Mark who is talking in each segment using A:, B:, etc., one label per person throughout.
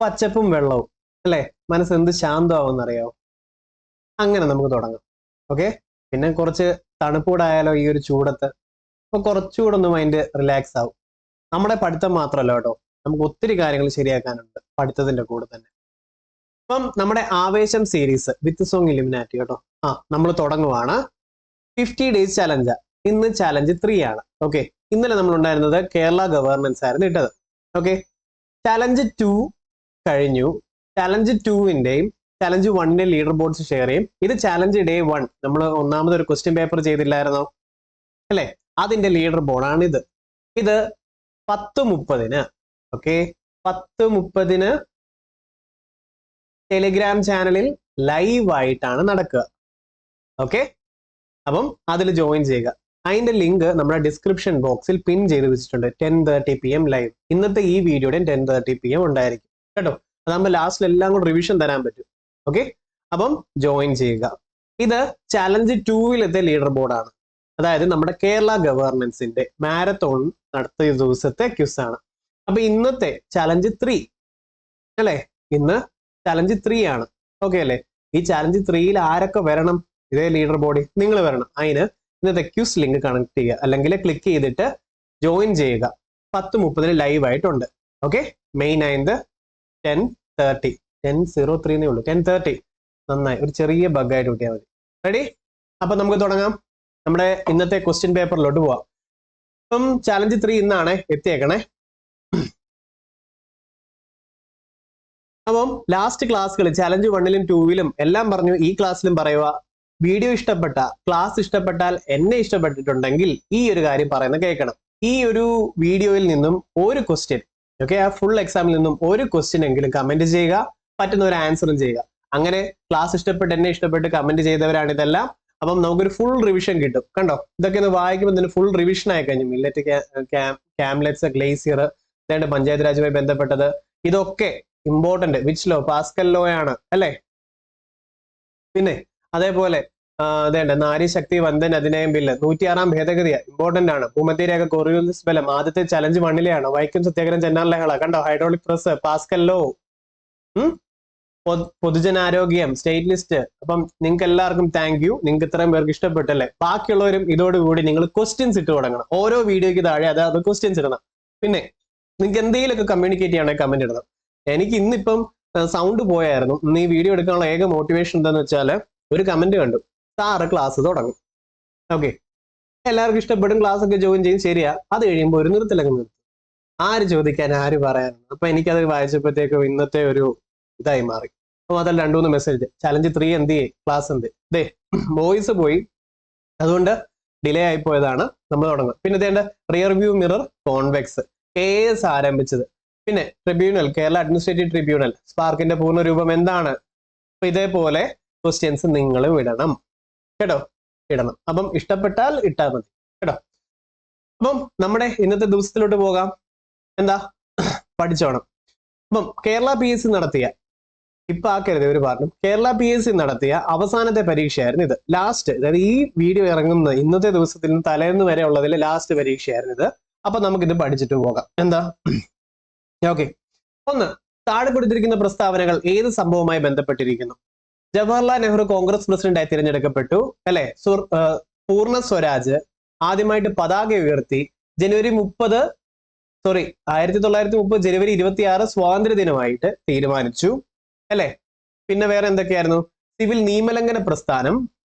A: പച്ചപ്പും വെള്ളവും അല്ലെ, മനസ്സ് എന്ത് ശാന്തമാവും അറിയാവോ? അങ്ങനെ നമുക്ക് തുടങ്ങാം. ഓക്കെ, പിന്നെ കുറച്ച് തണുപ്പൂടായാലോ ഈ ഒരു ചൂടത്ത്, അപ്പൊ കുറച്ചുകൂടെ ഒന്ന് മൈൻഡ് റിലാക്സ് ആവും. നമ്മുടെ പഠിത്തം മാത്രമല്ല കേട്ടോ, നമുക്ക് ഒത്തിരി കാര്യങ്ങൾ ശരിയാക്കാനുണ്ട് പഠിത്തത്തിന്റെ കൂടെ തന്നെ. അപ്പം നമ്മുടെ ആവേശം സീരീസ് വിത്ത് സോങ് ഇലുമിനാറ്റി കേട്ടോ, നമ്മൾ തുടങ്ങുവാണ്. 50 ഡേയ്സ് ചലഞ്ച്. ഇന്ന് ചലഞ്ച് 3 ആണ്. ഓക്കെ, ഇന്നലെ നമ്മൾ ഉണ്ടായിരുന്നത് കേരള ഗവേർണൻസ് ആയിരുന്നു ഇട്ടത്. ഓക്കെ, ചലഞ്ച് 2 കഴിഞ്ഞു. ചലഞ്ച് 2-ന്റെയും ചലഞ്ച് 1-ന്റെ ലീഡർ ബോർഡ്സ് ഷെയർ ചെയ്യും. ഇത് ചലഞ്ച് ഡേ 1, നമ്മൾ ഒന്നാമതൊരു ക്വസ്റ്റ്യൻ പേപ്പർ ചെയ്തില്ലായിരുന്നോ അല്ലെ, അതിന്റെ ലീഡർ ബോർഡാണ് ഇത്. ഇത് 10:30 ഓക്കെ, 10:30 ടെലിഗ്രാം ചാനലിൽ ലൈവ് ആയിട്ടാണ് നടക്കുക. ഓക്കെ, അപ്പം അതിൽ ജോയിൻ ചെയ്യുക. അതിന്റെ ലിങ്ക് നമ്മുടെ ഡിസ്ക്രിപ്ഷൻ ബോക്സിൽ പിൻ ചെയ്ത് വെച്ചിട്ടുണ്ട്. 10:30 PM ലൈവ്. ഇന്നത്തെ ഈ വീഡിയോയുടെ 10:30 PM ഉണ്ടായിരിക്കും കേട്ടോ. അതാകുമ്പോൾ ലാസ്റ്റിൽ എല്ലാം കൂടെ റിവിഷൻ തരാൻ പറ്റും. ഓക്കെ, അപ്പം ജോയിൻ ചെയ്യുക. ഇത് ചലഞ്ച് 2-ലത്തെ ലീഡർ ബോർഡാണ്. അതായത് നമ്മുടെ കേരള ഗവേർണൻസിന്റെ മാരത്തോൺ നടത്തിയ ദിവസത്തെ ക്വിസ് ആണ്. അപ്പൊ ഇന്നത്തെ ചലഞ്ച് 3 അല്ലെ, ഇന്ന് ചലഞ്ച് 3 ആണ്. ഓക്കെ അല്ലെ, ഈ ചലഞ്ച് 3-ൽ ആരൊക്കെ വരണം? ഇതേ ലീഡർ ബോർഡിൽ നിങ്ങൾ വരണം. അതിന് ഇന്നത്തെ ക്യൂസ് ലിങ്ക് കണക്ട് ചെയ്യുക, അല്ലെങ്കിൽ ക്ലിക്ക് ചെയ്തിട്ട് ജോയിൻ ചെയ്യുക. 10:30 ലൈവ് ആയിട്ടുണ്ട്. ഓക്കെ, മെയ് 9th 10:30 10:03 ഉള്ളൂ, 10:30. നന്നായി, ഒരു ചെറിയ ബഗ് ആയിട്ട് കിട്ടിയാൽ മതി. റെഡി? അപ്പൊ നമുക്ക് തുടങ്ങാം. നമ്മുടെ ഇന്നത്തെ ക്വസ്റ്റ്യൻ പേപ്പറിലോട്ട് പോവാം. അപ്പം ചലഞ്ച് 3 ഇന്നാണ് എത്തിയേക്കണേ. അപ്പം ലാസ്റ്റ് ക്ലാസ്സുകൾ ചലഞ്ച് 1-ലും 2-ലും എല്ലാം പറഞ്ഞു. ഈ ക്ലാസ്സിലും പറയുക, വീഡിയോ ഇഷ്ടപ്പെട്ട, ക്ലാസ് ഇഷ്ടപ്പെട്ടാൽ, എന്നെ ഇഷ്ടപ്പെട്ടിട്ടുണ്ടെങ്കിൽ ഈ ഒരു കാര്യം പറയുന്നത് കേൾക്കണം. ഈ ഒരു വീഡിയോയിൽ നിന്നും ഒരു ക്വസ്റ്റ്യൻ, ഓക്കെ, ആ ഫുൾ എക്സാമിൽ നിന്നും ഒരു ക്വസ്റ്റ്യൻ എങ്കിലും കമന്റ് ചെയ്യുക, പറ്റുന്ന ഒരു ആൻസറും ചെയ്യുക. അങ്ങനെ ക്ലാസ് ഇഷ്ടപ്പെട്ട്, എന്നെ ഇഷ്ടപ്പെട്ട് കമന്റ് ചെയ്തവരാണ് ഇതെല്ലാം. അപ്പം നമുക്കൊരു ഫുൾ റിവിഷൻ കിട്ടും. കണ്ടോ, ഇതൊക്കെ ഒന്ന് വായിക്കുമ്പോൾ തന്നെ ഫുൾ റിവിഷൻ ആയി കഴിഞ്ഞു. മില്ലറ്റ്, ക്യാംലെറ്റ്സ്, ഗ്ലേസിയർ, പഞ്ചായത്ത് രാജുമായി ബന്ധപ്പെട്ടത്, ഇതൊക്കെ important. Which law? Pascal law ആണ് അല്ലെ. പിന്നെ അതേപോലെ നാരി ശക്തി വന്ദൻ അധിനയം ബില്ല് 106-ാം ഭേദഗതി ഇമ്പോർട്ടന്റ് ആണ്. ഭൂമധ്യരേഖ കൊറിയോലിസ് ബലം ആദ്യത്തെ ചലഞ്ച് 1-ലെയാണ്. വൈക്കം സത്യാഗ്രഹം, ചെന്നാർ ലഹള, കണ്ടോ, ഹൈഡ്രോളിക് പ്രസ്, പാസ്കൽ ലോ, പൊതുജനാരോഗ്യം, സ്റ്റേറ്റ് ലിസ്റ്റ്. അപ്പം നിങ്ങൾക്ക് എല്ലാവർക്കും താങ്ക് യു. നിങ്ങൾക്ക് ഇത്രയും പേർക്ക് ഇഷ്ടപ്പെട്ടല്ലേ? ബാക്കിയുള്ളവരും ഇതോടുകൂടി നിങ്ങൾ ക്വസ്റ്റ്യൻസ് ഇട്ട് തുടങ്ങണം. ഓരോ വീഡിയോയ്ക്ക് താഴെ അത് ക്വസ്റ്റ്യൻസ് ഇടണം. പിന്നെ നിങ്ങൾക്ക് എന്തെങ്കിലുമൊക്കെ കമ്മ്യൂണിക്കേറ്റ് ചെയ്യണമെങ്കിൽ കമന്റ് ഇടണം. എനിക്ക് ഇന്നിപ്പം സൗണ്ട് പോയായിരുന്നു. ഇന്ന് ഈ വീഡിയോ എടുക്കാനുള്ള ഏക മോട്ടിവേഷൻ എന്താന്ന് വെച്ചാൽ, ഒരു കമന്റ് കണ്ടു, സാറ് ക്ലാസ് തുടങ്ങും. ഓക്കെ, എല്ലാവർക്കും ഇഷ്ടപ്പെടും, ക്ലാസ് ഒക്കെ ജോയിൻ ചെയ്യും, ശരിയാ. അത് കഴിയുമ്പോൾ ഒരു നിർത്തലൊക്കെ നിർത്തും. ആര് ചോദിക്കാൻ, ആര് പറയാൻ? അപ്പൊ എനിക്കത് വായിച്ചപ്പോഴത്തേക്കും ഇന്നത്തെ ഒരു ഇതായി മാറി. അപ്പൊ അതിൽ 2-3 മെസ്സേജ്, ചലഞ്ച് 3 എന്ത് ചെയ്യേ, ക്ലാസ് എന്ത് ദേ, വോയിസ് പോയി, അതുകൊണ്ട് ഡിലേ ആയി പോയതാണ്. നമ്മൾ തുടങ്ങും. പിന്നെ ഇതേണ്ട rear view mirror convex, KS ആരംഭിച്ചത്. പിന്നെ ട്രിബ്യൂണൽ, കേരള അഡ്മിനിസ്ട്രേറ്റീവ് ട്രിബ്യൂണൽ, സ്പാർക്കിന്റെ പൂർണ്ണരൂപം എന്താണ്? അപ്പൊ ഇതേപോലെ ക്വസ്റ്റ്യൻസ് നിങ്ങൾ വിടണം കേട്ടോ, ഇടണം. അപ്പം ഇഷ്ടപ്പെട്ടാൽ ഇട്ടാൽ മതി കേട്ടോ. അപ്പം നമ്മുടെ ഇന്നത്തെ ദിവസത്തിലോട്ട് പോകാം. എന്താ പഠിച്ചോണം. അപ്പം കേരള PSC നടത്തിയ, ഇപ്പൊ ആക്കരുത് ഒരു പാർട്ടും, കേരള PSC നടത്തിയ അവസാനത്തെ പരീക്ഷയായിരുന്നു ഇത്. ലാസ്റ്റ്, അതായത് ഈ വീഡിയോ ഇറങ്ങുന്നത് ഇന്നത്തെ ദിവസത്തിൽ തലേന്ന് വരെ ഉള്ളതിൽ ലാസ്റ്റ് പരീക്ഷയായിരുന്നു ഇത്. അപ്പൊ നമുക്കിത് പഠിച്ചിട്ട് പോകാം. എന്താ? ഓക്കെ, ഒന്ന്, താഴെ കൊടുത്തിരിക്കുന്ന പ്രസ്താവനകൾ ഏത് സംഭവവുമായി ബന്ധപ്പെട്ടിരിക്കുന്നു? ജവഹർലാൽ നെഹ്റു കോൺഗ്രസ് പ്രസിഡന്റായി തിരഞ്ഞെടുക്കപ്പെട്ടു അല്ലെ. പൂർണ്ണ സ്വരാജ് ആദ്യമായിട്ട് പതാക ഉയർത്തി ജനുവരി 1930 ജനുവരി 26 സ്വാതന്ത്ര്യ ദിനമായിട്ട് തീരുമാനിച്ചു അല്ലെ. പിന്നെ വേറെ എന്തൊക്കെയായിരുന്നു? സിവിൽ നിയമലംഘന പ്രസ്ഥാനം.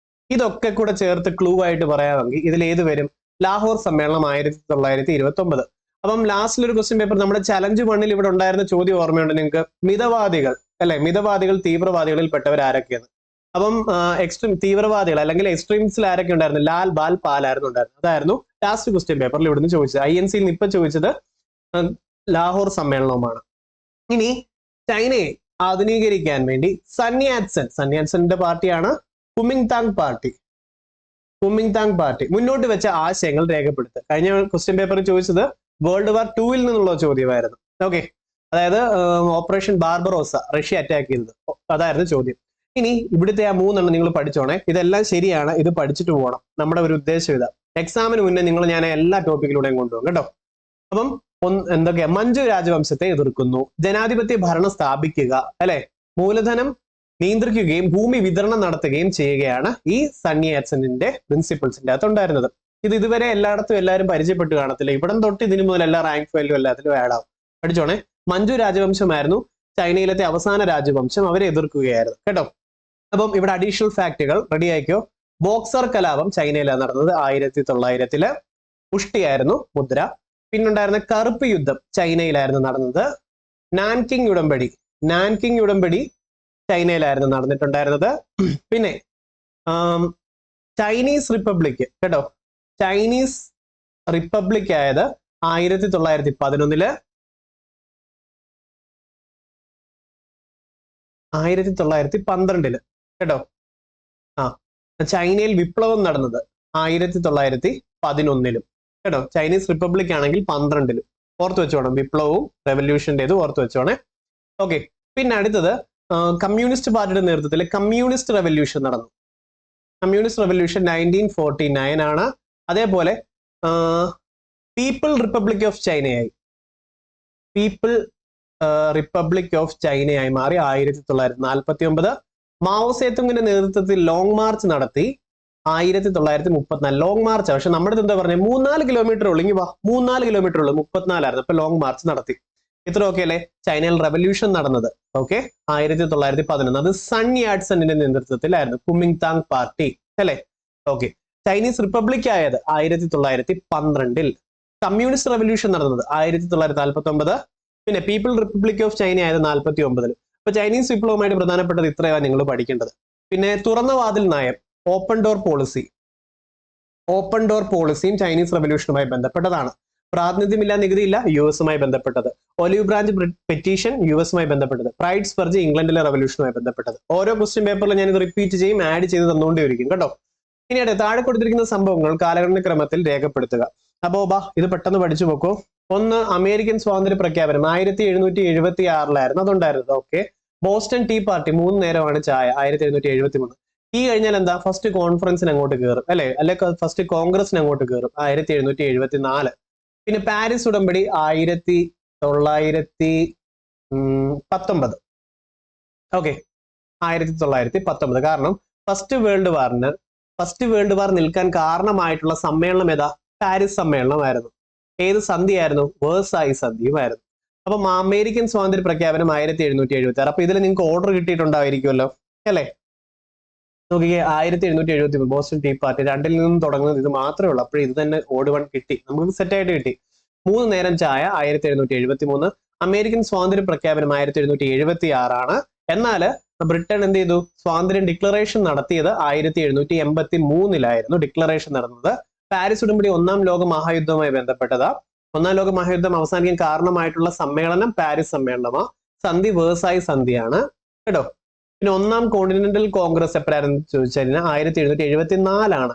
A: ഇതൊക്കെ കൂടെ ചേർത്ത് ക്ലൂ ആയിട്ട് പറയാമെങ്കിൽ ഇതിൽ ഏത് വരും? ലാഹോർ സമ്മേളനം 1929. അപ്പം ലാസ്റ്റിൽ ഒരു ക്വസ്റ്റ്യൻ പേപ്പർ നമ്മുടെ ചലഞ്ച് 1-ൽ ഇവിടെ ഉണ്ടായിരുന്ന ചോദ്യം ഓർമ്മയുണ്ട് നിങ്ങൾക്ക്? മിതവാദികൾ അല്ലെ, മിതവാദികൾ തീവ്രവാദികളിൽ പെട്ടവർ ആരൊക്കെയാണ്? അപ്പം തീവ്രവാദികൾ അല്ലെങ്കിൽ എക്സ്ട്രീംസിൽ ആരൊക്കെ ഉണ്ടായിരുന്നു? ലാൽ, ബാൽ, പാൽ ആയിരുന്നു ഉണ്ടായിരുന്നത്. അതായിരുന്നു ലാസ്റ്റ് ക്വസ്റ്റ്യൻ പേപ്പറിൽ ഇവിടുന്ന് ചോദിച്ചത്. INC-യിൽ നിന്ന് ഇപ്പൊ ചോദിച്ചത് ലാഹോർ സമ്മേളനവുമാണ്. ഇനി ചൈനയെ ആധുനീകരിക്കാൻ വേണ്ടി സന്യാറ്റ്സന്റെ പാർട്ടിയാണ് കുമിങ്താങ് പാർട്ടി മുന്നോട്ട് വെച്ച ആശയങ്ങൾ രേഖപ്പെടുത്തുക. കഴിഞ്ഞ ക്വസ്റ്റ്യൻ പേപ്പറിൽ ചോദിച്ചത് വേൾഡ് വാർ 2-ൽ നിന്നുള്ള ചോദ്യമായിരുന്നു. ഓക്കെ, അതായത് ഓപ്പറേഷൻ ബാർബറോസ, റഷ്യ അറ്റാക്ക് ചെയ്തത്, അതായിരുന്നു ചോദ്യം. ഇനി ഇവിടുത്തെ ആ 3 നിങ്ങൾ പഠിച്ചോണേ. ഇതെല്ലാം ശരിയാണ്, ഇത് പഠിച്ചിട്ട് പോകണം. നമ്മുടെ ഒരു ഉദ്ദേശം ഇതാ, എക്സാമിന് മുന്നേ ഞാൻ എല്ലാ ടോപ്പിക്കിലൂടെയും കൊണ്ടുപോകും കേട്ടോ. അപ്പം എന്തൊക്കെയാ, മഞ്ജു രാജവംശത്തെ എതിർക്കുന്നു, ജനാധിപത്യ ഭരണം സ്ഥാപിക്കുക, അല്ലെ, മൂലധനം നിയന്ത്രിക്കുകയും ഭൂമി വിതരണം നടത്തുകയും ചെയ്യുകയാണ് ഈ സണ്ണി ആറ്റ്സന്റെ പ്രിൻസിപ്പിൾസിന്റെ അകത്ത് ഉണ്ടായിരുന്നത്. ഇത് ഇതുവരെ എല്ലായിടത്തും എല്ലാവരും പരിചയപ്പെട്ട് കാണത്തില്ല. ഇവിടം തൊട്ട് ഇതിനു മുതൽ എല്ലാ റാങ്ക് ഫയലും എല്ലാത്തിലും ആഡ് ആവും. പഠിച്ചോണേ. മഞ്ജു രാജവംശമായിരുന്നു ചൈനയിലത്തെ അവസാന രാജവംശം. അവരെ എതിർക്കുകയായിരുന്നു കേട്ടോ. അപ്പം ഇവിടെ അഡീഷണൽ ഫാക്ടുകൾ റെഡി ആയിക്കോ. ബോക്സർ കലാപം ചൈനയിലാണ് നടന്നത് 1900. പുഷ്ടിയായിരുന്നു മുദ്ര. പിന്നുണ്ടായിരുന്ന കറുപ്പ് യുദ്ധം ചൈനയിലായിരുന്നു നടന്നത്. നാൻകിങ് ഉടമ്പടി ചൈനയിലായിരുന്നു നടന്നിട്ടുണ്ടായിരുന്നത്. പിന്നെ ചൈനീസ് റിപ്പബ്ലിക് കേട്ടോ, ചൈനീസ് റിപ്പബ്ലിക് ആയത് 1911. 1912 കേട്ടോ. ചൈനയിൽ വിപ്ലവം നടന്നത് 1911 കേട്ടോ. ചൈനീസ് റിപ്പബ്ലിക് ആണെങ്കിൽ 12. ഓർത്ത് വെച്ചോണം, വിപ്ലവവും റെവല്യൂഷൻ്റെത് ഓർത്ത് വെച്ചോണേ. ഓക്കെ. പിന്നെ അടുത്തത് കമ്മ്യൂണിസ്റ്റ് പാർട്ടിയുടെ നേതൃത്വത്തിൽ കമ്മ്യൂണിസ്റ്റ് റെവല്യൂഷൻ നടന്നു. കമ്മ്യൂണിസ്റ്റ് റെവല്യൂഷൻ 1949 ആണ്. അതേപോലെ പീപ്പിൾ റിപ്പബ്ലിക് ഓഫ് ചൈനയായി. പീപ്പിൾ റിപ്പബ്ലിക് ഓഫ് ചൈനയായി മാറി 1949. മാവോ സേതുങ്ങിന്റെ നേതൃത്വത്തിൽ ലോങ് മാർച്ച് നടത്തി 1934. ലോങ് മാർച്ച്, പക്ഷെ നമ്മുടെ എന്താ പറഞ്ഞത്, 3-4 കിലോമീറ്റർ ഉള്ളൂ. ഇനി വാ, 3-4 കിലോമീറ്റർ ഉള്ളൂ, 34 അപ്പൊ ലോങ് മാർച്ച് നടത്തി. ഇത്ര ഓക്കെ അല്ലേ. ചൈനയിൽ റെവല്യൂഷൻ നടന്നത് ഓക്കെ 1911. അത് സണ്ണി ആറ്റ്സന്റെ നേതൃത്വത്തിലായിരുന്നു, കുമിങ്താങ് പാർട്ടി അല്ലെ. ഓക്കെ. ചൈനീസ് റിപ്പബ്ലിക് ആയത് 1912. കമ്മ്യൂണിസ്റ്റ് റെവല്യൂഷൻ നടന്നത് 1949. പിന്നെ പീപ്പിൾ റിപ്പബ്ലിക് ഓഫ് ചൈന ആയത് 1949. അപ്പൊ ചൈനീസ് വിപ്ലവമായിട്ട് പ്രധാനപ്പെട്ടത് ഇത്രയാണ് നിങ്ങൾ പഠിക്കേണ്ടത്. പിന്നെ തുറന്ന വാതിൽ നയം, ഓപ്പൺ ഡോർ പോളിസിയും ചൈനീസ് റെവല്യൂഷനുമായി ബന്ധപ്പെട്ടതാണ്. പ്രാതിനിധ്യമില്ല, നികുതിയില്ല, യുഎസുമായി ബന്ധപ്പെട്ടത്. ഒലിവ് ബ്രാഞ്ച് പെറ്റീഷൻ യുഎസുമായി ബന്ധപ്പെട്ടത്. പ്രൈഡ് സ്പർജ് ഇംഗ്ലണ്ടിലെ റെവല്യൂഷനുമായി ബന്ധപ്പെട്ടത്. ഓരോ ക്വസ്റ്റ്യൻ പേപ്പറിൽ ഞാൻ ഇത് റിപ്പീറ്റ് ചെയ്യും, ആഡ് ചെയ്ത് തന്നുകൊണ്ടേയിരിക്കും കേട്ടോ. ഇനി താഴെ കൊടുത്തിരിക്കുന്ന സംഭവങ്ങൾ കാലഘട്ട ക്രമത്തിൽ രേഖപ്പെടുത്തുക. അപ്പോ ഇത് പെട്ടെന്ന് പഠിച്ചു നോക്കൂ. ഒന്ന്, അമേരിക്കൻ സ്വാതന്ത്ര്യ പ്രഖ്യാപനം 1776 അതുണ്ടായിരുന്നത്. ഓക്കെ. ബോസ്റ്റൺ ടീ പാർട്ടി, 3 നേരമാണ് ചായ 1773. ടീ കഴിഞ്ഞാൽ എന്താ, ഫസ്റ്റ് കോൺഫറൻസിന് അങ്ങോട്ട് കയറും അല്ലെ ഫസ്റ്റ് കോൺഗ്രസിന് അങ്ങോട്ട് കയറും 1774. പിന്നെ പാരീസ് ഉടമ്പടി 1919. ഓക്കെ, 1919. കാരണം ഫസ്റ്റ് വേൾഡ് വാർ നിൽക്കാൻ കാരണമായിട്ടുള്ള സമ്മേളനം ഏതാ, പാരീസ് സമ്മേളനമായിരുന്നു. ഏത് സന്ധിയായിരുന്നു, വേഴ്സായി സന്ധിയുമായിരുന്നു. അപ്പം അമേരിക്കൻ സ്വാതന്ത്ര്യ പ്രഖ്യാപനം 1776. അപ്പൊ ഇതിൽ നിങ്ങൾക്ക് ഓർഡർ കിട്ടിയിട്ടുണ്ടായിരിക്കുമല്ലോ അല്ലെ. നോക്കിക്കേ, 1773 ബോസ്റ്റൺ ടീ പാർട്ടി. 2ൽ നിന്നും തുടങ്ങുന്നത് ഇത് മാത്രമേ ഉള്ളൂ. അപ്പോൾ ഇത് തന്നെ ഓഡ് 1 കിട്ടി, നമുക്ക് സെറ്റായിട്ട് കിട്ടി. 3 നേരം ചായ 1773. അമേരിക്കൻ സ്വാതന്ത്ര്യ പ്രഖ്യാപനം 1776 ആണ്. എന്നാൽ ബ്രിട്ടൻ എന്ത് ചെയ്തു, സ്വാതന്ത്ര്യം ഡിക്ലറേഷൻ നടത്തിയത് 1783 ഡിക്ലറേഷൻ നടന്നത്. പാരീസ് ഉടമ്പടി 1-ാം ലോക മഹായുദ്ധവുമായി ബന്ധപ്പെട്ടതാ. 1-ാം ലോക മഹായുദ്ധം അവസാനിക്കാൻ കാരണമായിട്ടുള്ള സമ്മേളനം പാരീസ് സമ്മേളനമാ. സന്ധി വേഴ്സായി സന്ധിയാണ് കേട്ടോ. പിന്നെ 1-ാം കോണ്ടിനെന്റൽ കോൺഗ്രസ് എപ്പോഴായിരുന്നു ചോദിച്ചു കഴിഞ്ഞാൽ 1774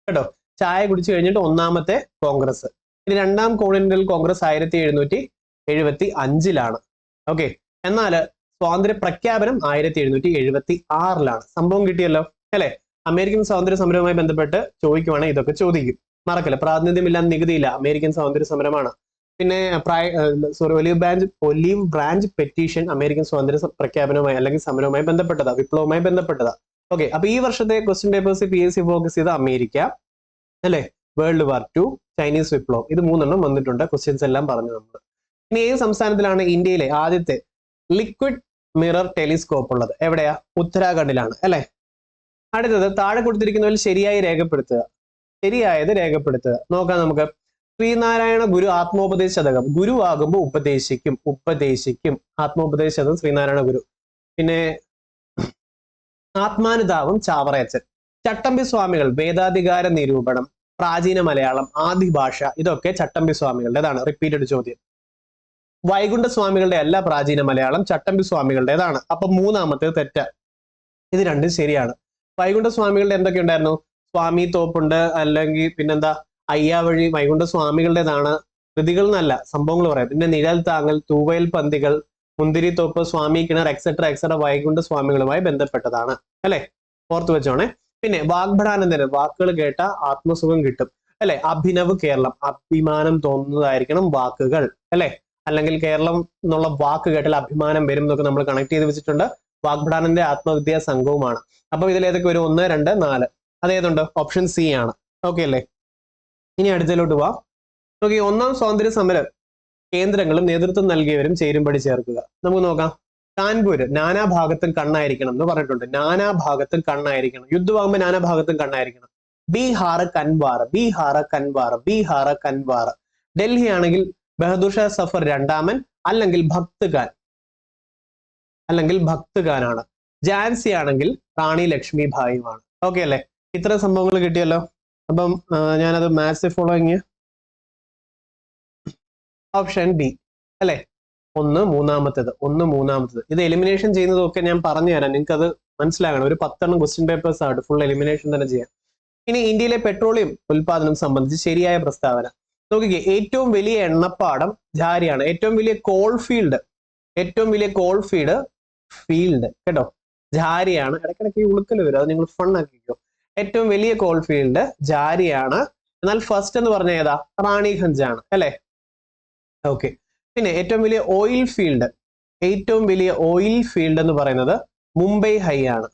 A: കേട്ടോ. ചായ കുടിച്ചു കഴിഞ്ഞിട്ട് 1-ാമത്തെ കോൺഗ്രസ്. ഇനി 2-ാം കോണ്ടിനെന്റൽ കോൺഗ്രസ് 1775. ഓക്കെ. എന്നാൽ സ്വാതന്ത്ര്യ പ്രഖ്യാപനം 1776. സംഭവം കിട്ടിയല്ലോ അല്ലെ. അമേരിക്കൻ സ്വാതന്ത്ര്യ സമരവുമായി ബന്ധപ്പെട്ട് ചോദിക്കുവാണെങ്കിൽ ഇതൊക്കെ ചോദിക്കും, മറക്കല്ല. പ്രാതിനിധ്യമില്ല, നികുതിയില്ല, അമേരിക്കൻ സ്വാതന്ത്ര്യ സമരമാണ്. പിന്നെ ഒലിവ് ബ്രാഞ്ച് പെറ്റീഷൻ അമേരിക്കൻ സ്വാതന്ത്ര്യ പ്രഖ്യാപനവുമായി അല്ലെങ്കിൽ സമരവുമായി ബന്ധപ്പെട്ടതാ, വിപ്ലവവുമായി ബന്ധപ്പെട്ടതാ. ഓക്കെ. അപ്പൊ ഈ വർഷത്തെ ക്വസ്റ്റ്യൻ പേപ്പേഴ്സ് PSC ഫോക്കസ് ചെയ്ത അമേരിക്ക അല്ലെ, വേൾഡ് വാർ 2, ചൈനീസ് വിപ്ലവം, ഇത് 3 വന്നിട്ടുണ്ട്. ക്വസ്റ്റ്യൻസ് എല്ലാം പറഞ്ഞു നമ്മൾ. ഇനി ഏത് സംസ്ഥാനത്തിലാണ് ഇന്ത്യയിലെ ആദ്യത്തെ ലിക്വിഡ് മിറർ ടെലിസ്കോപ്പ് ഉള്ളത്? എവിടെയാ? ഉത്തരാഖണ്ഡിലാണ് അല്ലെ. അടുത്തത് താഴെ കൊടുത്തിരിക്കുന്നതിൽ ശരിയായി രേഖപ്പെടുത്തുക. ശരിയായത് രേഖപ്പെടുത്തുക. നോക്കാം നമുക്ക്. ശ്രീനാരായണ ഗുരു ആത്മോപദേശ ശതകം. ഗുരുവാകുമ്പോൾ ഉപദേശിക്കും. ആത്മോപദേശ ശതകം ശ്രീനാരായണ ഗുരു. പിന്നെ ആത്മാനുതാപം ചാവറയച്ചൻ. ചട്ടമ്പി സ്വാമികൾ വേദാധികാര നിരൂപണം, പ്രാചീന മലയാളം, ആദിഭാഷ, ഇതൊക്കെ ചട്ടമ്പി സ്വാമികളുടേതാണ്. റിപ്പീറ്റഡ് ചോദ്യം. വൈകുണ്ഠ സ്വാമികളുടെ അല്ല പ്രാചീന മലയാളം, ചട്ടമ്പി സ്വാമികളുടേതാണ്. അപ്പൊ 3-ാമത്തേത് തെറ്റ. ഇത് രണ്ടും ശരിയാണ്. വൈകുണ്ഠ സ്വാമികളുടെ എന്തൊക്കെ ഉണ്ടായിരുന്നു? സ്വാമി തോപ്പുണ്ട്, അല്ലെങ്കിൽ പിന്നെന്താ അയ്യാവഴി, വൈകുണ്ഠ സ്വാമികളുടേതാണ്. കൃതികൾ എന്നല്ല, സംഭവങ്ങൾ പറയാം. പിന്നെ നിഴൽ താങ്ങൽ, തൂവയൽ പന്തികൾ, മുന്തിരി തോപ്പ്, സ്വാമി കിണർ, എക്സെട്ര വൈകുണ്ഠ സ്വാമികളുമായി ബന്ധപ്പെട്ടതാണ് അല്ലെ. ഓർത്തു വെച്ചോണേ. പിന്നെ വാഗ്ഭടാനന്ദന്, വാക്കുകൾ കേട്ട ആത്മസുഖം കിട്ടും. അല്ലെ? അഭിനവ് കേരളം, അഭിമാനം തോന്നുന്നതായിരിക്കണം വാക്കുകൾ, അല്ലെ? അല്ലെങ്കിൽ കേരളം എന്നുള്ള വാക്ക് കേട്ടാൽ അഭിമാനം വരും എന്നൊക്കെ നമ്മൾ കണക്ട് ചെയ്ത് വെച്ചിട്ടുണ്ട്. വാഗ്ഭടാനന്റെ ആത്മവിദ്യാ സംഘവുമാണ്. അപ്പൊ ഇതിൽ ഏതൊക്കെ ഒരു 1, 2, 4 അതേതുണ്ട്? ഓപ്ഷൻ സി ആണ്. ഓക്കെ അല്ലേ? ഇനി അടുത്തതിലോട്ട് പോവാം. നോക്കി, ഒന്നാം സ്വാതന്ത്ര്യ സമര കേന്ദ്രങ്ങളും നേതൃത്വം നൽകിയവരും ചേരുംപടി ചേർക്കുക. നമുക്ക് നോക്കാം. കാൺപൂര് നാനാഭാഗത്തും കണ്ണായിരിക്കണം എന്ന് പറഞ്ഞിട്ടുണ്ട്. നാനാഭാഗത്തും കണ്ണായിരിക്കണം. യുദ്ധമാകുമ്പോൾ നാനാഭാഗത്തും കണ്ണായിരിക്കണം. ബീഹാർ കൻവാർ, ബീഹാർ കൻവാർ, ബീഹാർ കൻവാർ. ഡൽഹി ആണെങ്കിൽ ബഹദൂർ ഷാ സഫർ രണ്ടാമൻ അല്ലെങ്കിൽ ഭക്ത് ഖാൻ, അല്ലെങ്കിൽ ഭക്ത് ഖാൻ ആണ്. ഝാൻസി ആണെങ്കിൽ റാണി ലക്ഷ്മി ഭായിയുമാണ്. ഓക്കെ അല്ലേ? ഇത്ര സംഭവങ്ങൾ കിട്ടിയല്ലോ. അപ്പം ഞാനത് മാത്സ് ഫോളോയിങ് ഓപ്ഷൻ ബി അല്ലെ? 1 മൂന്നാമത്തേത്, 1 മൂന്നാമത്തേത്. ഇത് എലിമിനേഷൻ ചെയ്യുന്നതൊക്കെ ഞാൻ പറഞ്ഞു തരാം, നിങ്ങൾക്ക് അത് മനസ്സിലാകണം. ഒരു 10 ക്വസ്റ്റ്യൻ പേപ്പേഴ്സ് ആണ്, ഫുൾ എലിമിനേഷൻ തന്നെ ചെയ്യാം. ഇനി ഇന്ത്യയിലെ പെട്രോളിയം ഉൽപാദനം സംബന്ധിച്ച് ശരിയായ പ്രസ്താവന നോക്കിക്കേ. ഏറ്റവും വലിയ എണ്ണപ്പാടം ഝാരിയാണ്. ഏറ്റവും വലിയ കോൾ ഫീൽഡ്, ഏറ്റവും വലിയ കോൾ ഫീൽഡ് കേട്ടോ ഝാരിയാണ്. ഇടയ്ക്കിടയ്ക്ക് ഉളുക്കൽ വരും, അത് നിങ്ങൾ ഫൺ ആക്കിക്കോ. ഏറ്റവും വലിയ കോൾ ഫീൽഡ് ഝാരിയാണ്. എന്നാൽ ഫസ്റ്റ് എന്ന് പറഞ്ഞ ഏതാ? റാണിഗഞ്ച് ആണ് അല്ലെ? ഓക്കെ. പിന്നെ ഏറ്റവും വലിയ ഓയിൽ ഫീൽഡ്, ഏറ്റവും വലിയ ഓയിൽ ഫീൽഡ് എന്ന് പറയുന്നത് മുംബൈ ഹൈ ആണ്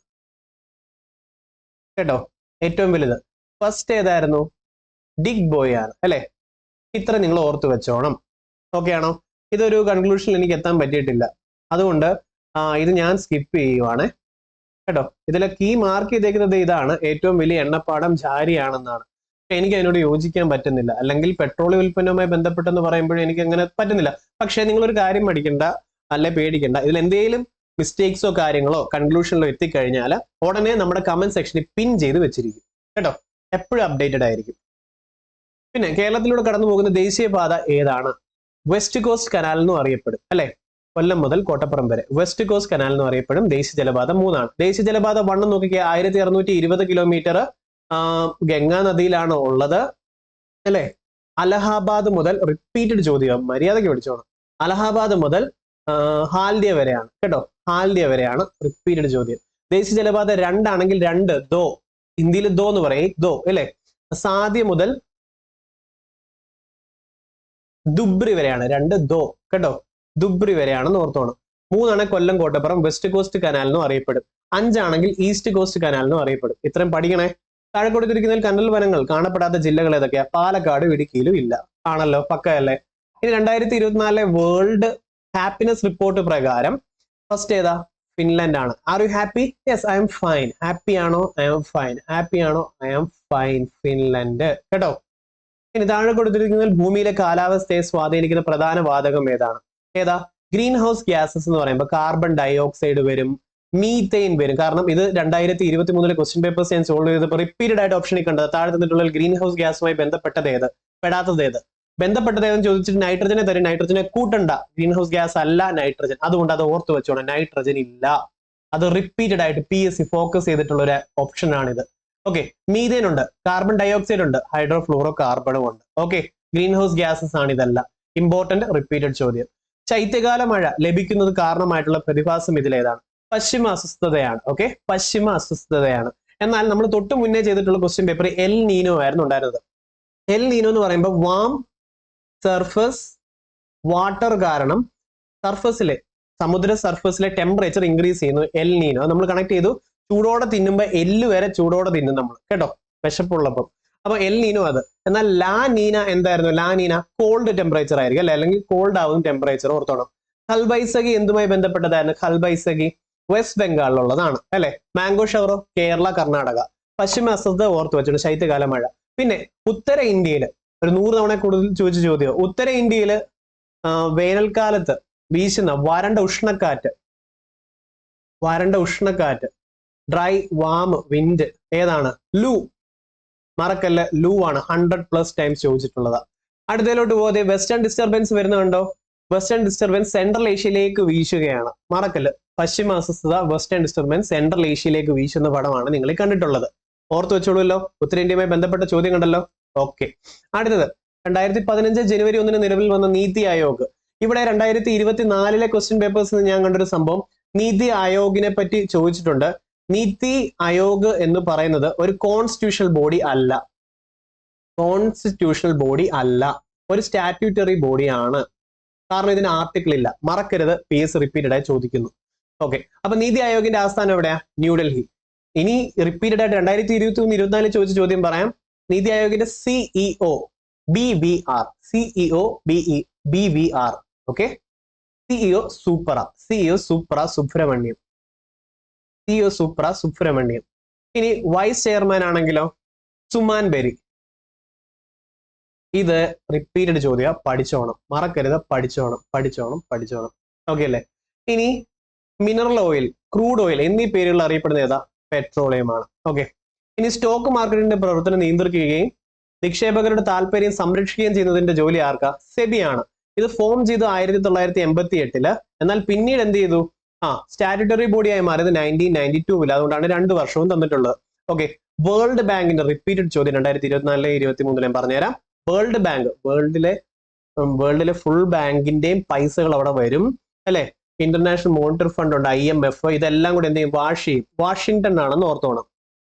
A: കേട്ടോ. ഏറ്റവും വലുത് ഫസ്റ്റ് ഏതായിരുന്നു? ഡിഗ് ബോയ് ആണ് അല്ലെ? ഇത്ര നിങ്ങൾ ഓർത്ത് വെച്ചോണം. ഓക്കെ ആണോ? ഇതൊരു കൺക്ലൂഷനിൽ എനിക്ക് എത്താൻ പറ്റിയിട്ടില്ല, അതുകൊണ്ട് ഇത് ഞാൻ സ്കിപ്പ് ചെയ്യുവാണ് കേട്ടോ. ഇതിലെ കീ മാർക്ക് ചെയ്തേക്കുന്നത് ഇതാണ്, ഏറ്റവും വലിയ എണ്ണപ്പാടം ഝാരിയാണെന്നാണ്. എനിക്ക് അതിനോട് യോജിക്കാൻ പറ്റുന്നില്ല. അല്ലെങ്കിൽ പെട്രോളിയം ഉൽപ്പന്നവുമായി ബന്ധപ്പെട്ടെന്ന് പറയുമ്പോഴും എനിക്ക് അങ്ങനെ പറ്റുന്നില്ല. പക്ഷെ നിങ്ങളൊരു കാര്യം പഠിക്കണ്ട, അല്ലെ പേടിക്കണ്ട. ഇതിൽ എന്തെങ്കിലും മിസ്റ്റേക്സോ കാര്യങ്ങളോ കൺക്ലൂഷനിലോ എത്തിക്കഴിഞ്ഞാൽ ഉടനെ നമ്മുടെ കമന്റ് സെക്ഷനിൽ പിൻ ചെയ്ത് വെച്ചിരിക്കും കേട്ടോ. എപ്പോഴും അപ്ഡേറ്റഡ് ആയിരിക്കും. പിന്നെ കേരളത്തിലൂടെ കടന്നു പോകുന്ന ദേശീയപാത ഏതാണ്? വെസ്റ്റ് കോസ്റ്റ് കനാൽ എന്നും അറിയപ്പെടും അല്ലെ? കൊല്ലം മുതൽ കോട്ടപ്പുറം വരെ വെസ്റ്റ് കോസ്റ്റ് കനാൽ എന്ന് അറിയപ്പെടും. ദേശീയ ജലപാത 3 ആണ്. ദേശീയ ജലപാത 1 നോക്കിക്കുക, 1620 കിലോമീറ്റർ ഗംഗാ നദിയിലാണ് ഉള്ളത് അല്ലെ? അലഹാബാദ് മുതൽ, റിപ്പീറ്റഡ് ചോദ്യം, മര്യാദയ്ക്ക് പഠിച്ചോണം. അലഹാബാദ് മുതൽ ഹാൽഡിയ വരെയാണ് കേട്ടോ. ഹാൽഡിയ വരെയാണ് റിപ്പീറ്റഡ് ചോദ്യം. ദേശീയ ജലപാത 2 ആണെങ്കിൽ 2 ദോ, ഹിന്ദിയിൽ ദോ എന്ന് പറയും, ദോ അല്ലെ? സാധ്യ മുതൽ ദുബ്രി വരെയാണ്, 2 ദോ കേട്ടോ. ദുബ്രി വരെയാണെന്ന് ഓർത്തോണം. 3 ആണ് കൊല്ലം കോട്ടപ്പുറം വെസ്റ്റ് കോസ്റ്റ് കനാൽ എന്നും അറിയപ്പെടും. 5 ആണെങ്കിൽ ഈസ്റ്റ് കോസ്റ്റ് കനാൽ എന്നും അറിയപ്പെടും. ഇത്രയും പഠിക്കണേ. താഴെ കൊടുത്തിരിക്കുന്നതിൽ കണ്ടൽ വനങ്ങൾ കാണപ്പെടാത്ത ജില്ലകൾ ഏതൊക്കെയാ? പാലക്കാട്, ഇടുക്കിയിലും ഇല്ല. ആണല്ലോ, പക്കയല്ലേ? ഇനി 2024 വേൾഡ് ഹാപ്പിനെസ് റിപ്പോർട്ട് പ്രകാരം ഫസ്റ്റ് ഏതാ? ഫിൻലാൻഡ് ആണ്. Are you happy? Yes, I am fine. Happy ആണോ? I am fine. ഹാപ്പി ആണോ? I am fine. ഫിൻലാൻഡ് കേട്ടോ. ഇനി താഴെ കൊടുത്തിരിക്കുന്നതിൽ ഭൂമിയിലെ കാലാവസ്ഥയെ സ്വാധീനിക്കുന്ന പ്രധാന വാതകം ഏതാണ്? ഏതാ? ഗ്രീൻ ഹൗസ് ഗ്യാസസ് എന്ന് പറയുമ്പോൾ കാർബൺ ഡൈ ഓക്സൈഡ് വരും, മീതെയിൻ വരും. കാരണം ഇത് 2023 ക്വസ്റ്റ്യൻ പേപ്പേഴ്സ് ഞാൻ സോൾവ് ചെയ്തപ്പോൾ റിപ്പീറ്റഡ് ആയിട്ട് ഓപ്ഷനിൽ കണ്ടത്. താഴെ തന്നിട്ടുള്ള ഗ്രീൻ ഹൗസ് ഗ്യാസുമായി ബന്ധപ്പെട്ടത് ഏത്, പെടാത്തത് ഏത്? ബന്ധപ്പെട്ടത് ഏതെന്ന് ചോദിച്ചിട്ട് നൈട്രജനെ തരും. നൈട്രജനെ കൂട്ടണ്ട, ഗ്രീൻ ഹൗസ് ഗ്യാസ് അല്ല നൈട്രജൻ. അതുകൊണ്ട് അത് ഓർത്ത് വെച്ചോണം, നൈട്രജൻ ഇല്ല. അത് റിപ്പീറ്റഡ് ആയിട്ട് PSC ഫോക്കസ് ചെയ്തിട്ടുള്ള ഒരു ഓപ്ഷൻ ആണിത്. ഓക്കെ. മീതെയിൻ ഉണ്ട്, കാർബൺ ഡൈ ഓക്സൈഡ് ഉണ്ട്, ഹൈഡ്രോ ഫ്ലൂറോ കാർബണും ഉണ്ട്. ഓക്കെ. ഗ്രീൻ ഹൗസ് ഗ്യാസസ് ആണ് ഇതല്ല. ഇമ്പോർട്ടന്റ് റിപ്പീറ്റഡ് ചോദ്യം. ശൈത്യകാല മഴ ലഭിക്കുന്നത് കാരണമായിട്ടുള്ള പ്രതിഭാസം ഇതിലേതാണ്? പശ്ചിമ അസ്വസ്ഥതയാണ്. ഓക്കെ, പശ്ചിമ അസ്വസ്ഥതയാണ്. എന്നാൽ നമ്മൾ തൊട്ട് മുന്നേ ചെയ്തിട്ടുള്ള ക്വസ്റ്റ്യൻ പേപ്പർ എൽ നീനോ ആയിരുന്നു ഉണ്ടായിരുന്നത്. എൽ നീനോ എന്ന് പറയുമ്പോൾ വാം സർഫസ് വാട്ടർ കാരണം സർഫസിലെ, സമുദ്ര സർഫസിലെ ടെമ്പറേച്ചർ ഇൻക്രീസ് ചെയ്യുന്നു. എൽ നീനോ നമ്മൾ കണക്ട് ചെയ്തു. ചൂടോടെ തിന്നുമ്പോൾ എല്ല് വരെ ചൂടോടെ തിന്നും നമ്മൾ കേട്ടോ, വിശപ്പുള്ളപ്പം. അപ്പൊ എൽ നീനോ അത്. എന്നാൽ ലാ നീന എന്തായിരുന്നു? ലാ നീന കോൾഡ് ടെമ്പറേച്ചർ ആയിരിക്കും അല്ലെ, അല്ലെങ്കിൽ കോൾഡ് ആവുന്ന ടെമ്പറേച്ചർ ഓർത്തോണം. ഖൽബൈസഗി എന്തുമായി ബന്ധപ്പെട്ടതായിരുന്നു? ഖൽബൈസഗി വെസ്റ്റ് ബംഗാളിലുള്ളതാണ് അല്ലെ. മാംഗോ ഷവറോ കേരള, കർണാടക. പശ്ചിമ അസ്വസ്ഥത ഓർത്ത് വെച്ചിട്ട് ശൈത്യകാല മഴ. പിന്നെ ഉത്തര ഇന്ത്യയിൽ ഒരു 100 തവണ കൂടുതൽ ചോദിച്ച ചോദ്യം. ഉത്തര ഇന്ത്യയിൽ വേനൽക്കാലത്ത് വീശുന്ന വരണ്ട ഉഷ്ണക്കാറ്റ്, ഡ്രൈ വാം വിൻഡ് ഏതാണ്? ലൂ. മറക്കല്ല, ലൂ ആണ്. 100+ ടൈംസ് ചോദിച്ചിട്ടുള്ളതാ. അടുത്തതിലോട്ട് പോകാതെ വെസ്റ്റേൺ ഡിസ്റ്റർബൻസ് വരുന്നുണ്ടോ? വെസ്റ്റേൺ ഡിസ്റ്റർബൻസ് സെൻട്രൽ ഏഷ്യയിലേക്ക് വീശുകയാണ്. മറക്കല്ല, പശ്ചിമ അസ്വസ്ഥത വെസ്റ്റേൺ ഡിസ്റ്റർബൻസ് സെൻട്രൽ ഏഷ്യയിലേക്ക് വീശുന്ന പടമാണ് നിങ്ങൾ കണ്ടിട്ടുള്ളത്. ഓർത്ത് വെച്ചോളൂല്ലോ. ഉത്തരേന്ത്യയുമായി ബന്ധപ്പെട്ട ചോദ്യം കണ്ടല്ലോ. ഓക്കെ. അടുത്തത് 2015 ജനുവരി 1 നിലവിൽ വന്ന നീതി ആയോഗ്. ഇവിടെ 2024 ക്വസ്റ്റ്യൻ പേപ്പേഴ്സിൽ ഞാൻ കണ്ടൊരു സംഭവം, നീതി ആയോഗിനെ പറ്റി ചോദിച്ചിട്ടുണ്ട്. നീതി ആയോഗ് എന്ന് പറയുന്നത് ഒരു കോൺസ്റ്റിറ്റ്യൂഷണൽ ബോഡി അല്ല. കോൺസ്റ്റിറ്റ്യൂഷണൽ ബോഡി അല്ല, ഒരു സ്റ്റാറ്റ്യൂട്ടറി ബോഡിയാണ്. കാരണം ഇതിന് ആർട്ടിക്കിൾ ഇല്ല. മറക്കരുത്, PS റിപ്പീറ്റഡ് ആയി ചോദിക്കുന്നു. ഓക്കെ, അപ്പൊ നീതി ആയോഗിന്റെ ആസ്ഥാനം എവിടെയാ? ന്യൂഡൽഹി. ഇനി റിപ്പീറ്റഡ് ആയിട്ട് 2023, 24 ചോദിച്ച ചോദ്യം പറയാം. നീതി ആയോഗിന്റെ CEO BVR, CEO BVR. Okay, CEO സൂപ്ര സുബ്രഹ്മണ്യം. CEO സൂപ്ര സുബ്രഹ്മണ്യം. ഇനി വൈസ് ചെയർമാൻ ആണെങ്കിലോ? സുമാൻ ബെരി. ഇത് റിപ്പീറ്റഡ് ചോദ്യ, പഠിച്ചോണം, മറക്കരുത്, പഠിച്ചോണം. ഓക്കെ അല്ലേ? ഇനി മിനറൽ ഓയിൽ, ക്രൂഡ് ഓയിൽ എന്നീ പേരുകൾ അറിയപ്പെടുന്ന ഏതാ? പെട്രോളിയം ആണ്. ഓക്കെ, ഇനി സ്റ്റോക്ക് മാർക്കറ്റിന്റെ പ്രവർത്തനം നിയന്ത്രിക്കുകയും നിക്ഷേപകരുടെ താല്പര്യം സംരക്ഷിക്കുകയും ചെയ്യുന്നതിന്റെ ജോലി ആർക്കാ? സെബിയാണ്. ഇത് ഫോം ചെയ്തു 1988. എന്നാൽ പിന്നീട് എന്ത് ചെയ്തു? സ്റ്റാറ്റ്യൂട്ടറി ബോഡിയായി മാറിയത് 1992. അതുകൊണ്ടാണ് 2 വർഷവും തന്നിട്ടുള്ളത്. ഓക്കെ, വേൾഡ് ബാങ്കിന്റെ റിപ്പീറ്റഡ് ചോദ്യം 2024, 2023 ഞാൻ പറഞ്ഞുതരാം. വേൾഡ് ബാങ്ക്, വേൾഡിലെ ഫുൾ ബാങ്കിന്റെയും പൈസകൾ അവിടെ വരും അല്ലെ. ഇന്റർനാഷണൽ മോണിറ്ററി ഫണ്ട് ഉണ്ട്, IMF, ഇതെല്ലാം കൂടെ എന്ത് ചെയ്യും? വാഷിംഗ്ടൺ ആണെന്ന് ഓർത്തോണം.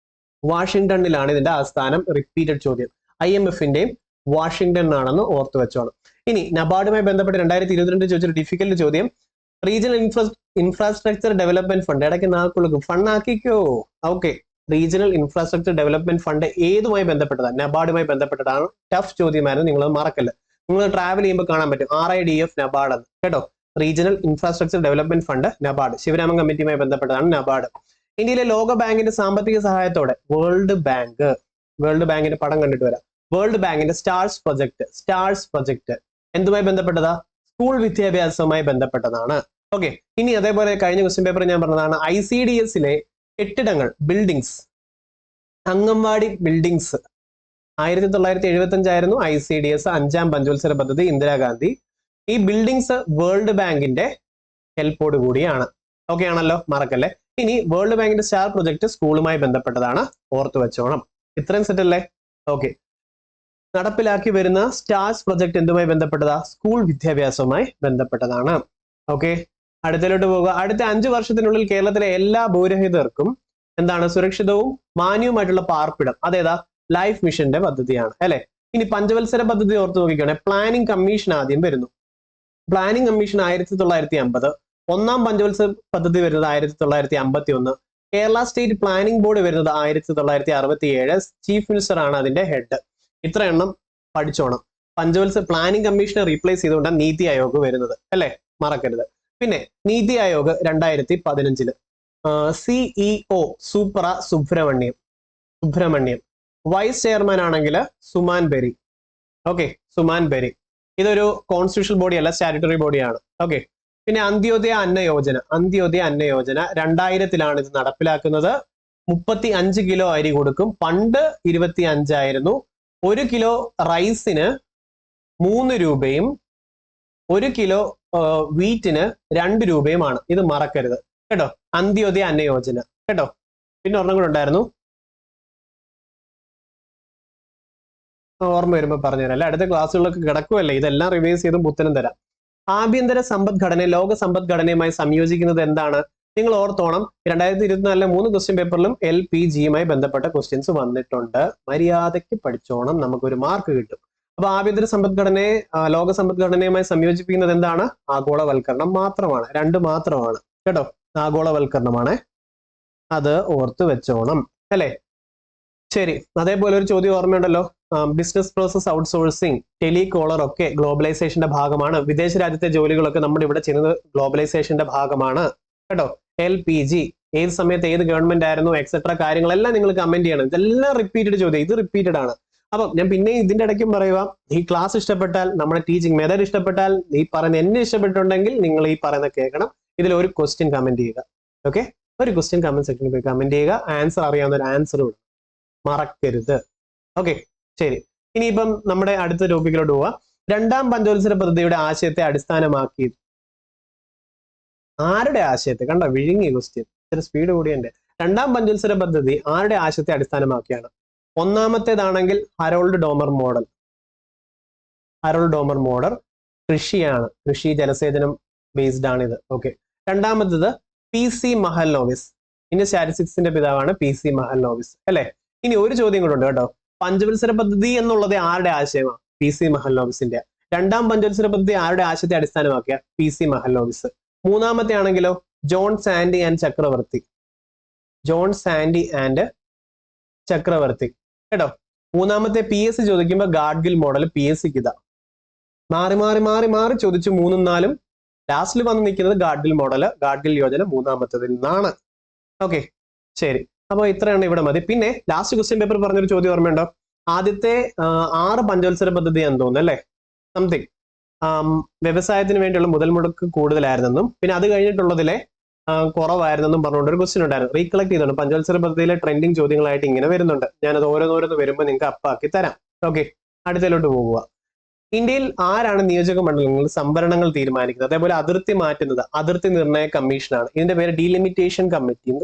A: വാഷിംഗ്ടണിലാണ് ഇതിന്റെ ആസ്ഥാനം. റിപ്പീറ്റഡ് ചോദ്യം, IMF-ന്റെയും വാഷിംഗ്ടൺ ആണെന്ന് ഓർത്തു വെച്ചോണം. ഇനി നബാർഡുമായി ബന്ധപ്പെട്ട് 2022 ചോദിച്ചൊരു ഡിഫിക്കൽട്ട് ചോദ്യം, റീജിയണൽ ഇൻഫ്രാസ്ട്രക്ചർ ഡെവലപ്മെന്റ് ഫണ്ട്. ഇടയ്ക്ക് നാക്കുള്ളൂ, ഫണ്ണാക്കിക്കോ. Okay, regional infrastructure development fund ഏതുമായി ബന്ധപ്പെട്ടതാണ്? നബാർഡുമായി ബന്ധപ്പെട്ടതാണ്. ടഫ് ചോദ്യമായിരുന്നു, നിങ്ങൾ മറക്കല്ല. നിങ്ങൾ ട്രാവൽ ചെയ്യുമ്പോൾ കാണാൻ പറ്റും RIDF നബാർഡ് എന്ന് കേട്ടോ. Regional infrastructure development fund NABARD, Sivaraman കമ്മിറ്റിയുമായി ബന്ധപ്പെട്ടതാണ് നബാർഡ്. ഇന്ത്യയിലെ ലോക ബാങ്കിന്റെ സാമ്പത്തിക സഹായത്തോടെ വേൾഡ് ബാങ്കിന്റെ പടം കണ്ടിട്ട് വരാം. വേൾഡ് ബാങ്കിന്റെ സ്റ്റാർസ് പ്രൊജക്ട് എന്തുമായി ബന്ധപ്പെട്ടതാ? സ്കൂൾ വിദ്യാഭ്യാസവുമായി ബന്ധപ്പെട്ടതാണ്. ഓക്കെ, ഇനി അതേപോലെ കഴിഞ്ഞ ക്വസ്റ്റ്യൻ പേപ്പർ ഞാൻ പറഞ്ഞതാണ്, ICDS-ലെ കെട്ടിടങ്ങൾ, ബിൽഡിങ്സ്, അംഗൻവാടി ബിൽഡിങ്സ് 1975 ആയിരുന്നു ICDS 5ാം പഞ്ചവത്സര പദ്ധതി, ഇന്ദിരാഗാന്ധി. ഈ ബിൽഡിങ്സ് വേൾഡ് ബാങ്കിന്റെ ഹെൽപ്പോട് കൂടിയാണ്. ഓക്കെ ആണല്ലോ, മറക്കല്ലേ. ഇനി വേൾഡ് ബാങ്കിന്റെ സ്റ്റാർ പ്രൊജക്ട് സ്കൂളുമായി ബന്ധപ്പെട്ടതാണ്, ഓർത്തു വെച്ചോണം. ഇത്രയും സെറ്റ് അല്ലേ? ഓക്കെ, നടപ്പിലാക്കി വരുന്ന സ്റ്റാർസ് പ്രൊജക്ട് എന്തുമായി ബന്ധപ്പെട്ടതാ? സ്കൂൾ വിദ്യാഭ്യാസവുമായി ബന്ധപ്പെട്ടതാണ്. ഓക്കെ, അടുത്തലോട്ട് പോകുക. അടുത്ത 5 വർഷത്തിനുള്ളിൽ കേരളത്തിലെ എല്ലാ ഭൂരഹിതർക്കും എന്താണ്? സുരക്ഷിതവും മാന്യവുമായിട്ടുള്ള പാർപ്പിടം. അതേതാ? ലൈഫ് മിഷന്റെ പദ്ധതിയാണ് അല്ലെ. ഇനി പഞ്ചവത്സര പദ്ധതി ഓർത്ത് നോക്കിക്കോണേ. പ്ലാനിംഗ് കമ്മീഷൻ ആദ്യം വരുന്നു. Planning commission 1950. 1ാം പഞ്ചവത്സര പദ്ധതി വരുന്നത് 1951. കേരള സ്റ്റേറ്റ് പ്ലാനിംഗ് ബോർഡ് വരുന്നത് 1967. ചീഫ് മിനിസ്റ്റർ ആണ് അതിന്റെ ഹെഡ്. ഇത്ര എണ്ണം പഠിച്ചോണം. പഞ്ചവത്സര പ്ലാനിംഗ് കമ്മീഷനെ റീപ്ലേസ് ചെയ്തുകൊണ്ടാണ് നീതി ആയോഗ് വരുന്നത് അല്ലെ, മറക്കരുത്. പിന്നെ നീതി ആയോഗ് 2015. CEO സൂപ്ര സുബ്രഹ്മണ്യം. വൈസ് ചെയർമാൻ ആണെങ്കിൽ സുമാൻ ബെരി. ഓക്കെ, സുമാൻ ബെരി. ഇതൊരു കോൺസ്റ്റിറ്റ്യൂഷണൽ ബോഡി അല്ല, സ്റ്റാറ്റ്യൂട്ടറി ബോഡിയാണ്. ഓക്കെ, പിന്നെ അന്ത്യോദയ അന്ന യോജന 2000-ലാണ് ഇത് നടപ്പിലാക്കുന്നത്. 35 കിലോ അരി കൊടുക്കും. പണ്ട് 25 ആയിരുന്നു. 1 കിലോ റൈസിന് 3 രൂപയും 1 കിലോ വീറ്റിന് 2 രൂപയുമാണ്. ഇത് മറക്കരുത് കേട്ടോ. അന്ത്യോദയ അന്ന യോജന കേട്ടോ. പിന്നെ ഒരെണ്ണം കൂടെ ഉണ്ടായിരുന്നു, ഓർമ്മ വരുമ്പോൾ പറഞ്ഞുതരാം അല്ലെ. അടുത്ത ക്ലാസ്സുകളൊക്കെ കിടക്കുമല്ലേ, ഇതെല്ലാം റിവൈസ് ചെയ്തും ഉത്തരം തരാം. ആഭ്യന്തര സമ്പദ്ഘടന ലോക സമ്പദ്ഘടനയുമായി സംയോജിക്കുന്നത് എന്താണ്? നിങ്ങൾ ഓർത്തോണം, 2024 3 ക്വസ്റ്റ്യൻ പേപ്പറിലും LPG-യുമായി ബന്ധപ്പെട്ട ക്വസ്റ്റ്യൻസ് വന്നിട്ടുണ്ട്. മര്യാദയ്ക്ക് പഠിച്ചോണം, നമുക്കൊരു മാർക്ക് കിട്ടും. അപ്പൊ ആഭ്യന്തര സമ്പദ്ഘടനയെ ലോക സമ്പദ്ഘടനയുമായി സംയോജിപ്പിക്കുന്നത് എന്താണ്? ആഗോളവൽക്കരണം മാത്രമാണ്. 2 മാത്രമാണ് കേട്ടോ. ആഗോളവൽക്കരണമാണ്, അത് ഓർത്ത് വെച്ചോണം അല്ലെ. ശരി, അതേപോലെ ഒരു ചോദ്യം ഓർമ്മയുണ്ടല്ലോ, ബിസിനസ് പ്രോസസ് ഔട്ട്സോഴ്സിങ്, ടെലികോളർ ഒക്കെ ഗ്ലോബലൈസേഷന്റെ ഭാഗമാണ്. വിദേശ രാജ്യത്തെ ജോലികളൊക്കെ നമ്മുടെ ഇവിടെ ചെയ്യുന്നത് ഗ്ലോബലൈസേഷന്റെ ഭാഗമാണ് കേട്ടോ. LPG ഏത് സമയത്ത് ഏത് ഗവൺമെന്റ് ആയിരുന്നു, എക്സെട്ര കാര്യങ്ങളെല്ലാം നിങ്ങൾ കമന്റ് ചെയ്യണം. ഇതെല്ലാം റിപ്പീറ്റഡ് ചോദ്യം, ഇത് റിപ്പീറ്റഡ് ആണ്. അപ്പം ഞാൻ പിന്നെ ഇതിന്റെ ഇടയ്ക്കും പറയുക, ഈ ക്ലാസ് ഇഷ്ടപ്പെട്ടാൽ, നമ്മുടെ ടീച്ചിങ് മെത്തേഡ് ഇഷ്ടപ്പെട്ടാൽ, ഈ പറയുന്ന എന്നെ ഇഷ്ടപ്പെട്ടുണ്ടെങ്കിൽ നിങ്ങൾ ഈ പറയുന്ന കേൾക്കണം. ഇതിൽ ഒരു ക്വസ്റ്റ്യൻ കമന്റ് ചെയ്യുക. ഓക്കെ, ഒരു ക്വസ്റ്റ്യൻ കമന്റ് സെക്ഷനിൽ പോയി കമന്റ് ചെയ്യുക. ആൻസർ അറിയാവുന്ന ഒരു ആൻസർ വിടും, മറക്കരുത്. ഓക്കെ, ശരി. ഇനിയിപ്പം നമ്മുടെ അടുത്ത ടോപ്പിക്കിലോട്ട് പോവാം. 2ാം പഞ്ചവത്സര പദ്ധതിയുടെ ആശയത്തെ അടിസ്ഥാനമാക്കി, ആരുടെ ആശയത്തെ? കണ്ടോ, വിഴുങ്ങി ക്വസ്റ്റ്യൻ, ഇത്ര സ്പീഡ് കൂടിയുണ്ട്. 2ാം പഞ്ചവത്സര പദ്ധതി ആരുടെ ആശയത്തെ അടിസ്ഥാനമാക്കിയാണ്? ഒന്നാമത്തേതാണെങ്കിൽ ഹരോൾഡ് ഡോമർ മോഡൽ കൃഷിയാണ്. കൃഷി ജലസേചനം ബേസ്ഡ് ആണ് ഇത്. ഓക്കെ, രണ്ടാമത്തത് PC മഹൽനോവിസ്. ഇന്ത്യൻ സ്റ്റാറ്റിസ്റ്റിക്സിന്റെ പിതാവാണ് PC മഹൽനോവിസ് അല്ലെ. ഇനി ഒരു ചോദ്യം കൂടെ ഉണ്ട് കേട്ടോ. പഞ്ചവത്സര പദ്ധതി എന്നുള്ളത് ആരുടെ ആശയമാണ്? PC മഹലനോബിസിന്റെ. രണ്ടാം പഞ്ചവത്സര പദ്ധതി ആരുടെ ആശയത്തെ അടിസ്ഥാനമാക്കിയ? PC മഹലനോബിസ്. മൂന്നാമത്തെ ആണെങ്കിലോ ജോൺ സാൻഡി ആൻഡ് ചക്രവർത്തി. ജോൺ സാൻഡി ആൻഡ് ചക്രവർത്തി കേട്ടോ. മൂന്നാമത്തെ PSC ചോദിക്കുമ്പോൾ ഗാഡ്ഗിൽ മോഡൽ. PSCക്ക് ഇതാ മാറി മാറി മാറി മാറി ചോദിച്ചു 3ഉം 4ഉം. ലാസ്റ്റിൽ വന്ന് നിൽക്കുന്നത് ഗാഡ്ഗിൽ മോഡൽ, ഗാഡ്ഗിൽ യോജന മൂന്നാമത്തതിൽ നിന്നാണ്. ഓക്കെ ശരി, അപ്പൊ ഇത്രയാണ് ഇവിടെ മതി. പിന്നെ ലാസ്റ്റ് ക്വസ്റ്റ്യൻ പേപ്പർ പറഞ്ഞൊരു ചോദ്യം ഓർമ്മയുണ്ടോ? ആദ്യത്തെ 6 പഞ്ചവത്സര പദ്ധതി എന്ന് തോന്നുന്നു അല്ലെ, സംതിങ്. വ്യവസായത്തിന് വേണ്ടിയുള്ള മുതൽ മുടക്ക് കൂടുതലായിരുന്നെന്നും പിന്നെ അത് കഴിഞ്ഞിട്ടുള്ളതിലെ കുറവായിരുന്നെന്നും പറഞ്ഞുകൊണ്ട് ഒരു ക്വസ്റ്റ്യൻ ഉണ്ടായിരുന്നു. റീകളക്ട് ചെയ്തോണ്ട് പഞ്ചവത്സര പദ്ധതിയിലെ ട്രെൻഡിങ് ചോദ്യങ്ങളായിട്ട് ഇങ്ങനെ വരുന്നുണ്ട്. ഞാനത് ഓരോന്നോരോന്ന് വരുമ്പോൾ നിങ്ങൾക്ക് അപ്പാക്കി തരാം. ഓക്കെ, അടുത്തതിലോട്ട് പോകുക. ഇന്ത്യയിൽ ആരാണ് നിയോജക മണ്ഡലങ്ങളിൽ സംവരണങ്ങൾ തീരുമാനിക്കുന്നത്, അതേപോലെ അതിർത്തി മാറ്റുന്നത്? അതിർത്തി നിർണയ കമ്മീഷനാണ്. ഇതിന്റെ പേര് ഡീലിമിറ്റേഷൻ കമ്മിറ്റി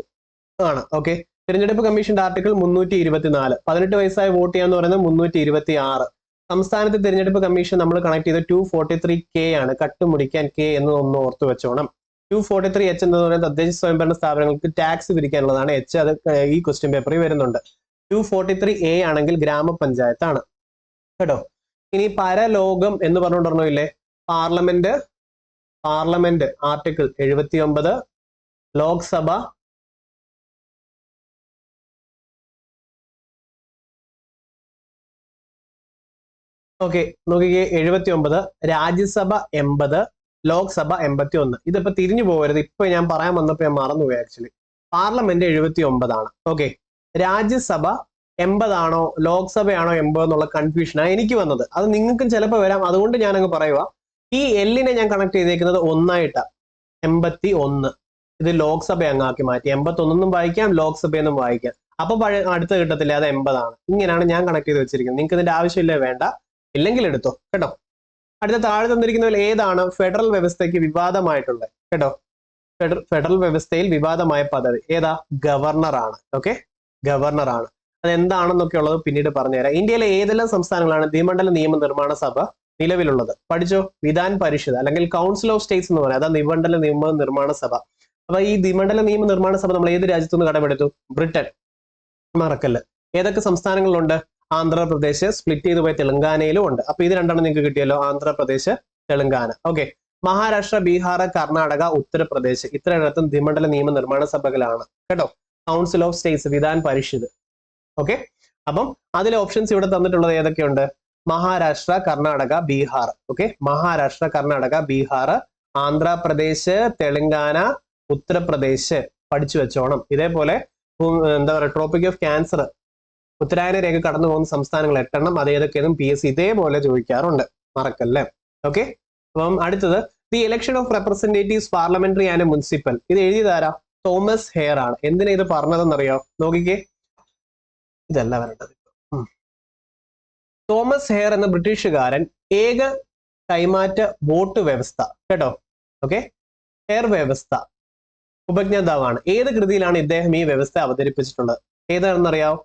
A: ആണ്. ഓക്കെ, തിരഞ്ഞെടുപ്പ് കമ്മീഷന്റെ ആർട്ടിക്കിൾ 324. 18 വയസ്സായി വോട്ട് ചെയ്യാന്ന് പറയുന്നത് 326. സംസ്ഥാനത്തെ തിരഞ്ഞെടുപ്പ് കമ്മീഷൻ നമ്മൾ കണക്ട് ചെയ്ത 243K ആണ്. കട്ടുമുടിക്കാൻ K എന്ന് ഒന്ന് ഓർത്തു വെച്ചോണം. 243H എന്ന് പറയുന്നത് തദ്ദേശ സ്വയംഭരണ സ്ഥാപനങ്ങൾക്ക് ടാക്സ് പിരിക്കാനുള്ളതാണ്. H അത് ഈ ക്വസ്റ്റ്യൻ പേപ്പറിൽ വരുന്നുണ്ട്. 243A ആണെങ്കിൽ ഗ്രാമപഞ്ചായത്താണ് കേട്ടോ. ഇനി പരലോകം എന്ന് പറഞ്ഞുകൊണ്ടിരുന്നോ ഇല്ലേ? Parliament article 79. ലോക്സഭ ഓക്കെ നോക്കിക്കേ 79, രാജ്യസഭ 80, ലോക്സഭ 81. ഇതിപ്പോ തിരിഞ്ഞു പോകരുത്, ഇപ്പൊ ഞാൻ പറയാൻ വന്നപ്പോ ഞാൻ മറന്നുപോയി. ആക്ച്വലി പാർലമെന്റ് 79 ഓക്കെ, രാജ്യസഭ 80 ആണോ ലോക്സഭയാണോ 80 എന്നുള്ള കൺഫ്യൂഷനാണ് എനിക്ക് വന്നത്. അത് നിങ്ങൾക്കും ചിലപ്പോൾ വരാം, അതുകൊണ്ട് ഞാൻ അങ്ങ് പറയുക. ഈ എല്ലിനെ ഞാൻ കണക്ട് ചെയ്തേക്കുന്നത് 1 81. ഇത് ലോക്സഭ അങ്ങാക്കി മാറ്റി. 81 വായിക്കാം, ലോക്സഭയെന്നും വായിക്കാം. അപ്പൊ അടുത്ത കിട്ടത്തില്ല, അത് 80. ഇങ്ങനെയാണ് ഞാൻ കണക്ട് ചെയ്ത് വെച്ചിരിക്കുന്നത്. നിങ്ങൾക്ക് ഇതിന്റെ ആവശ്യമില്ലേ? വേണ്ട, ഇല്ലെങ്കിൽ എടുത്തോ കേട്ടോ. അടുത്ത താഴെ തന്നിരിക്കുന്നതിൽ ഏതാണ് ഫെഡറൽ വ്യവസ്ഥയ്ക്ക് വിവാദമായിട്ടുള്ളത്? കേട്ടോ, ഫെഡറൽ വ്യവസ്ഥയിൽ വിവാദമായ പദവി ഏതാ? ഗവർണറാണ്. ഓക്കെ, ഗവർണറാണ്. അതെന്താണെന്നൊക്കെ ഉള്ളത് പിന്നീട് പറഞ്ഞുതരാം. ഇന്ത്യയിലെ ഏതെല്ലാം സംസ്ഥാനങ്ങളാണ് ദ്വിമണ്ഡല നിയമനിർമ്മാണ സഭ നിലവിലുള്ളത്? പഠിച്ചോ, വിധാൻ പരിഷത്ത് അല്ലെങ്കിൽ കൗൺസിൽ ഓഫ് സ്റ്റേറ്റ്സ് എന്ന് പറയാം. അതാ ദ്വിമണ്ഡല നിയമ നിർമ്മാണ സഭ. അപ്പൊ ഈ ദ്വിമണ്ഡല നിയമ നിർമ്മാണ സഭ നമ്മൾ ഏത് രാജ്യത്തുനിന്ന് കടമെടുത്തു? ബ്രിട്ടൻ. മറക്കല്ല്. ഏതൊക്കെ സംസ്ഥാനങ്ങളിലുണ്ട്? ആന്ധ്രാപ്രദേശ്, സ്പ്ലിറ്റ് ചെയ്ത് പോയ തെലങ്കാനയിലും ഉണ്ട്. അപ്പൊ ഇത് രണ്ടെണ്ണം നിങ്ങൾക്ക് കിട്ടിയല്ലോ, ആന്ധ്രാപ്രദേശ്, തെലങ്കാന. ഓക്കെ, മഹാരാഷ്ട്ര, ബീഹാർ, കർണാടക, ഉത്തർപ്രദേശ് ഇത്രയിടത്തും ദ്വിമണ്ഡല നിയമ നിർമ്മാണ സഭകളാണ് കേട്ടോ. Council of States, Vidhan Parishad. Okay, അപ്പം അതിലെ ഓപ്ഷൻസ് ഇവിടെ തന്നിട്ടുള്ളത് ഏതൊക്കെയുണ്ട്? മഹാരാഷ്ട്ര, കർണാടക, ബീഹാർ. ഓക്കെ, മഹാരാഷ്ട്ര, കർണാടക, ബീഹാർ, ആന്ധ്രാപ്രദേശ്, തെലങ്കാന, ഉത്തർപ്രദേശ് പഠിച്ചു വെച്ചോണം. ഇതേപോലെ എന്താ പറയുക, ട്രോപ്പിക് ഓഫ് ക്യാൻസർ, ഉത്തരായന രേഖ കടന്നു പോകുന്ന സംസ്ഥാനങ്ങൾ 8 എണ്ണം. അത് ഏതൊക്കെയെന്നും PSC ഇതേപോലെ ചോദിക്കാറുണ്ട്, മറക്കല്ലേ. ഓക്കെ, അപ്പം അടുത്തത് the election of representatives parliamentary and municipal. ഇത് എഴുതിയതാരാ? തോമസ് ഹെയർ ആണ്. എന്തിനാ ഇത് പറഞ്ഞതെന്നറിയോ? നോക്കിക്കേ, ഇതല്ല വരേണ്ടത്. തോമസ് ഹെയർ എന്ന ബ്രിട്ടീഷുകാരൻ ഏക കൈമാറ്റ വോട്ട് വ്യവസ്ഥ കേട്ടോ. ഓക്കെ, ഹെയർ വ്യവസ്ഥ ഉപജ്ഞാതാവാണ്. ഏത് കൃതിയിലാണ് ഇദ്ദേഹം ഈ വ്യവസ്ഥ അവതരിപ്പിച്ചിട്ടുള്ളത്? ഏതാണെന്നറിയാവോ?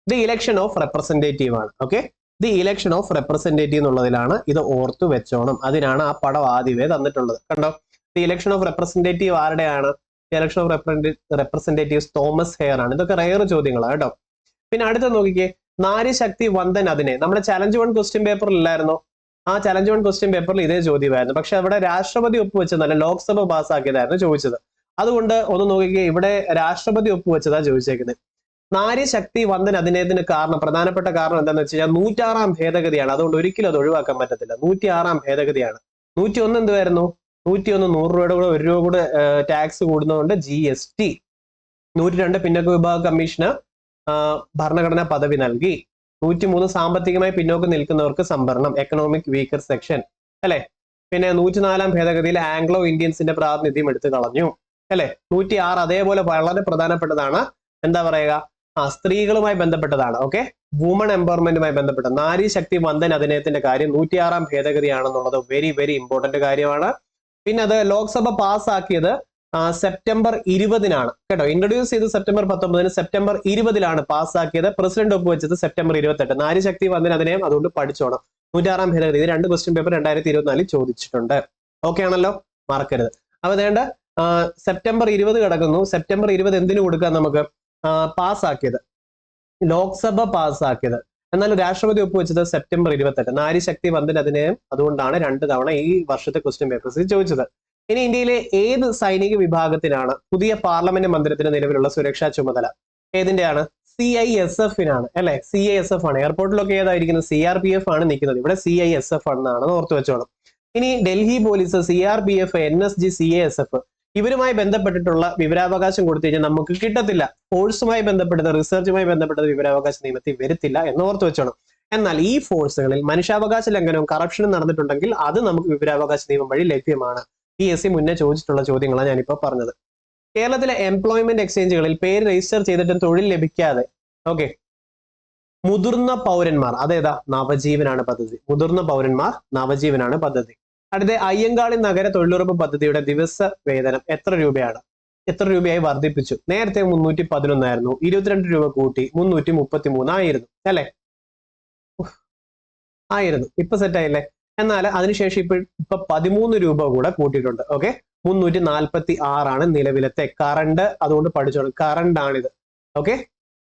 A: ദി ഇലക്ഷൻ ഓഫ് റെപ്രസെന്റേറ്റീവ് ആണ്. Okay, the election of representative എന്നുള്ളതിലാണ്. ഇത് ഓർത്തു വെച്ചോണം. അതിനാണ് ആ പടം ആദ്യമേ തന്നിട്ടുള്ളത്. കണ്ടോ, ദി ഇലക്ഷൻ ഓഫ് റെപ്രസെന്റേറ്റീവ് ആരുടെയാണ്? The election of representatives Thomas Hare ആണ്. ഇതൊക്കെ റയർ ചോദ്യങ്ങളാണ് കേട്ടോ. പിന്നെ അടുത്ത നോക്കിക്കേ, നാരി ശക്തി വന്ദൻ അതിനെ നമ്മുടെ ചലഞ്ച് 1 ക്വസ്റ്റ്യൻ പേപ്പറിൽ ഇല്ലായിരുന്നോ? ആ ചലഞ്ച് 1 ക്വസ്റ്റ്യൻ പേപ്പറിൽ ഇതേ ചോദ്യമായിരുന്നു. പക്ഷെ അവിടെ രാഷ്ട്രപതി ഒപ്പുവെച്ചതല്ല, ലോക്സഭ പാസ്സാക്കിയതായിരുന്നു ചോദിച്ചത്. അതുകൊണ്ട് ഒന്ന് നോക്കിക്കേ, ഇവിടെ രാഷ്ട്രപതി ഒപ്പുവെച്ചതാ ചോദിച്ചേക്കുന്നത്. നാരി ശക്തി വന്ദൻ അധിനിയത്തിന് പ്രധാനപ്പെട്ട കാരണം എന്താണെന്ന് വെച്ച് കഴിഞ്ഞാൽ 106 ഭേദഗതിയാണ്. അതുകൊണ്ട് ഒരിക്കലും അത് ഒഴിവാക്കാൻ പറ്റത്തില്ല. 106 ഭേദഗതിയാണ്. 101 എന്തുവായിരുന്നു? 101 100 രൂപയുടെ കൂടെ 1 രൂപ കൂടെ ടാക്സ് കൂടുന്നതുകൊണ്ട് GST. 102 പിന്നോക്ക വിഭാഗ കമ്മീഷന് ഭരണഘടനാ പദവി നൽകി. 103 സാമ്പത്തികമായി പിന്നോക്കം നിൽക്കുന്നവർക്ക് സംവരണം, എക്കണോമിക് വീക്കർ സെക്ഷൻ അല്ലെ. പിന്നെ 104 ഭേദഗതിയിൽ ആംഗ്ലോ ഇന്ത്യൻസിന്റെ പ്രാതിനിധ്യം എടുത്തു കളഞ്ഞു അല്ലെ. 106 അതേപോലെ വളരെ പ്രധാനപ്പെട്ടതാണ്. എന്താ പറയുക, സ്ത്രീകളുമായി ബന്ധപ്പെട്ടതാണ്. ഓക്കെ, വുമൺ എംപവർമെന്റുമായി ബന്ധപ്പെട്ട നാരി ശക്തി വന്ദൻ അധിനിയത്തിന്റെ കാര്യം 106 ഭേദഗതിയാണെന്നുള്ളത് വെരി വെരി ഇമ്പോർട്ടന്റ് കാര്യമാണ്. പിന്നെ അത് ലോക്സഭ പാസ്സാക്കിയത് സെപ്റ്റംബർ 20-നാണ് കേട്ടോ. ഇൻട്രൊഡ്യൂസ് ചെയ്ത് സെപ്റ്റംബർ 19-ന്, സെപ്റ്റംബർ 20-ലാണ് പാസ്സാക്കിയത്. പ്രസിഡന്റ് ഒപ്പുവെച്ചത് സെപ്റ്റംബർ 28. നാരി ശക്തി വന്ദൻ അധിനിയം, അതുകൊണ്ട് പഠിച്ചോണം. 106 ഭേദഗതി. ഇത് 2 ക്വസ്റ്റ്യൻ പേപ്പർ 2024 ചോദിച്ചിട്ടുണ്ട്. ഓക്കെ ആണല്ലോ, മറക്കരുത്. അപ്പൊ വേണ്ട സെപ്റ്റംബർ 20 കിടക്കുന്നു. സെപ്റ്റംബർ 20 എന്തിനു കൊടുക്കാം നമുക്ക്? പാസ്സാക്കിയത് ലോക്സഭ പാസ്സാക്കിയത്. എന്നാൽ രാഷ്ട്രപതി ഒപ്പുവെച്ചത് സെപ്റ്റംബർ 28. നാരിശക്തി വന്ദൻ അധിനിയം. അതുകൊണ്ടാണ് 2 തവണ ഈ വർഷത്തെ ക്വസ്റ്റ്യൻ പേപ്പേഴ്സിൽ ചോദിച്ചത്. ഇനി ഇന്ത്യയിലെ ഏത് സൈനിക വിഭാഗത്തിനാണ് പുതിയ പാർലമെന്റ് മന്ദിരത്തിന് നിലവിലുള്ള സുരക്ഷാ ചുമതല? ഏതിന്റെയാണ്? CISF-നാണ് അല്ലെ? CISF ആണ്. എയർപോർട്ടിലൊക്കെ ഏതായിരിക്കുന്നത്? CRPF ആണ് നിൽക്കുന്നത്. ഇവിടെ CISF ആണെന്നാണ് ഓർത്തു വെച്ചോളാം. ഇനി Delhi police, CRPF, NSG, CASF ഇവരുമായി ബന്ധപ്പെട്ടിട്ടുള്ള വിവരാവകാശം കൊടുത്തു കഴിഞ്ഞാൽ നമുക്ക് കിട്ടത്തില്ല. ഫോഴ്സുമായി ബന്ധപ്പെട്ടത്, റിസർച്ചുമായി ബന്ധപ്പെട്ടത് വിവരാവകാശ നിയമത്തിൽ വരത്തില്ല എന്ന് ഓർത്തു വെച്ചോണം. എന്നാൽ ഈ ഫോഴ്സുകളിൽ മനുഷ്യാവകാശ ലംഘനവും കറപ്ഷനും നടന്നിട്ടുണ്ടെങ്കിൽ അത് നമുക്ക് വിവരാവകാശ നിയമം വഴി ലഭ്യമാണ്. PSC മുന്നേ ചോദിച്ചിട്ടുള്ള ചോദ്യങ്ങളാണ് ഞാനിപ്പോ പറഞ്ഞത്. കേരളത്തിലെ എംപ്ലോയ്മെന്റ് എക്സ്ചേഞ്ചുകളിൽ പേര് രജിസ്റ്റർ ചെയ്തിട്ടും തൊഴിൽ ലഭിക്കാതെ മുതിർന്ന പൗരന്മാർ, അതേതാ? നവജീവനാണ് പദ്ധതി. മുതിർന്ന പൗരന്മാർ, നവജീവനാണ് പദ്ധതി. അടുത്ത അയ്യങ്കാളി നഗര തൊഴിലുറപ്പ് പദ്ധതിയുടെ ദിവസ വേതനം എത്ര രൂപയാണ്? എത്ര രൂപയായി വർദ്ധിപ്പിച്ചു? നേരത്തെ 311 ആയിരുന്നു, 22 രൂപ കൂട്ടി 333 ആയിരുന്നു അല്ലെ? ആയിരുന്നു. ഇപ്പൊ സെറ്റ് ആയില്ലേ? എന്നാൽ അതിനുശേഷം ഇപ്പൊ 13 രൂപ കൂടെ കൂട്ടിയിട്ടുണ്ട്. ഓക്കെ, 346 നിലവിലത്തെ കറണ്ട്. അതുകൊണ്ട് പഠിച്ചോളൂ, കറണ്ട് ആണിത്. ഓക്കെ,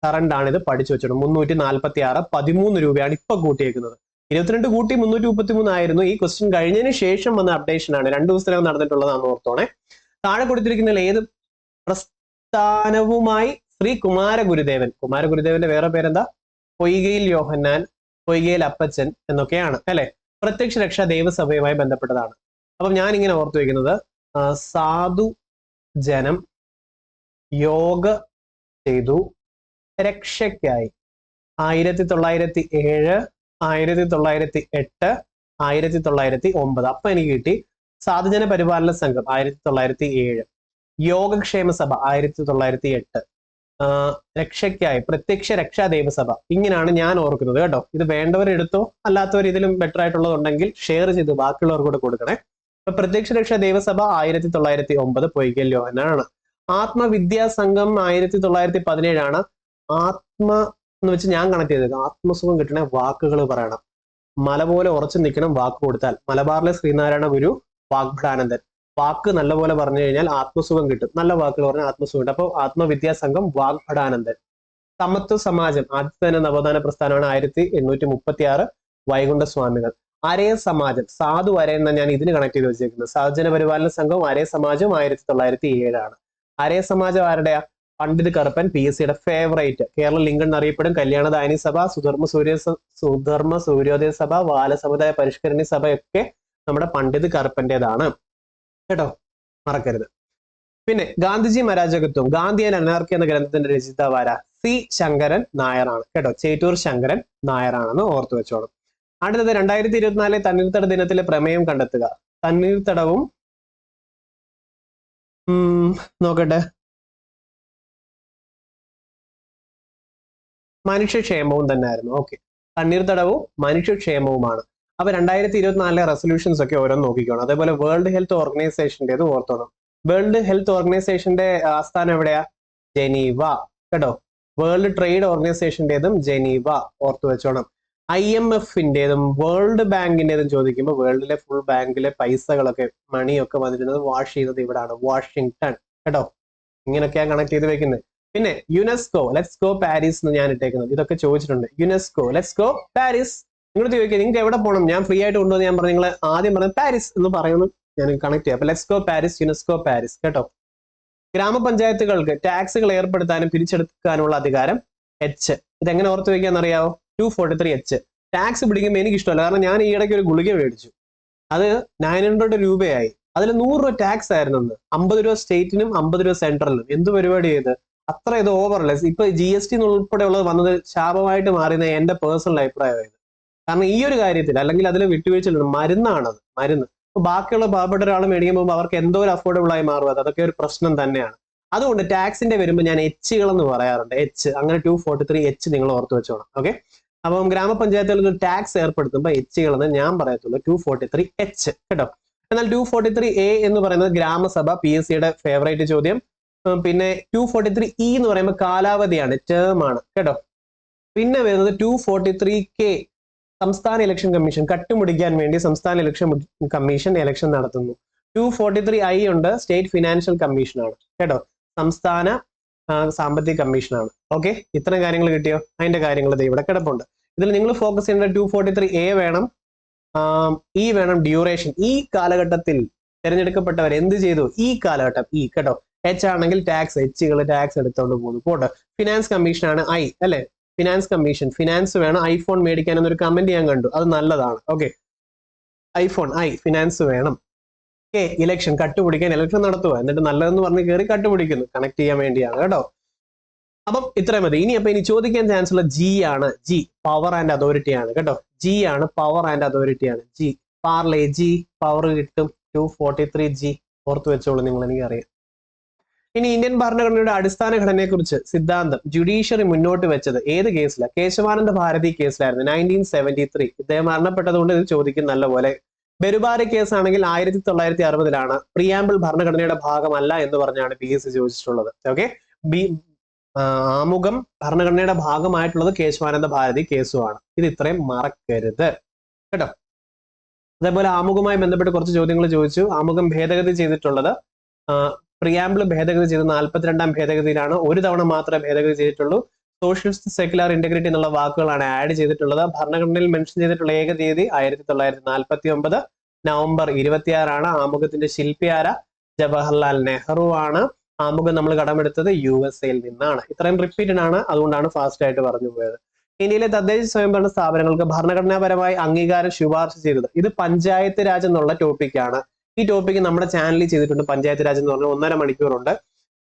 A: കറണ്ട് ആണിത്, പഠിച്ചു വെച്ചോളൂ. 346, 13 രൂപയാണ് ഇപ്പൊ കൂട്ടിയേക്കുന്നത്. 22 കൂട്ടി 333 ആയിരുന്നു. ഈ ക്വസ്റ്റ്യൻ കഴിഞ്ഞതിന് ശേഷം വന്ന അപ്ഡേഷൻ ആണ്, 2 ദിവസത്തിനകം നടന്നിട്ടുള്ളതാണെന്ന് ഓർത്തോണെ. താഴെ കൊടുത്തിരിക്കുന്ന ഏത് പ്രസ്ഥാനവുമായി ശ്രീ കുമാരഗുരുദേവൻ, കുമാരഗുരുദേവന്റെ വേറെ പേരെന്താ? പൊയ്കയിൽ യോഹന്നാൻ, പൊയ്കയിൽ അപ്പച്ചൻ എന്നൊക്കെയാണ് അല്ലെ? പ്രത്യക്ഷ രക്ഷാ ദൈവസഭയുമായി ബന്ധപ്പെട്ടതാണ്. അപ്പം ഞാൻ ഇങ്ങനെ ഓർത്തു വയ്ക്കുന്നത്, സാധു ജനം യോഗ ചെയ്തു രക്ഷയ്ക്കായി 1907, 1908, 1909. അപ്പൊ എനിക്ക് കിട്ടി സാധുജന പരിപാലന സംഘം 1907, യോഗക്ഷേമ സഭ 1908, രക്ഷയ്ക്കായി പ്രത്യക്ഷ രക്ഷാ ദൈവസഭ. ഇങ്ങനെയാണ് ഞാൻ ഓർക്കുന്നത് കേട്ടോ. ഇത് വേണ്ടവർ എടുത്തോ, അല്ലാത്തവർ ഇതിലും ബെറ്റർ ആയിട്ടുള്ളതുണ്ടെങ്കിൽ ഷെയർ ചെയ്ത് ബാക്കിയുള്ളവർക്ക് കൂടെ കൊടുക്കണേ. അപ്പൊ പ്രത്യക്ഷ രക്ഷാ ദൈവസഭ 1909 പൊയ്കയിൽ യോഹന്നാനാണ്. ആത്മവിദ്യാ സംഘം 1917 ആത്മ എന്ന് വെച്ച് ഞാൻ കണക്ട് ചെയ്തത്. ആത്മസുഖം കിട്ടണ വാക്കുകൾ പറയണം. മല പോലെ ഉറച്ചു നിൽക്കണം വാക്ക് കൊടുത്താൽ. മലബാറിലെ ശ്രീനാരായണ ഗുരു, വാഗ്ഭടാനന്ദൻ. വാക്ക് നല്ലപോലെ പറഞ്ഞു കഴിഞ്ഞാൽ ആത്മസുഖം കിട്ടും. നല്ല വാക്കുകൾ പറഞ്ഞാൽ ആത്മസുഖം കിട്ടും. അപ്പോൾ ആത്മവിദ്യാസംഘം, വാഗ്ഭടാനന്ദൻ. സമത്വ സമാജം ആദ്യത്തെ തന്നെ നവോത്ഥാന പ്രസ്ഥാനമാണ് 1836, വൈകുണ്ഠ സ്വാമികൾ. അരയ സമാജം, സാധു അരയെന്ന ഞാൻ ഇതിന് കണക്ട് ചെയ്ത് വെച്ചേക്കുന്നത്. സാധുജന പരിപാലന സംഘം അരയ സമാജം 1907. അരയ സമാജം ആരുടെയാ? പണ്ഡിത് കറുപ്പൻ, PSCയുടെ ഫേവറേറ്റ്. കേരള ലിങ്കൺ എന്നറിയപ്പെടും. കല്യാണദായനി സഭ, സുധർമ്മ സൂര്യോദയ സഭ, ബാലസമുദായ പരിഷ്കരണി സഭയൊക്കെ നമ്മുടെ പണ്ഡിത് കറുപ്പന്റേതാണ് കേട്ടോ, മറക്കരുത്. പിന്നെ ഗാന്ധിജി അരാജകത്വം, ഗാന്ധി ആൻഡ് അനാർക്കി എന്ന ഗ്രന്ഥത്തിന്റെ രചയിതാവാര? C. ശങ്കരൻ നായരാണ് കേട്ടോ. ചേറ്റൂർ ശങ്കരൻ നായരാണെന്ന് ഓർത്തു വെച്ചോളും. അടുത്തത് 2024 തണ്ണീർത്തട ദിനത്തിലെ പ്രമേയം കണ്ടെത്തുക. തണ്ണീർത്തടവും നോക്കട്ടെ, മനുഷ്യക്ഷേമവും തന്നെ ആയിരുന്നു. ഓക്കെ, തണ്ണീർത്തടവും മനുഷ്യക്ഷേമവുമാണ്. അപ്പൊ 2024 റെസൊല്യൂഷൻസ് ഒക്കെ ഓരോന്ന് നോക്കിക്കോണം. അതേപോലെ വേൾഡ് ഹെൽത്ത് ഓർഗനൈസേഷൻ്റെത് ഓർത്തോണം. വേൾഡ് ഹെൽത്ത് ഓർഗനൈസേഷന്റെ ആസ്ഥാനം എവിടെയാ? ജനീവ കേട്ടോ. വേൾഡ് ട്രേഡ് ഓർഗനൈസേഷൻ്റെതും ജനീവ, ഓർത്തു വെച്ചോണം. IMF-ന്റേതും വേൾഡ് ബാങ്കിന്റേതും ചോദിക്കുമ്പോൾ വേൾഡിലെ ഫുൾ ബാങ്കിലെ പൈസകളൊക്കെ, മണിയൊക്കെ വന്നിരുന്നത് വാഷ് ചെയ്യുന്നത് ഇവിടാണ്, വാഷിംഗ്ടൺ കേട്ടോ. ഇങ്ങനെയൊക്കെയാണ് കണക്ട് ചെയ്ത് വെക്കുന്നത്. പിന്നെ യുനെസ്കോ, ലെറ്റ്സ് ഗോ പാരീസ് എന്ന് ഞാൻ ഇട്ടേക്കുന്നത്. ഇതൊക്കെ ചോദിച്ചിട്ടുണ്ട്. UNESCO, let's go Paris. നിങ്ങൾ ചോദിക്കുക നിങ്ങൾക്ക് എവിടെ പോകണം, ഞാൻ ഫ്രീ ആയിട്ട് കൊണ്ടുവന്ന് ഞാൻ പറഞ്ഞു, നിങ്ങൾ ആദ്യം പറഞ്ഞത് പാരീസ് എന്ന് പറയുന്നത് ഞാൻ കണക്ട് ചെയ്യാം. അപ്പൊ let's go Paris, UNESCO Paris കേട്ടോ. ഗ്രാമപഞ്ചായത്തുകൾക്ക് ടാക്സുകൾ ഏർപ്പെടുത്താനും പിരിച്ചെടുക്കാനുള്ള അധികാരം H. ഇതെങ്ങനെ ഓർത്ത് വയ്ക്കാന്നറിയാവോ? 243H. ടാക്സ് പിടിക്കുമ്പോൾ എനിക്ക് ഇഷ്ടമല്ല, കാരണം ഞാൻ ഈ ഇടയ്ക്ക് ഒരു ഗുളിക മേടിച്ചു, അത് 900 രൂപയായി. അതിൽ 100 രൂപ ടാക്സ് ആയിരുന്നു. 50 രൂപ സ്റ്റേറ്റിനും 50 രൂപ സെൻട്രലിനും. എന്ത് പരിപാടി ചെയ്ത് അത്ര ഇത് ഓവർലെസ്. ഇപ്പൊ GST ഉൾപ്പെടെയുള്ളത് വന്നത് ശാപമായിട്ട് മാറിയെന്ന എന്റെ പേഴ്സണൽ അഭിപ്രായമായത്. കാരണം ഈ ഒരു കാര്യത്തിൽ, അല്ലെങ്കിൽ അതിൽ വിട്ടുവീഴ്ചയിലുണ്ട്. മരുന്നാണത്, മരുന്ന്. അപ്പൊ ബാക്കിയുള്ള പാവപ്പെട്ട ഒരാൾ മേടിക്കുമ്പോൾ അവർക്ക് എന്തോ ഒരു അഫോർഡബിൾ ആയി മാറും. അതൊക്കെ ഒരു പ്രശ്നം തന്നെയാണ്. അതുകൊണ്ട് ടാക്സിന്റെ വരുമ്പോൾ ഞാൻ Hകൾ എന്ന് പറയാറുണ്ട്. H, അങ്ങനെ 243H നിങ്ങൾ ഓർത്ത് വെച്ചോണം. ഓക്കെ, അപ്പം ഗ്രാമപഞ്ചായത്തുകൾക്ക് ടാക്സ് ഏർപ്പെടുത്തുമ്പോൾ Hകൾ എന്ന് ഞാൻ പറയത്തുള്ളൂ, 243H കേട്ടോ. എന്നാൽ 243A എന്ന് പറയുന്നത് ഗ്രാമസഭ, PSCയുടെ ഫേവറേറ്റ് ചോദ്യം. പിന്നെ 243E എന്ന് പറയുമ്പോൾ കാലാവധിയാണ്, ടേം ആണ് കേട്ടോ. പിന്നെ വരുന്നത് 243K, സംസ്ഥാന ഇലക്ഷൻ കമ്മീഷൻ. കട്ടുമുടിക്കാൻ വേണ്ടി സംസ്ഥാന ഇലക്ഷൻ കമ്മീഷൻ ഇലക്ഷൻ നടത്തുന്നു. 243I ഉണ്ട്, സ്റ്റേറ്റ് ഫിനാൻഷ്യൽ കമ്മീഷൻ ആണ് കേട്ടോ. സംസ്ഥാന സാമ്പത്തിക കമ്മീഷനാണ്. ഓക്കെ, ഇത്തരം കാര്യങ്ങൾ കിട്ടിയോ? അതിന്റെ കാര്യങ്ങൾ ഇവിടെ കിടപ്പുണ്ട്. ഇതിൽ നിങ്ങൾ ഫോക്കസ് ചെയ്യേണ്ട 243A വേണം, ഈ വേണം ഡ്യൂറേഷൻ. ഈ കാലഘട്ടത്തിൽ തിരഞ്ഞെടുക്കപ്പെട്ടവർ എന്ത് ചെയ്തു? ഈ കാലഘട്ടം ഈ കേട്ടോ. H ആണെങ്കിൽ ടാക്സ്, Hകൾ ടാക്സ് എടുത്തോണ്ട് പോകുന്നു പോട്ടെ. ഫിനാൻസ് കമ്മീഷൻ ആണ് I അല്ലെ? ഫിനാൻസ് കമ്മീഷൻ, ഫിനാൻസ് വേണം. ഐഫോൺ മേടിക്കാൻ എന്നൊരു കമന്റ് ഞാൻ കണ്ടു, അത് നല്ലതാണ്. ഓക്കെ, ഐഫോൺ ഫിനാൻസ് വേണം. ഇലക്ഷൻ കട്ടുപിടിക്കാൻ ഇലക്ഷൻ നടത്തുക, എന്നിട്ട് നല്ലതെന്ന് പറഞ്ഞ് കയറി കട്ടുപിടിക്കുന്നു, കണക്ട് ചെയ്യാൻ വേണ്ടിയാണ് കേട്ടോ. അപ്പം ഇത്രയും മതി. ഇനി ചോദിക്കാൻ ചാൻസ് ഉള്ള G ആണ്. G പവർ ആൻഡ് അതോറിറ്റി ആണ് കേട്ടോ. G ആണ്, പവർ ആൻഡ് അതോറിറ്റി ആണ്. G പാർലേ G പവർ കിട്ടും. 243G ഓർത്ത് വെച്ചോളൂ നിങ്ങൾ, എനിക്കറിയാം. ഇനി ഇന്ത്യൻ ഭരണഘടനയുടെ അടിസ്ഥാന ഘടനയെ കുറിച്ച് സിദ്ധാന്തം ജുഡീഷ്യറി മുന്നോട്ട് വെച്ചത് ഏത് കേസിലാണ്? കേശവാനന്ദ ഭാരതി കേസിലായിരുന്നു, 1973. ഇദ്ദേഹം മരണപ്പെട്ടതുകൊണ്ട് ഇത് ചോദിക്കും നല്ലപോലെ. ബെരുബാരി കേസ് ആണെങ്കിൽ 1960-ലാണ്. പ്രിയാമ്പിൾ ഭരണഘടനയുടെ ഭാഗമല്ല എന്ന് പറഞ്ഞാണ് PSC ചോദിച്ചിട്ടുള്ളത്. ഓക്കെ, ആമുഖം ഭരണഘടനയുടെ ഭാഗമായിട്ടുള്ളത് കേശവാനന്ദ ഭാരതി കേസുമാണ്. ഇത് ഇത്രയും മറക്കരുത് കേട്ടോ. അതേപോലെ ആമുഖവുമായി ബന്ധപ്പെട്ട് കുറച്ച് ചോദ്യങ്ങൾ ചോദിച്ചു. ആമുഖം ഭേദഗതി ചെയ്തിട്ടുള്ളത് പ്രിയാമ്പിൾ ഭേദഗതി ചെയ്ത് 42ാം ഭേദഗതിയിലാണ്. ഒരു തവണ മാത്രമേ ഭേദഗതി ചെയ്തിട്ടുള്ളൂ. സോഷ്യലിസ്റ്റ് സെക്യുലർ ഇന്റഗ്രിറ്റി എന്നുള്ള വാക്കുകളാണ് ആഡ് ചെയ്തിട്ടുള്ളത്. ഭരണഘടനയിൽ മെൻഷൻ ചെയ്തിട്ടുള്ള ഏക തീയതി 1949 നവംബർ 26 ആമുഖത്തിന്റെ ശില്പി ആര? ജവഹർലാൽ നെഹ്റു ആണ്. ആമുഖം നമ്മൾ കടമെടുത്തത് USA-യിൽ നിന്നാണ്. ഇത്രയും റിപ്പീറ്റഡ് ആണ്, അതുകൊണ്ടാണ് ഫാസ്റ്റ് ആയിട്ട് പറഞ്ഞു പോയത്. ഇന്ത്യയിലെ തദ്ദേശ സ്വയംഭരണ സ്ഥാപനങ്ങൾക്ക് ഭരണഘടനാപരമായി അംഗീകാരം ശുപാർശ ചെയ്തത്, ഇത് പഞ്ചായത്ത് രാജ് എന്നുള്ള ടോപ്പിക്കാണ്. ഈ ടോപ്പിക്ക് നമ്മുടെ ചാനലിൽ ചെയ്തിട്ടുണ്ട്. പഞ്ചായത്ത് രാജ് എന്ന് പറഞ്ഞാൽ 1.5 മണിക്കൂറുണ്ട്.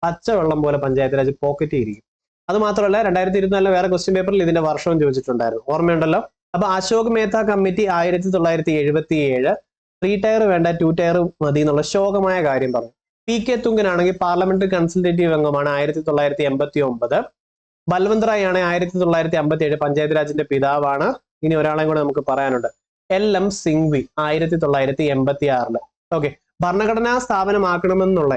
A: പച്ചവെള്ളം പോലെ പഞ്ചായത്ത് രാജ് പോക്കറ്റ് ഇരിക്കും. അത് മാത്രമല്ല 2024 വേറെ ക്വസ്റ്റ്യൻ പേപ്പറിൽ ഇതിന്റെ വർഷവും ചോദിച്ചിട്ടുണ്ടായിരുന്നു, ഓർമ്മയുണ്ടല്ലോ. അപ്പൊ അശോക് മേത്ത കമ്മിറ്റി 1977 3 ടയർ വേണ്ട 2 ടയർ മതി എന്നുള്ള ശോകമായ കാര്യം പറഞ്ഞു. PK തുങ്കനാണെങ്കിൽ പാർലമെന്ററി കൺസൾട്ടേറ്റീവ് അംഗമാണ് 1989. ബൽവന്ത് റായ് ആണ് 1957 പഞ്ചായത്ത് രാജിന്റെ പിതാവാണ്. ഇനി ഒരാളെയും കൂടെ നമുക്ക് പറയാനുണ്ട്, LM സിംഗ്വി 1986. ഓക്കെ, ഭരണഘടനാ സ്ഥാപനമാക്കണമെന്നുള്ള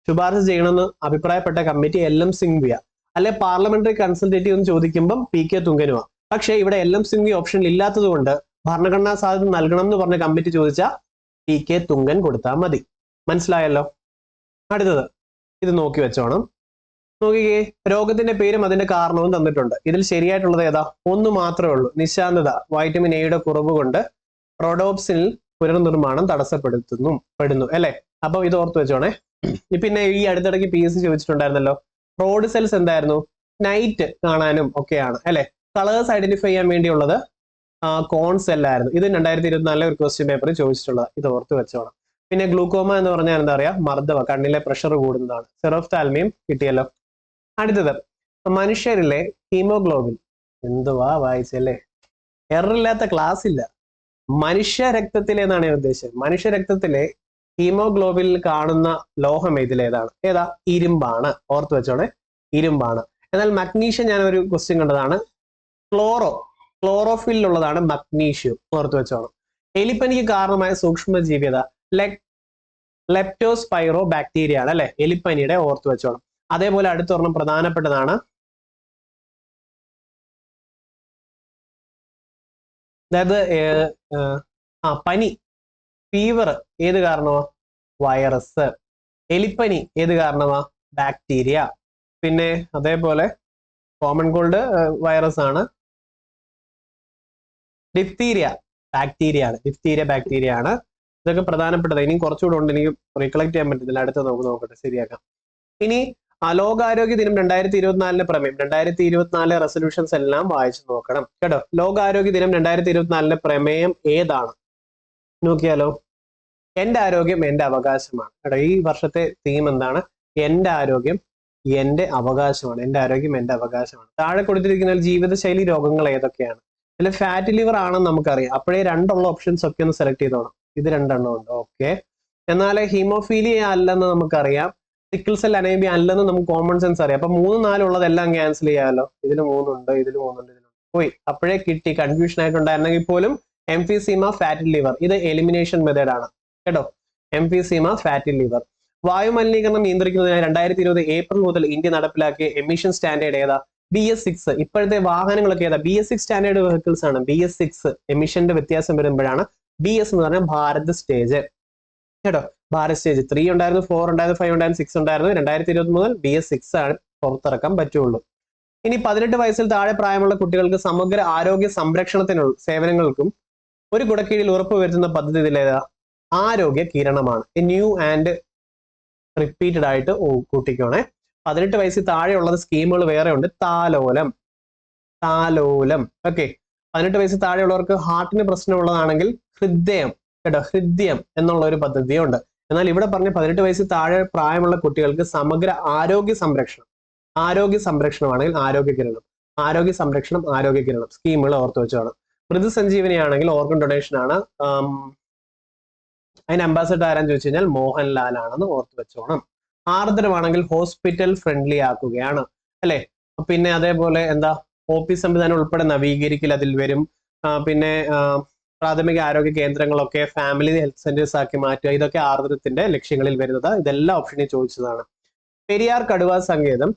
A: ശുപാർശ ചെയ്യണമെന്ന് അഭിപ്രായപ്പെട്ട കമ്മിറ്റി LM സിംഗ്വിയ. അല്ലെ പാർലമെന്ററി കൺസൾട്ടേറ്റീവ് എന്ന് ചോദിക്കുമ്പം PK തുങ്കനുമാണ്. പക്ഷെ ഇവിടെ LM സിംഗ്വി ഓപ്ഷൻ ഇല്ലാത്തത് കൊണ്ട് ഭരണഘടനാ സാധ്യത നൽകണം എന്ന് പറഞ്ഞ കമ്മിറ്റി ചോദിച്ചാൽ PK തുങ്കൻ കൊടുത്താൽ മതി. മനസ്സിലായല്ലോ? അടുത്തത് ഇത് നോക്കി വെച്ചോണം. നോക്കിക്കേ, രോഗത്തിന്റെ പേരും അതിന്റെ കാരണവും തന്നിട്ടുണ്ട്. ഇതിൽ ശരിയായിട്ടുള്ളത് ഏതാ? ഒന്ന് മാത്രമേ ഉള്ളൂ, നിശാന്തത. വൈറ്റമിൻ എയുടെ കുറവ് കൊണ്ട് റോഡോപ്സിനിൽ പുനർനിർമ്മാണം പെടുന്നു അല്ലെ? അപ്പൊ ഇത് ഓർത്ത് വെച്ചോണേ. പിന്നെ ഈ അടുത്തിടയ്ക്ക് PSC ചോദിച്ചിട്ടുണ്ടായിരുന്നല്ലോ, റോഡ് സെൽസ് എന്തായിരുന്നു? നൈറ്റ് കാണാനും ഒക്കെയാണ് അല്ലെ? കളേഴ്സ് ഐഡന്റിഫൈ ചെയ്യാൻ വേണ്ടിയുള്ളത് കോൺ സെല്ലായിരുന്നു. ഇത് 2024 ഒരു ക്വസ്റ്റ്യൻ പേപ്പറിൽ ചോദിച്ചിട്ടുള്ളത്, ഇത് ഓർത്ത് വെച്ചോണം. പിന്നെ ഗ്ലൂക്കോമ എന്ന് പറഞ്ഞാൽ എന്താ പറയാ? മർദ്ദവ, കണ്ണിലെ പ്രഷർ കൂടുന്നതാണ്. സെറോഫ്താൽമിയം കിട്ടിയല്ലോ. അടുത്തത് മനുഷ്യരിലെ ഹീമോഗ്ലോബിൻ. എന്തുവാ വായിച്ചല്ലേ, എററില്ലാത്ത ക്ലാസ് ഇല്ല. മനുഷ്യ രക്തത്തിലെ എന്നാണ് ഞാൻ ഉദ്ദേശിച്ചത്. മനുഷ്യ രക്തത്തിലെ ഹീമോഗ്ലോബിനിൽ കാണുന്ന ലോഹം ഇതിലേതാണ്? ഏതാ? ഇരുമ്പാണ്. ഓർത്ത് വെച്ചോണേ, ഇരുമ്പാണ്. എന്നാൽ മഗ്നീഷ്യം ഞാൻ ഒരു ക്വസ്റ്റ്യൻ കണ്ടതാണ്, ക്ലോറോഫിലുള്ളതാണ് മഗ്നീഷ്യം. ഓർത്ത് വെച്ചോണം. എലിപ്പനിക്ക് കാരണമായ സൂക്ഷ്മജീവിത ലെപ്റ്റോസ്പൈറോ ബാക്ടീരിയ ആണ് അല്ലെ? എലിപ്പനിയുടെ. ഓർത്ത് വെച്ചോണം. അതേപോലെ അടുത്തൊരെണ്ണം പ്രധാനപ്പെട്ടതാണ്, അതായത് പനി, ഫീവർ ഏത് കാരണമാ? വൈറസ്. എലിപ്പനി ഏത് കാരണമാ? ബാക്ടീരിയ. പിന്നെ അതേപോലെ കോമൺ കോൾഡ് വൈറസ് ആണ്. ഡിഫ്തീരിയ ബാക്ടീരിയ ആണ്. ഡിഫ്തീരിയ ബാക്ടീരിയ ആണ്. ഇതൊക്കെ പ്രധാനപ്പെട്ടത്. ഇനി കുറച്ചുകൂടെ ഉണ്ട്, എനിക്ക് റീകളക്ട് ചെയ്യാൻ പറ്റുന്നില്ല. അടുത്ത നമുക്ക് നോക്കട്ടെ, ശരിയാക്കാം. ഇനി ലോകാരോഗ്യ ദിനം 2024 പ്രമേയം, 2024 റെസൊല്യൂഷൻസ് എല്ലാം വായിച്ചു നോക്കണം കേട്ടോ. ലോകാരോഗ്യ ദിനം 2024 പ്രമേയം ഏതാണ്? നോക്കിയാലോ. എന്റെ ആരോഗ്യം എന്റെ അവകാശമാണ് കേട്ടോ. ഈ വർഷത്തെ തീം എന്താണ്? എന്റെ ആരോഗ്യം എന്റെ അവകാശമാണ്. എന്റെ ആരോഗ്യം എന്റെ അവകാശമാണ്. താഴെ കൊടുത്തിരിക്കുന്ന ജീവിതശൈലി രോഗങ്ങൾ ഏതൊക്കെയാണ്? ഇതിൽ ഫാറ്റ് ലിവർ ആണെന്ന് നമുക്കറിയാം. അപ്പോഴേ 2 ഓപ്ഷൻസ് ഒക്കെ ഒന്ന് സെലക്ട് ചെയ്തോണം. ഇത് 2 ഉണ്ട്. ഓക്കെ, എന്നാൽ ഹീമോഫീലിയ അല്ലെന്ന് നമുക്കറിയാം. സിക്കിൾ സെൽ അനീമിയ അല്ലെന്ന് നമുക്ക് കോമൺ സെൻസ് അറിയാം. അപ്പൊ 3, 4 ഉള്ളതെല്ലാം ക്യാൻസൽ ചെയ്യാമല്ലോ. ഇതിൽ 3 ഉണ്ട്, ഇതിൽ 3 ഉണ്ട്, ഇതിലുണ്ട്. പോയി അപ്പോഴേ കിട്ടി. കൺഫ്യൂഷൻ ആയിട്ടുണ്ടായിരുന്നെങ്കിൽ പോലും എംഫിസീമ ഫാറ്റി ലിവർ, ഇത് എലിമിനേഷൻ മെത്തേഡ് ആണ് കേട്ടോ. Emphysema fatty liver. വായു മലിനീകരണം നിയന്ത്രിക്കുന്നതിനായി 2020 ഏപ്രിൽ മുതൽ ഇന്ത്യ നടപ്പിലാക്കിയ എമിഷൻ സ്റ്റാൻഡേർഡ് ഏതാ? BS6. ഇപ്പോഴത്തെ വാഹനങ്ങളൊക്കെ ഏതാ? BS6 സ്റ്റാൻഡേർഡ് വെഹിക്കിൾസ് ആണ്. BS6 എമിഷന്റെ വ്യത്യാസം വരുമ്പോഴാണ്. BS എന്ന് പറഞ്ഞാൽ ഭാരത് സ്റ്റേജ് കേട്ടോ. ഭാരത് സ്റ്റേജ് 3 ഉണ്ടായിരുന്നു, 4 ഉണ്ടായിരുന്നു, 5 ഉണ്ടായിരുന്നു, 6 ഉണ്ടായിരുന്നു. 2020 മുതൽ BS6 ആണ്. പുറത്തിറക്കാൻ പറ്റുള്ളൂ. ഇനി 18 വയസ്സിൽ താഴെ പ്രായമുള്ള കുട്ടികൾക്ക് സമഗ്ര ആരോഗ്യ സംരക്ഷണത്തിനുള്ള സേവനങ്ങൾക്കും ഒരു കുടക്കീഴിൽ ഉറപ്പുവരുത്തുന്ന പദ്ധതി ഇതിലേതാ? ആരോഗ്യ കിരണമാണ്. ന്യൂ ആൻഡ് റിപ്പീറ്റഡ് ആയിട്ട് കൂട്ടിക്കോണേ. 18 വയസ്സിൽ താഴെയുള്ളത് സ്കീമുകൾ വേറെ ഉണ്ട്. താലോലം, താലോലം. ഓക്കെ, 18 വയസ്സിൽ താഴെയുള്ളവർക്ക് ഹാർട്ടിന് പ്രശ്നമുള്ളതാണെങ്കിൽ ഹൃദയം, കേട്ടോ, ഹൃദയം എന്നുള്ള ഒരു പദ്ധതിയുണ്ട്. എന്നാൽ ഇവിടെ പറഞ്ഞ 18 വയസ്സിൽ താഴെ പ്രായമുള്ള കുട്ടികൾക്ക് സമഗ്ര ആരോഗ്യ സംരക്ഷണം, ആരോഗ്യ സംരക്ഷണമാണെങ്കിൽ ആരോഗ്യ കിരണം, ആരോഗ്യ സംരക്ഷണം, ആരോഗ്യ കിരണം സ്കീമുകൾ ഓർത്ത് വെച്ചോണം. മൃദുസഞ്ജീവനി ആണെങ്കിൽ ഓർഗൻ ഡൊണേഷൻ ആണ്. അതിന് അംബാസഡർ ആരാന്ന് ചോദിച്ചു കഴിഞ്ഞാൽ മോഹൻലാൽ ആണെന്ന് ഓർത്ത് വെച്ചോണം. ആർദ്രമാണെങ്കിൽ ഹോസ്പിറ്റൽ ഫ്രണ്ട്ലി ആക്കുകയാണ്, അല്ലെ? പിന്നെ അതേപോലെ എന്താ, OP സംവിധാനം ഉൾപ്പെടെ നവീകരിക്കൽ അതിൽ വരും. പിന്നെ പ്രാഥമിക ആരോഗ്യ കേന്ദ്രങ്ങളൊക്കെ ഫാമിലി ഹെൽത്ത് സെന്റേഴ്സ് ആക്കി മാറ്റുക, ഇതൊക്കെ ആർദ്രത്തിന്റെ ലക്ഷ്യങ്ങളിൽ വരുന്നത്. ഇതെല്ലാം ഓപ്ഷനിൽ ചോദിച്ചതാണ്. പെരിയാർ കടുവാ സങ്കേതം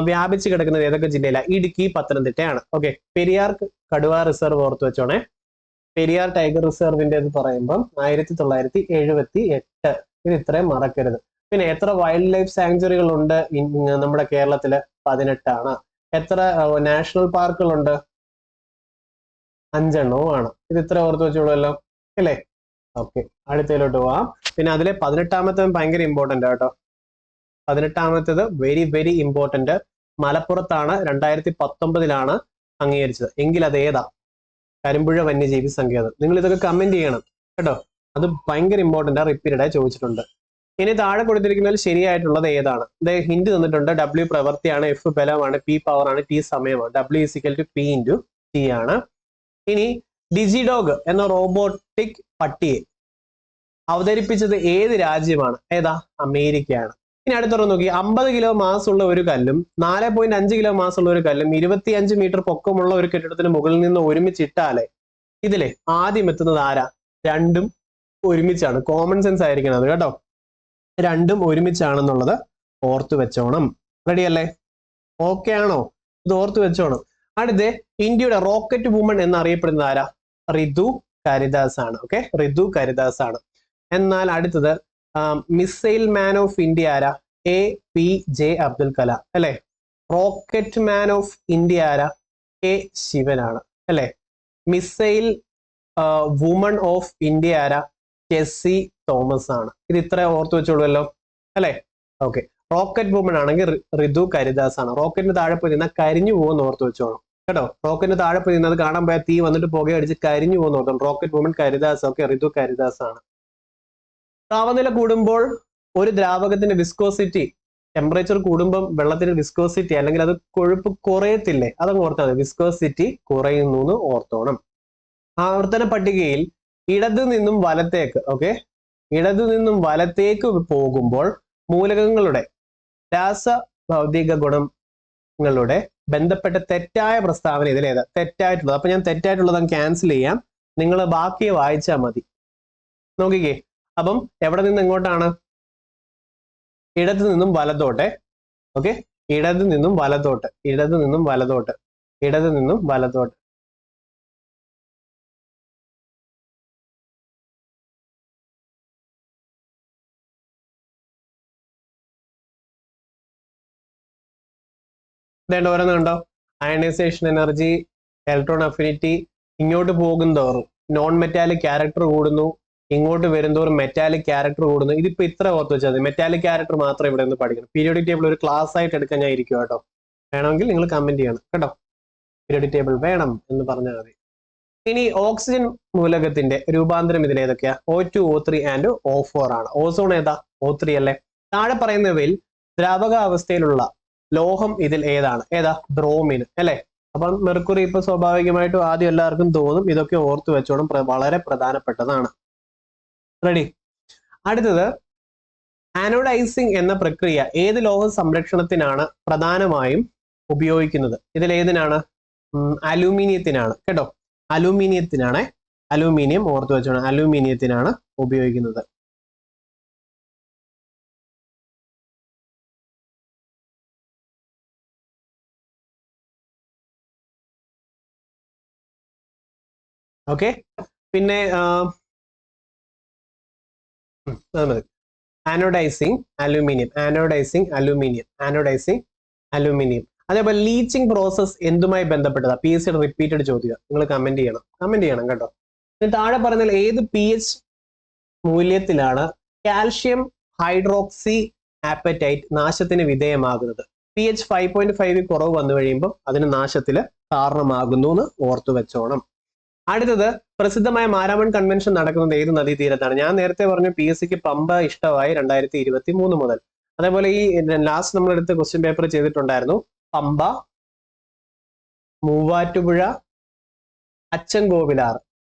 A: വ്യാപിച്ചു കിടക്കുന്നത് ഏതൊക്കെ ജില്ലയിലാണ്? ഇടുക്കി, പത്തനംതിട്ടയാണ്. ഓക്കെ, പെരിയാർ കടുവാ റിസർവ് ഓർത്ത് വെച്ചോണേ. പെരിയാർ ടൈഗർ റിസർവിന്റെ എന്ന് പറയുമ്പം 1978. ഇത് ഇത്രയും മറക്കരുത്. പിന്നെ എത്ര വൈൽഡ് ലൈഫ് സാങ്ച്വറികൾ ഉണ്ട് നമ്മുടെ കേരളത്തില്? 18 എത്ര നാഷണൽ പാർക്കുകളുണ്ട്? 5 ആണ്. ഇത് ഇത്ര ഓർത്ത് വെച്ചോളൂല്ലോ, അല്ലേ? ഓക്കെ, അടുത്തതിലോട്ട് പോവാം. പിന്നെ അതിലെ 18 ഭയങ്കര ഇമ്പോർട്ടന്റ് ആട്ടോ. 18 വെരി വെരി ഇമ്പോർട്ടന്റ്. മലപ്പുറത്താണ്, 2019 അംഗീകരിച്ചത്. എങ്കിൽ അത് ഏതാ? കരിമ്പുഴ വന്യജീവി സങ്കേതം. നിങ്ങൾ ഇതൊക്കെ കമന്റ് ചെയ്യണം കേട്ടോ, അത് ഭയങ്കര ഇമ്പോർട്ടന്റ്, റിപ്പീറ്റഡ് ആയി ചോദിച്ചിട്ടുണ്ട്. ഇനി താഴെ കൊടുത്തിരിക്കുന്നതിൽ ശരിയായിട്ടുള്ളത് ഏതാണ്? ഹിന്റ് തന്നിട്ടുണ്ട്. W പ്രവൃത്തിയാണ്, F ബലമാണ്, P പവർ ആണ്, T സമയമാണ്. W = P × T ആണ്. ഇനി ഡിജിഡോഗ് എന്ന റോബോട്ടിക് പട്ടിയെ അവതരിപ്പിച്ചത് ഏത് രാജ്യമാണ്? ഏതാ? അമേരിക്കയാണ്. ഇനി അടുത്തൊരു നോക്കി. 50 കിലോ മാസ് ഉള്ള ഒരു കല്ലും 4.5 കിലോ മാസ് ഉള്ള ഒരു കല്ലും 25 മീറ്റർ പൊക്കമുള്ള ഒരു കെട്ടിടത്തിന് മുകളിൽ നിന്ന് ഒരുമിച്ചിട്ടാലേ ഇതിലെ ആദ്യം എത്തുന്നത് ആരാ? രണ്ടും ഒരുമിച്ചാണ്. കോമൺ സെൻസ് ആയിരിക്കണം അത് കേട്ടോ. രണ്ടും ഒരുമിച്ചാണെന്നുള്ളത് ഓർത്തു വെച്ചോണം. റെഡി അല്ലേ? ഓക്കെ ആണോ? ഇത് ഓർത്തു വെച്ചോണം. അടുത്ത് ഇന്ത്യയുടെ റോക്കറ്റ് വുമൺ എന്നറിയപ്പെടുന്നത് ആരാ? റിതു കരിദാസ് ആണ്. ഓക്കെ, റിതു കരിദാസ് ആണ്. എന്നാൽ അടുത്തത് മിസൈൽ മാൻ ഓഫ് ഇന്ത്യ ആരാ? APJ അബ്ദുൽ കലാം, അല്ലെ? റോക്കറ്റ് മാൻ ഓഫ് ഇന്ത്യ ആരാ? K ശിവനാണ്, അല്ലെ? മിസൈൽ വുമൺ ഓഫ് ഇന്ത്യ ആരാ? ടെസ്സി തോമസ് ആണ്. ഇത് ഇത്ര ഓർത്തു വെച്ചോളൂല്ലോ, അല്ലെ? ഓക്കെ, റോക്കറ്റ് വുമൺ ആണെങ്കിൽ റിതു കരിദാസ് ആണ്. റോക്കറ്റിന് താഴെ പോയി നിന്നാൽ കരിഞ്ഞു പോകുമെന്ന് ഓർത്ത് വെച്ചോണം കേട്ടോ. റോക്കറ്റിന് താഴെ പോയി നിന്നത് കാണാൻ പോയാൽ തീ വന്നിട്ട് പുകയടിച്ച് കരിഞ്ഞു പോകുന്ന ഓർത്തോണം. Rocket woman Karidhal. Okay, Ritu Karidhal ആണ്. താപനില കൂടുമ്പോൾ ഒരു ദ്രാവകത്തിന്റെ വിസ്കോസിറ്റി, ടെമ്പറേച്ചർ കൂടുമ്പോൾ വെള്ളത്തിന്റെ വിസ്കോസിറ്റി അല്ലെങ്കിൽ അത് കൊഴുപ്പ് കുറയത്തില്ലേ, അതങ്ങ് ഓർത്താൽ മതി. വിസ്കോസിറ്റി കുറയുന്നു എന്ന് ഓർത്തോണം. ആവർത്തന പട്ടികയിൽ ഇടതു നിന്നും വലത്തേക്ക്, ഓക്കെ, ഇടതു നിന്നും വലത്തേക്ക് പോകുമ്പോൾ മൂലകങ്ങളുടെ രാസഭൗതിക ഗുണങ്ങളുടെ ബന്ധപ്പെട്ട തെറ്റായ പ്രസ്താവന ഇതിലേതാ? തെറ്റായിട്ടുള്ളത്. അപ്പൊ ഞാൻ തെറ്റായിട്ടുള്ളത് ക്യാൻസൽ ചെയ്യാം, നിങ്ങൾ ബാക്കിയെ വായിച്ചാൽ മതി. നോക്കിക്കേ, അപ്പം എവിടെ നിന്ന് എങ്ങോട്ടാണ്? ഇടതു നിന്നും വലത്തോട്ടെ. ഓക്കെ, ഇടതു നിന്നും വലത്തോട്ട്, ഇടതു നിന്നും വലത്തോട്ട്, ഇടതു നിന്നും വലത്തോട്ട്. ഓരോന്ന് കണ്ടോ? Ionization energy, electron affinity. ഇങ്ങോട്ട് പോകുന്തോറും നോൺ മെറ്റാലിക് ക്യാരക്ടർ കൂടുന്നു, ഇങ്ങോട്ട് വരുന്തോറും മെറ്റാലിക് ക്യാരക്ടർ കൂടുന്നു. ഇതിപ്പോ ഇത്ര ഓർത്ത് വെച്ചാൽ മതി. മെറ്റാലിക് ക്യാരക്ടർ മാത്രം ഇവിടെ നിന്ന് പഠിക്കണം. പീരിയോഡിക് ടേബിൾ ഒരു ക്ലാസ് ആയിട്ട് എടുക്കാൻ ഞാൻ ഇരിക്കും കേട്ടോ. വേണമെങ്കിൽ നിങ്ങൾ കമന്റ് ചെയ്യണം കേട്ടോ, പീരിയോഡിക് ടേബിൾ വേണം എന്ന് പറഞ്ഞാൽ മതി. ഇനി ഓക്സിജൻ മൂലകത്തിന്റെ രൂപാന്തരം ഇതിലേതൊക്കെയാ? O2, O3 ആൻഡ് O4 ആണ്. ഓസോൺ ഏതാ? O3 അല്ലേ? താഴെ പറയുന്നവയിൽ ദ്രാവകാവസ്ഥയിലുള്ള ലോഹം ഇതിൽ ഏതാണ്? ഏതാ? ബ്രോമിൻ, അല്ലെ? അപ്പം മെർക്കുറി ഇപ്പൊ സ്വാഭാവികമായിട്ടും ആദ്യം എല്ലാവർക്കും തോന്നും. ഇതൊക്കെ ഓർത്തു വെച്ചോണം, വളരെ പ്രധാനപ്പെട്ടതാണ്. റെഡി? അടുത്തത് ആനോഡൈസിങ് എന്ന പ്രക്രിയ ഏത് ലോഹ സംരക്ഷണത്തിനാണ് പ്രധാനമായും ഉപയോഗിക്കുന്നത്? ഇതിൽ ഏതിനാണ്? അലൂമിനിയത്തിനാണ് കേട്ടോ. അലൂമിനിയത്തിനാണ്. അലൂമിനിയം ഓർത്തു വെച്ചോണം, അലൂമിനിയത്തിനാണ് ഉപയോഗിക്കുന്നത്. ഓക്കെ, പിന്നെ ആനോഡൈസിങ് അലൂമിനിയം, ആനോഡൈസിങ് അലൂമിനിയം, ആനോഡൈസിങ് അലുമിനിയം. അതേപോലെ ലീച്ചിങ് പ്രോസസ് എന്തുമായി ബന്ധപ്പെട്ടതാ? PSC റിപ്പീറ്റഡ് ചോദ്യം, നിങ്ങൾ കമന്റ് ചെയ്യണം കേട്ടോ. ഇതിന് താഴെ പറഞ്ഞാൽ ഏത് pH മൂല്യത്തിലാണ് കാൽഷ്യം ഹൈഡ്രോക്സി ആപ്പറ്റൈറ്റ് നാശത്തിന് വിധേയമാകുന്നത്? pH 5.5 കുറവ് വന്നു കഴിയുമ്പോൾ അതിന് നാശത്തിന് കാരണമാകുന്നു എന്ന് ഓർത്തു വെച്ചോണം. അടുത്തത് പ്രസിദ്ധമായ മാരാമൺ കൺവെൻഷൻ നടക്കുന്നത് ഏത് നദീതീരത്താണ്? ഞാൻ നേരത്തെ പറഞ്ഞു PSCക്ക് പമ്പ ഇഷ്ടമായി 2023 മുതൽ. അതേപോലെ ഈ ലാസ്റ്റ് നമ്മളെടുത്ത് ക്വസ്റ്റ്യൻ പേപ്പർ ചെയ്തിട്ടുണ്ടായിരുന്നു. പമ്പ, മൂവാറ്റുപുഴ, അച്ചൻകോവിലാർ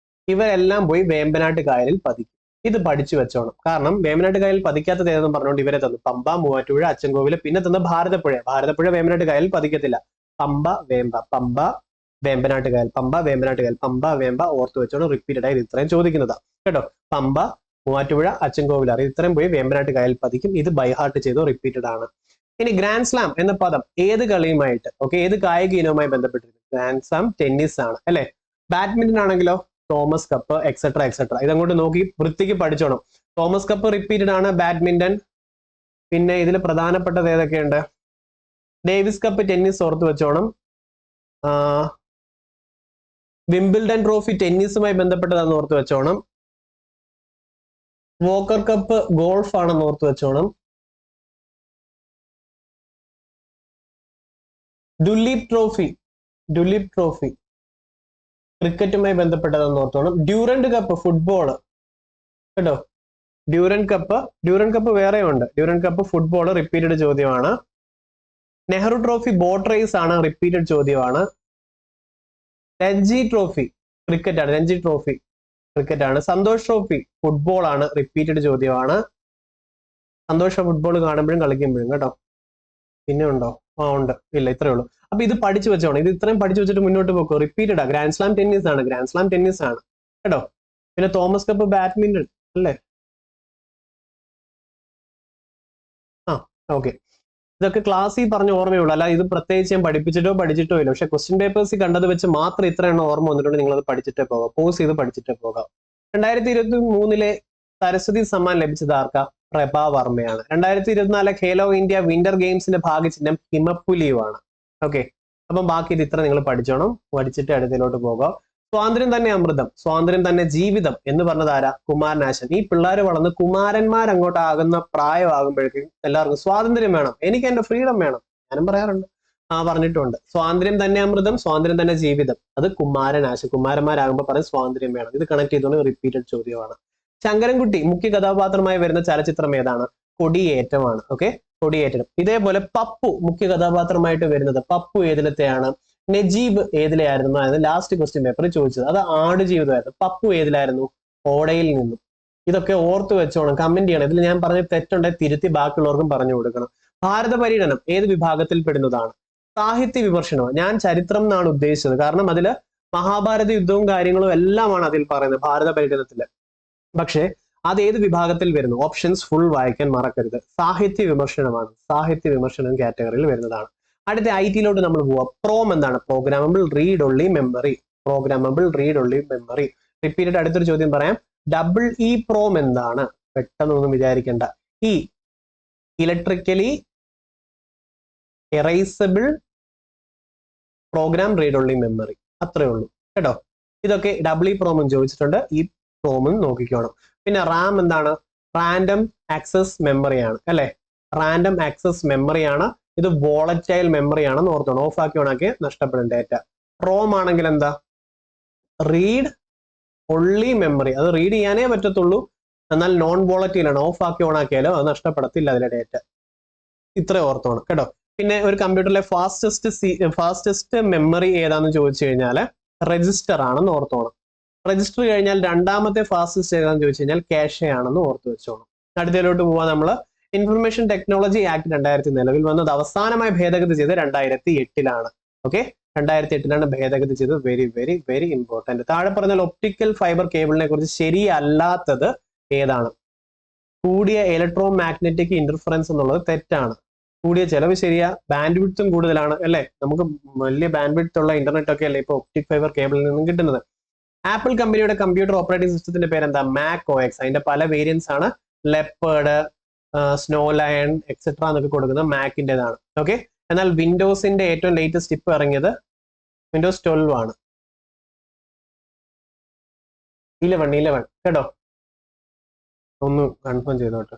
A: ഇവരെല്ലാം പോയി വേമ്പനാട്ട് കായലിൽ പതിക്കും. ഇത് പഠിച്ചു വെച്ചോണം. കാരണം വേമ്പനാട്ട് കായലിൽ പതിക്കാത്തത് ഏതെന്ന് പറഞ്ഞുകൊണ്ട് ഇവരെ തന്നു. പമ്പ, മൂവാറ്റുപുഴ, അച്ചൻകോവില്, പിന്നെ തന്ന ഭാരതപ്പുഴ വേമ്പനാട്ട് കായലിൽ പതിക്കത്തില്ല. പമ്പ, വേമ്പ, പമ്പ, വേമ്പനാട്ട് കായൽ, പമ്പ, വേമ്പനാട്ട് കായൽ, പമ്പ, വേമ്പ ഓർത്തു വെച്ചോണം. റിപ്പീറ്റഡ് ആയി ഇത്രയും ചോദിക്കുന്നതാ കേട്ടോ. പമ്പ, മൂവാറ്റുപുഴ, അച്ചൻകോവിലാർ ഇത്രയും പോയി വേമ്പനാട്ട് കായലിൽ പതിക്കും. ഇത് ബൈഹാർട്ട് ചെയ്തോ, റിപ്പീറ്റഡ് ആണ്. ഇനി ഗ്രാൻഡ് സ്ലാം എന്ന പദം ഏത് കളിയുമായിട്ട്, ഏത് കായിക ഇനവുമായി ബന്ധപ്പെട്ടിരിക്കും? ഗ്രാൻഡ് സ്ലാം ടെന്നീസ് ആണ് അല്ലെ. ബാഡ്മിന്റൺ ആണെങ്കിലോ തോമസ് കപ്പ് എക്സെട്ര എക്സെട്ര. ഇതങ്ങോട്ട് നോക്കി വൃത്തിക്ക് പഠിച്ചോണം. തോമസ് കപ്പ് റിപ്പീറ്റഡ് ആണ്. ബാഡ്മിന്റൺ, പിന്നെ ഇതിൽ പ്രധാനപ്പെട്ടത് ഏതൊക്കെയുണ്ട്? ഡേവിസ് കപ്പ് ടെന്നീസ് ഓർത്ത് വെച്ചോണം. വിംബിൾഡൺ ട്രോഫി ടെന്നീസുമായി ബന്ധപ്പെട്ടതാണെന്ന് ഓർത്ത് വെച്ചോണം. വോക്കർ കപ്പ് ഗോൾഫ് ആണെന്ന് ഓർത്ത് വെച്ചോണം. ഡുലീപ് ട്രോഫി ക്രിക്കറ്റുമായി ബന്ധപ്പെട്ടതെന്ന് ഓർത്തോണം. ഡ്യൂറന്റ് കപ്പ് ഫുട്ബോൾ കേട്ടോ. ഡ്യൂറന്റ് കപ്പ് വേറെ ഉണ്ട്. ഡ്യൂറന്റ് കപ്പ് ഫുട്ബോൾ റിപ്പീറ്റഡ് ചോദ്യമാണ്. നെഹ്റു ട്രോഫി ബോട്ട് റേസ് ആണ്, റിപ്പീറ്റഡ് ചോദ്യമാണ്. രഞ്ജി ട്രോഫി ക്രിക്കറ്റ് ആണ്. സന്തോഷ് ട്രോഫി ഫുട്ബോൾ ആണ്, റിപ്പീറ്റഡ് ചോദ്യമാണ്. സന്തോഷ ഫുട്ബോൾ കാണുമ്പോഴും കളിക്കുമ്പോഴും കേട്ടോ. പിന്നെ ഉണ്ടോ? ഉണ്ട്. ഇല്ല, ഇത്രേ ഉള്ളൂ. അപ്പൊ ഇത് പഠിച്ചു വെച്ചോണം. ഇത് ഇത്രയും പഠിച്ചു വെച്ചിട്ട് മുന്നോട്ട് പോക്കോ. റിപ്പീറ്റഡ് ആ. ഗ്രാൻഡ് സ്ലാം ടെന്നീസ് ആണ് കേട്ടോ. പിന്നെ തോമസ് കപ്പ് ബാഡ്മിന്റൺ അല്ലേ? ഓക്കെ. ഇതൊക്കെ ക്ലാസ്സിൽ പറഞ്ഞ ഓർമ്മയുള്ളൂ, അല്ല ഇത് പ്രത്യേകിച്ച് ഞാൻ പഠിച്ചിട്ടോ ഇല്ല. പക്ഷെ ക്വസ്റ്റ്യൻ പേപ്പേഴ്സ് കണ്ടത് വെച്ച് മാത്രം ഇത്ര എണ്ണം ഓർമ്മ വന്നിട്ടുണ്ട്. നിങ്ങൾ അത് പഠിച്ചിട്ടേ പോകാം, പോസ് ചെയ്ത് പഠിച്ചിട്ടേ പോകാം. 2023 സരസ്വതി സമ്മാൻ ലഭിച്ചത് ആർക്കാ? പ്രഭ വർമ്മയാണ്. 2024 ഖേലോ ഇന്ത്യ വിന്റർ ഗെയിംസിന്റെ ഭാഗ്യചിഹ്നം ഹിമപ്പുലിയുമാണ്. ഓക്കെ. അപ്പം ബാക്കി ഇത് ഇത്ര നിങ്ങൾ പഠിച്ചോണം. പഠിച്ചിട്ട് അടുത്തതിലോട്ട് പോകാം. സ്വാതന്ത്ര്യം തന്നെ അമൃതം, സ്വാതന്ത്ര്യം തന്നെ ജീവിതം എന്ന് പറഞ്ഞത് ആരാ? കുമാരനാശൻ. ഈ പിള്ളേർ വളർന്ന് കുമാരന്മാർ അങ്ങോട്ടാകുന്ന പ്രായമാകുമ്പോഴേക്കും എല്ലാവർക്കും സ്വാതന്ത്ര്യം വേണം, എനിക്ക് എന്റെ ഫ്രീഡം വേണം. ഞാനും പറയാറുണ്ട്, പറഞ്ഞിട്ടുണ്ട്. സ്വാതന്ത്ര്യം തന്നെ അമൃതം, സ്വാതന്ത്ര്യം തന്നെ ജീവിതം, അത് കുമാരനാശൻ. കുമാരന്മാരാകുമ്പോൾ പറയും സ്വാതന്ത്ര്യം വേണം. ഇത് കണക്ട് ചെയ്തുകൊണ്ട് റിപ്പീറ്റഡ് ചോദ്യമാണ്. ശങ്കരൻകുട്ടി മുഖ്യ കഥാപാത്രമായി വരുന്ന ചലച്ചിത്രം ഏതാണ്? കൊടിയേറ്റമാണ്. ഓക്കെ, കൊടിയേറ്റം. ഇതേപോലെ പപ്പു മുഖ്യ കഥാപാത്രമായിട്ട് വരുന്നത്, പപ്പു ഏതിലത്തെയാണ്? നജീബ് ഏതിലായിരുന്നു? അതായത് ലാസ്റ്റ് ക്വസ്റ്റ്യൻ പേപ്പറിൽ ചോദിച്ചത് അത് ആടുജീവിതമായിരുന്നു. പപ്പു ഏതിലായിരുന്നു? ഓടയിൽ നിന്നും. ഇതൊക്കെ ഓർത്തു വെച്ചോണം, കമന്റ് ചെയ്യണം. ഇതിൽ ഞാൻ പറഞ്ഞ തെറ്റുണ്ടെങ്കിൽ തിരുത്തി ബാക്കിയുള്ളവർക്കും പറഞ്ഞു കൊടുക്കണം. ഭാരത പര്യടനം ഏത് വിഭാഗത്തിൽ പെടുന്നതാണ്? സാഹിത്യ വിമർശനം. ഞാൻ ചരിത്രം എന്നാണ് ഉദ്ദേശിച്ചത്, കാരണം അതില് മഹാഭാരത യുദ്ധവും കാര്യങ്ങളും എല്ലാമാണ് അതിൽ പറയുന്നത് ഭാരത പര്യടനത്തില്. പക്ഷെ അത് ഏത് വിഭാഗത്തിൽ വരുന്നു? ഓപ്ഷൻസ് ഫുൾ വായിക്കാൻ മറക്കരുത്. സാഹിത്യ വിമർശനമാണ്, സാഹിത്യ വിമർശനം കാറ്റഗറിയിൽ വരുന്നതാണ്. അടുത്ത IT-ലോട്ട് നമ്മൾ പോവാം. പ്രോം എന്താണ്? Programmable read only memory. Repeated. അടുത്തൊരു ചോദ്യം പറയാം. EE പ്രോം എന്താണ്? പെട്ടെന്നൊന്നും വിചാരിക്കേണ്ട. Electrically erasable program read only memory. അത്രേ ഉള്ളൂ കേട്ടോ. ഇതൊക്കെ EE പ്രോമും ചോദിച്ചിട്ടുണ്ട്, ഈ പ്രോമും നോക്കിക്കോണം. പിന്നെ റാം എന്താണ്? റാൻഡം ആക്സസ് മെമ്മറി ആണ് അല്ലെ. റാൻഡം ആക്സസ് മെമ്മറി ആണ്. ഇത് വോളറ്റൈൽ മെമ്മറി ആണെന്ന് ഓർത്തോണം. ഓഫ് ആക്കി ഓണാക്കി നഷ്ടപ്പെടും ഡേറ്റ. റോം ആണെങ്കിൽ എന്താ? Read only memory. അത് റീഡ് ചെയ്യാനേ പറ്റത്തുള്ളൂ, എന്നാൽ നോൺ വോളറ്റൈൽ ആണ്. ഓഫ് ആക്കി ഓണാക്കിയാലോ അത് നഷ്ടപ്പെടത്തില്ല അതിലെ ഡേറ്റ. ഇത്ര ഓർത്തോണം കേട്ടോ. പിന്നെ ഒരു കമ്പ്യൂട്ടറിലെ ഫാസ്റ്റസ്റ്റ് മെമ്മറി ഏതാണെന്ന് ചോദിച്ചു കഴിഞ്ഞാൽ രജിസ്റ്റർ ആണെന്ന് ഓർത്തോണം. രജിസ്റ്റർ കഴിഞ്ഞാൽ രണ്ടാമത്തെ ഫാസ്റ്റസ്റ്റ് ഏതാണെന്ന് ചോദിച്ചു കഴിഞ്ഞാൽ ക്യാഷെ ആണെന്ന് ഓർത്തു വെച്ചോണം. അടുത്തതിലോട്ട് പോവാൻ നമ്മൾ ഇൻഫർമേഷൻ ടെക്നോളജി ആക്ട് 2000 നിലവിൽ വന്നത്. അവസാനമായി ഭേദഗതി ചെയ്ത് 2008-ലാണ്. ഓക്കെ, 2008-ലാണ് ഭേദഗതി ചെയ്തത്. Very very very important. താഴെ പറഞ്ഞാൽ ഒപ്റ്റിക്കൽ ഫൈബർ കേബിളിനെ കുറിച്ച് ശരിയല്ലാത്തത് ഏതാണ്? കൂടിയ ഇലക്ട്രോ മാഗ്നറ്റിക് ഇന്റർഫറൻസ് എന്നുള്ളത് തെറ്റാണ്. കൂടിയ ചെലവ് ശരിയാ, ബാൻഡ് വിഡ്ത്തും കൂടുതലാണ് അല്ലെ. നമുക്ക് വലിയ ബാൻഡ് വിഡ്ത്ത് ഉള്ള ഇന്റർനെറ്റ് ഒക്കെ അല്ലേ ഇപ്പൊ ഒപ്റ്റിക് ഫൈബർ കേബിളിൽ നിന്നും കിട്ടുന്നത്. ആപ്പിൾ കമ്പനിയുടെ കമ്പ്യൂട്ടർ ഓപ്പറേറ്റിംഗ് സിസ്റ്റത്തിന്റെ പേര് എന്താ? Mac OS. അതിന്റെ പല വേരിയൻസ് ആണ്. ലെപ്പേർഡ്, സ്നോ ലയൺ എക്സെട്ര എന്നൊക്കെ കൊടുക്കുന്നത് മാക്കിൻ്റെതാണ്. ഓക്കെ, എന്നാൽ വിൻഡോസിന്റെ ഏറ്റവും ലേറ്റസ്റ്റ് ഇപ്പൊ ഇറങ്ങിയത് വിൻഡോസ് 12 ആണ്. 11 കേട്ടോ, ഒന്ന് കൺഫേം ചെയ്തോട്ടെ.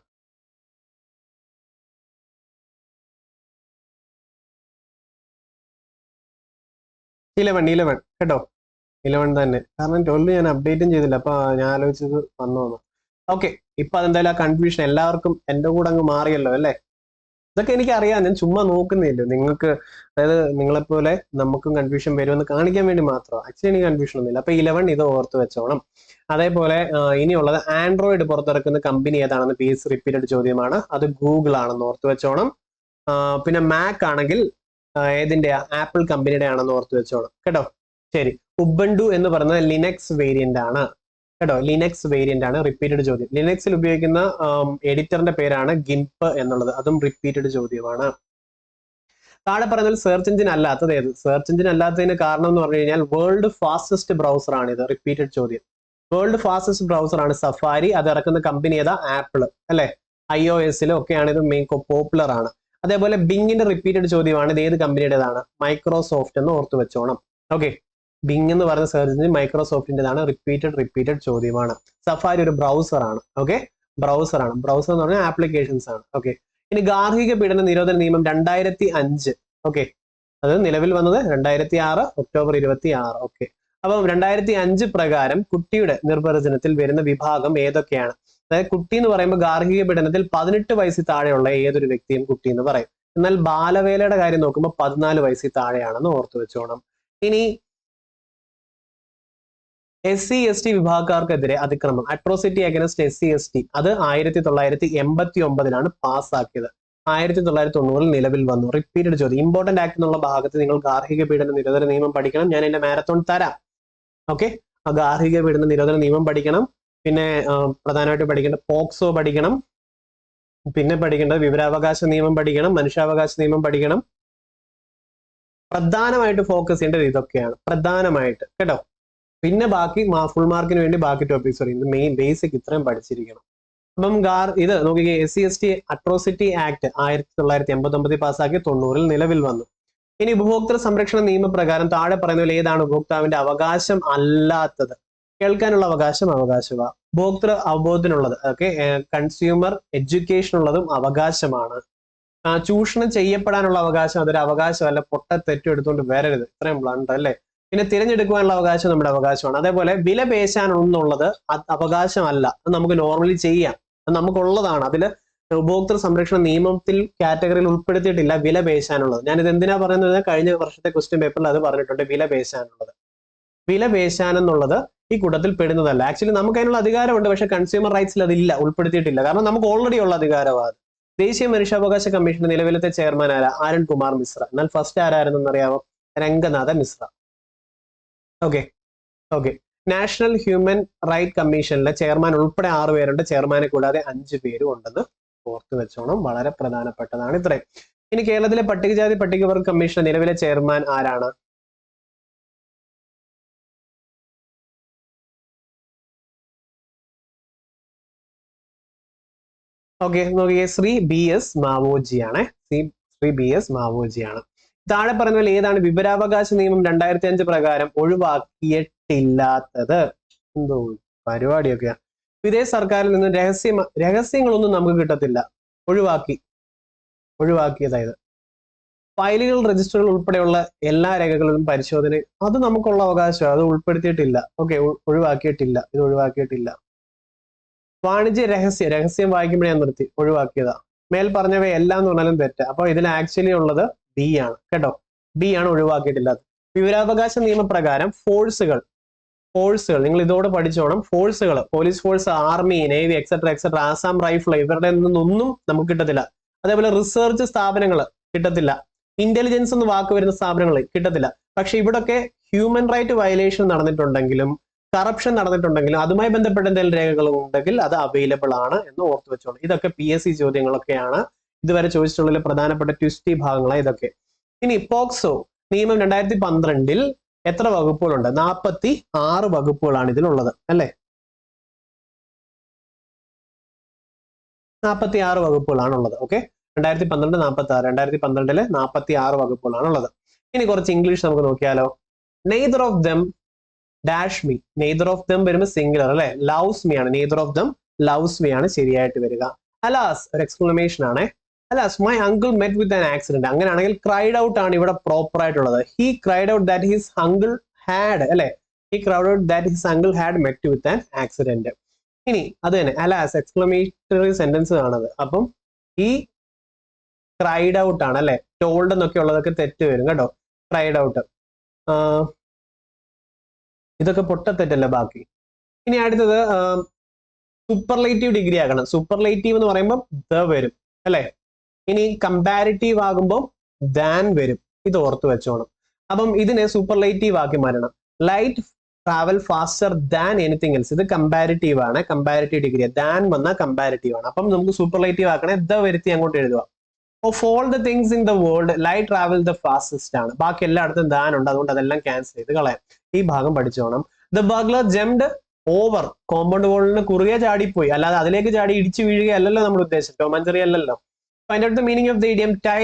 A: ഇലവൻ കേട്ടോ, 11 തന്നെ. കാരണം 12 ഞാൻ അപ്ഡേറ്റും ചെയ്തില്ല, അപ്പൊ ഞാൻ ആലോചിച്ചത് വന്നു. ഓക്കെ, ഇപ്പൊ അതെന്തായാലും ആ കൺഫ്യൂഷൻ എല്ലാവർക്കും എന്റെ കൂടെ അങ്ങ് മാറിയല്ലോ അല്ലേ. ഇതൊക്കെ എനിക്കറിയാം, ഞാൻ ചുമ്മാ നോക്കുന്നില്ല. നിങ്ങൾക്ക്, അതായത് നിങ്ങളെപ്പോലെ നമുക്കും കൺഫ്യൂഷൻ വരുമെന്ന് കാണിക്കാൻ വേണ്ടി മാത്രം. ആക്ച്വലി എനിക്ക് കൺഫ്യൂഷൻ ഒന്നുമില്ല. അപ്പൊ 11 ഇത് ഓർത്ത് വെച്ചോണം. അതേപോലെ ഇനിയുള്ളത് ആൻഡ്രോയിഡ് പുറത്തിറക്കുന്ന കമ്പനി ഏതാണെന്ന് PS റിപ്പീറ്റഡ് ചോദ്യമാണ്. അത് ഗൂഗിൾ ആണെന്ന് ഓർത്ത് വെച്ചോണം. പിന്നെ മാക് ആണെങ്കിൽ ഏതിന്റെ, ആപ്പിൾ കമ്പനിയുടെ ആണെന്ന് ഓർത്ത് വെച്ചോണം കേട്ടോ. ശരി, ഉബുണ്ടു എന്ന് പറയുന്നത് ലിനക്സ് വേരിയന്റ് ആണ് കേട്ടോ, ലിനക്സ് വേരിയന്റ് ആണ്. റിപ്പീറ്റഡ് ചോദ്യം. ലിനക്സിൽ ഉപയോഗിക്കുന്ന എഡിറ്ററിന്റെ പേരാണ് ഗിംപ് എന്നുള്ളത്, അതും റിപ്പീറ്റഡ് ചോദ്യമാണ്. താഴെ പറയുന്നതിൽ സെർച്ച് എഞ്ചിൻ അല്ലാത്തത് ഏത്? സെർച്ച് എഞ്ചിൻ അല്ലാത്തതിന് കാരണം എന്ന് പറഞ്ഞു കഴിഞ്ഞാൽ വേൾഡ് ഫാസ്റ്റസ്റ്റ് ബ്രൗസർ ആണ് ഇത്. റിപ്പീറ്റഡ് ചോദ്യം. വേൾഡ് ഫാസ്റ്റസ്റ്റ് ബ്രൗസർ ആണ് സഫാരി. അത് ഇറക്കുന്ന കമ്പനി ഏതാ? ആപ്പിൾ അല്ലെ. iOS-ലും ഒക്കെയാണ് ഇത് മെയിൻ പോപ്പുലർ ആണ്. അതേപോലെ ബിങ്ങിന്റെ റിപ്പീറ്റഡ് ചോദ്യമാണ്. ഇത് ഏത് കമ്പനിയുടേതാണ്? മൈക്രോസോഫ്റ്റ് എന്ന് ഓർത്ത് വെച്ചോണം. ഓക്കെ, ബിങ് എന്ന് പറയുന്ന സെർച്ച് എഞ്ചിൻ മൈക്രോസോഫ്റ്റിന്റേതാണ്. റിപ്പീറ്റഡ് ചോദ്യമാണ്. സഫാരി ഒരു ബ്രൗസർ ആണ്. ഓക്കെ, ബ്രൗസർ ആണ്. ബ്രൗസർ എന്ന് പറഞ്ഞാൽ ആപ്ലിക്കേഷൻസ് ആണ്. ഓക്കെ, ഇനി ഗാർഹിക പീഡന നിരോധന നിയമം 2005. ഓക്കെ, അത് നിലവിൽ വന്നത് 2006 ഒക്ടോബർ 26. ഓക്കെ, അപ്പം 2005 പ്രകാരം കുട്ടിയുടെ നിർവചനത്തിൽ വരുന്ന വിഭാഗം ഏതൊക്കെയാണ്? അതായത് കുട്ടി എന്ന് പറയുമ്പോൾ ഗാർഹിക പീഡനത്തിൽ 18 വയസ്സിൽ താഴെയുള്ള ഏതൊരു വ്യക്തിയും കുട്ടി എന്ന് പറയും. എന്നാൽ ബാലവേലയുടെ കാര്യം നോക്കുമ്പോൾ 14 വയസ്സിൽ താഴെയാണെന്ന് ഓർത്തു വെച്ചോണം. ഇനി SC/ST വിഭാഗക്കാർക്കെതിരെ അതിക്രമം, അട്രോസിറ്റി അഗൈൻസ്റ്റ് SC/ST, അത് 1989 പാസ്സാക്കിയത്. 1990 നിലവിൽ വന്നു. റിപ്പീറ്റഡ് ചോദ്യം. ഇമ്പോർട്ടന്റ് ആക്ട് എന്നുള്ള ഭാഗത്ത് നിങ്ങൾ ഗാർഹിക പീഡന നിരോധന നിയമം പഠിക്കണം. ഞാൻ എന്റെ മാരത്തോൺ തരാം. ഓക്കെ, ആ ഗാർഹിക പീഡന നിരോധന നിയമം പഠിക്കണം. പിന്നെ പ്രധാനമായിട്ട് പഠിക്കേണ്ട പോക്സോ പഠിക്കണം. പിന്നെ പഠിക്കേണ്ടത് വിവരാവകാശ നിയമം പഠിക്കണം, മനുഷ്യാവകാശ നിയമം പഠിക്കണം. പ്രധാനമായിട്ട് ഫോക്കസ് ചെയ്യേണ്ടത് ഇതൊക്കെയാണ്, പ്രധാനമായിട്ട് കേട്ടോ. പിന്നെ ബാക്കി ഫുൾ മാർക്കിന് വേണ്ടി ബാക്കി ടോപ്പിക്സ് പറയും. മെയിൻ ബേസിക് ഇത്രയും പഠിച്ചിരിക്കണം. അപ്പം ഇത് നോക്കിക്കേ, SC/ST അട്രോസിറ്റി ആക്ട് 1989 പാസ്സാക്കി, 90 നിലവിൽ വന്നു. ഇനി ഉപഭോക്തൃ സംരക്ഷണ നിയമപ്രകാരം താഴെ പറയുന്നതിൽ ഏതാണ് ഉപഭോക്താവിന്റെ അവകാശം അല്ലാത്തത്? കേൾക്കാനുള്ള അവകാശം അവകാശമാണ്. ഉപഭോക്തൃ അവബോധത്തിനുള്ളത്, ഓക്കെ, കൺസ്യൂമർ എഡ്യൂക്കേഷൻ ഉള്ളതും അവകാശമാണ്. ചൂഷണം ചെയ്യപ്പെടാനുള്ള അവകാശം അതൊരു അവകാശമല്ല. പൊട്ട തെറ്റും എടുത്തുകൊണ്ട് വരരുത്. ഇത്രയും ബ്ലണ്ടർ അല്ലേ. പിന്നെ തിരഞ്ഞെടുക്കുവാനുള്ള അവകാശം നമ്മുടെ അവകാശമാണ്. അതേപോലെ വില പേശാനുള്ളത് അവകാശമല്ല, അത് നമുക്ക് നോർമലി ചെയ്യാം, അത് നമുക്കുള്ളതാണ്. അതില് ഉപഭോക്തൃ സംരക്ഷണ നിയമത്തിൽ കാറ്റഗറിയിൽ ഉൾപ്പെടുത്തിയിട്ടില്ല വില പേശാനുള്ളത്. ഞാനിത് എന്തിനാ പറയുന്നത്? കഴിഞ്ഞ വർഷത്തെ ക്വസ്റ്റ്യൻ പേപ്പറിൽ അത് പറഞ്ഞിട്ടുണ്ട്. വില പേശാനുള്ളത്, വില പേശാനെന്നുള്ളത് ഈ കൂട്ടത്തിൽ പെടുന്നതല്ല. ആക്ച്വലി നമുക്ക് അതിനുള്ള അധികാരമുണ്ട്, പക്ഷെ കൺസ്യൂമർ റൈറ്റ്സിൽ അതില്ല, ഉൾപ്പെടുത്തിയിട്ടില്ല. കാരണം നമുക്ക് ഓൾറെഡി ഉള്ള അധികാരമാണ്. ദേശീയ മനുഷ്യാവകാശ കമ്മീഷന്റെ നിലവിലത്തെ ചെയർമാൻ ആരാ? ആരൺ കുമാർ മിശ്ര. എന്നാൽ ഫസ്റ്റ് ആരായിരുന്നെന്ന് അറിയാമോ? Ranganath Mishra. Okay, national human right കമ്മീഷനിലെ ചെയർമാൻ ഉൾപ്പെടെ 6 പേരുണ്ട്. ചെയർമാനെ കൂടാതെ 5 പേരും ഉണ്ടെന്ന് ഓർത്ത് വെച്ചോണം. വളരെ പ്രധാനപ്പെട്ടതാണ് ഇത്രയും. ഇനി കേരളത്തിലെ പട്ടികജാതി പട്ടികവർഗ കമ്മീഷൻ നിലവിലെ ചെയർമാൻ ആരാണ്? ഓക്കെ, നോക്കിയേ, ശ്രീ BS മാവോജി ആണ്. ശ്രീ BS മാവോജി ആണ്. താഴെ പറഞ്ഞ പോലെ ഏതാണ് വിവരാവകാശ നിയമം 2005 പ്രകാരം ഒഴിവാക്കിയിട്ടില്ലാത്തത്? എന്തോ പരിപാടിയൊക്കെയാ. വിദേശ സർക്കാരിൽ നിന്ന് രഹസ്യങ്ങളൊന്നും നമുക്ക് കിട്ടത്തില്ല. ഒഴിവാക്കിയതായത് ഫയലുകൾ, രജിസ്റ്ററുകൾ ഉൾപ്പെടെയുള്ള എല്ലാ രേഖകളും പരിശോധന, അത് നമുക്കുള്ള അവകാശം, അത് ഉൾപ്പെടുത്തിയിട്ടില്ല. ഓക്കെ, ഒഴിവാക്കിയിട്ടില്ല, ഇത് ഒഴിവാക്കിയിട്ടില്ല. വാണിജ്യ രഹസ്യം വായിക്കുമ്പോഴേ ഞാൻ നിർത്തി, ഒഴിവാക്കിയതാ. മേൽ പറഞ്ഞവയെല്ലാം എന്ന് പറഞ്ഞാലും തെറ്റ്. അപ്പൊ ഇതിൽ ആക്ച്വലി ഉള്ളത് B ആണ് കേട്ടോ. B ആണ് ഒഴിവാക്കിയിട്ടില്ലാത്തത്. വിവരാവകാശ നിയമപ്രകാരം ഫോഴ്സുകൾ നിങ്ങൾ ഇതോടെ പഠിച്ചോണം. ഫോഴ്സുകൾ, police force, army, navy, etcetera, Assam rifle, ഇവരുടെ നിന്നൊന്നും നമുക്ക് കിട്ടത്തില്ല. അതേപോലെ റിസർച്ച് സ്ഥാപനങ്ങൾ കിട്ടത്തില്ല. ഇന്റലിജൻസ് എന്ന് വാക്ക് വരുന്ന സ്ഥാപനങ്ങൾ കിട്ടത്തില്ല. പക്ഷെ ഇവിടൊക്കെ ഹ്യൂമൻ റൈറ്റ് വയലേഷൻ നടന്നിട്ടുണ്ടെങ്കിലും കറപ്ഷൻ നടന്നിട്ടുണ്ടെങ്കിലും അതുമായി ബന്ധപ്പെട്ട എന്തെങ്കിലും രേഖകൾ ഉണ്ടെങ്കിൽ അത് അവൈലബിൾ ആണ് എന്ന് ഓർത്തു വെച്ചോളൂ. ഇതൊക്കെ PSC ചോദ്യങ്ങളൊക്കെയാണ്. ഇതുവരെ ചോദിച്ചിട്ടുള്ള പ്രധാനപ്പെട്ട ട്വിസ്റ്റി ഭാഗങ്ങളാണ് ഇതൊക്കെ. ഇനി പോക്സോ നിയമം 2012 എത്ര വകുപ്പുകളുണ്ട്? 46 വകുപ്പുകളാണ് ഇതിലുള്ളത് അല്ലെ. 46 വകുപ്പുകളാണ് ഉള്ളത്. ഓക്കെ, 2012 46, 2012 46 വകുപ്പുകളാണുള്ളത്. ഇനി കുറച്ച് ഇംഗ്ലീഷ് നമുക്ക് നോക്കിയാലോ. Neither of them dash me. Neither of them വരുമ്പോൾ സിംഗുലർ അല്ലെ, ലവ്സ് മീ ആണ്. Neither of them loves me ആണ് ശരിയായിട്ട് വരിക. അലാസ് ഒരു എക്സ്ക്ലമേഷൻ ആണ്. Alas my uncle met with an accident. അങ്ങനെയാണെങ്കിൽ ക്രൈഡ് ഔട്ട് ആണ് ഇവിടെ പ്രോപ്പർ ആയിട്ടുള്ളത്. He cried out that his uncle had അല്ലെ, he cried out that his uncle had met with an accident. ഇനി അത് തന്നെ അലാസ് എക്സ്ക്ലമേറ്ററി സെന്റൻസ് ആണത്. അപ്പം ഈ ക്രൈഡ് ഔട്ട് ആണ് അല്ലെ, ടോൾഡ് എന്നൊക്കെ ഉള്ളതൊക്കെ തെറ്റ് വരും കേട്ടോ. ക്രൈഡ് ഔട്ട് ഇതൊക്കെ പൊട്ടത്തെറ്റല്ല ബാക്കി. ഇനി അടുത്തത് സൂപ്പർലേറ്റീവ് ഡിഗ്രി ആക്കണം. സൂപ്പർലേറ്റീവ് എന്ന് പറയുമ്പോൾ ദ വരും അല്ലെ. ഇനി കമ്പാരിറ്റീവ് ആകുമ്പോൾ ദാൻ വരും. ഇത് ഓർത്ത് വെച്ചോണം. അപ്പം ഇതിനെ സൂപ്പർലേറ്റീവ് ആക്കി മാറ്റണം. Light travel faster than anything else. ഇത് കമ്പാരിറ്റീവ് ആണ്, കമ്പാരിറ്റീവ് ഡിഗ്രി. ദാൻ വന്നാൽ കമ്പാരിറ്റീവ് ആണ്. അപ്പം നമുക്ക് സൂപ്പർലേറ്റീവ് ആക്കണേ, ദ വരുത്തി അങ്ങോട്ട് എഴുതുക. Of all the things in the world light travel the fastest ആണ്. ബാക്കി എല്ലായിടത്തും ദാൻ ഉണ്ട്, അതുകൊണ്ട് അതെല്ലാം ക്യാൻസൽ ചെയ്ത് കളയാം. ഈ ഭാഗം പഠിച്ചോണം. The bugler jumped over. Compound വാളിന് കുറുകെ ചാടിപ്പോയി, അല്ലാതെ അതിലേക്ക് ചാടി ഇടിച്ചു വീഴുകയല്ലല്ലോ നമ്മൾ ഉദ്ദേശിച്ചത്. ടോം ആൻഡ് ജെറി അല്ലല്ലോ. Find out the meaning of the idiom tie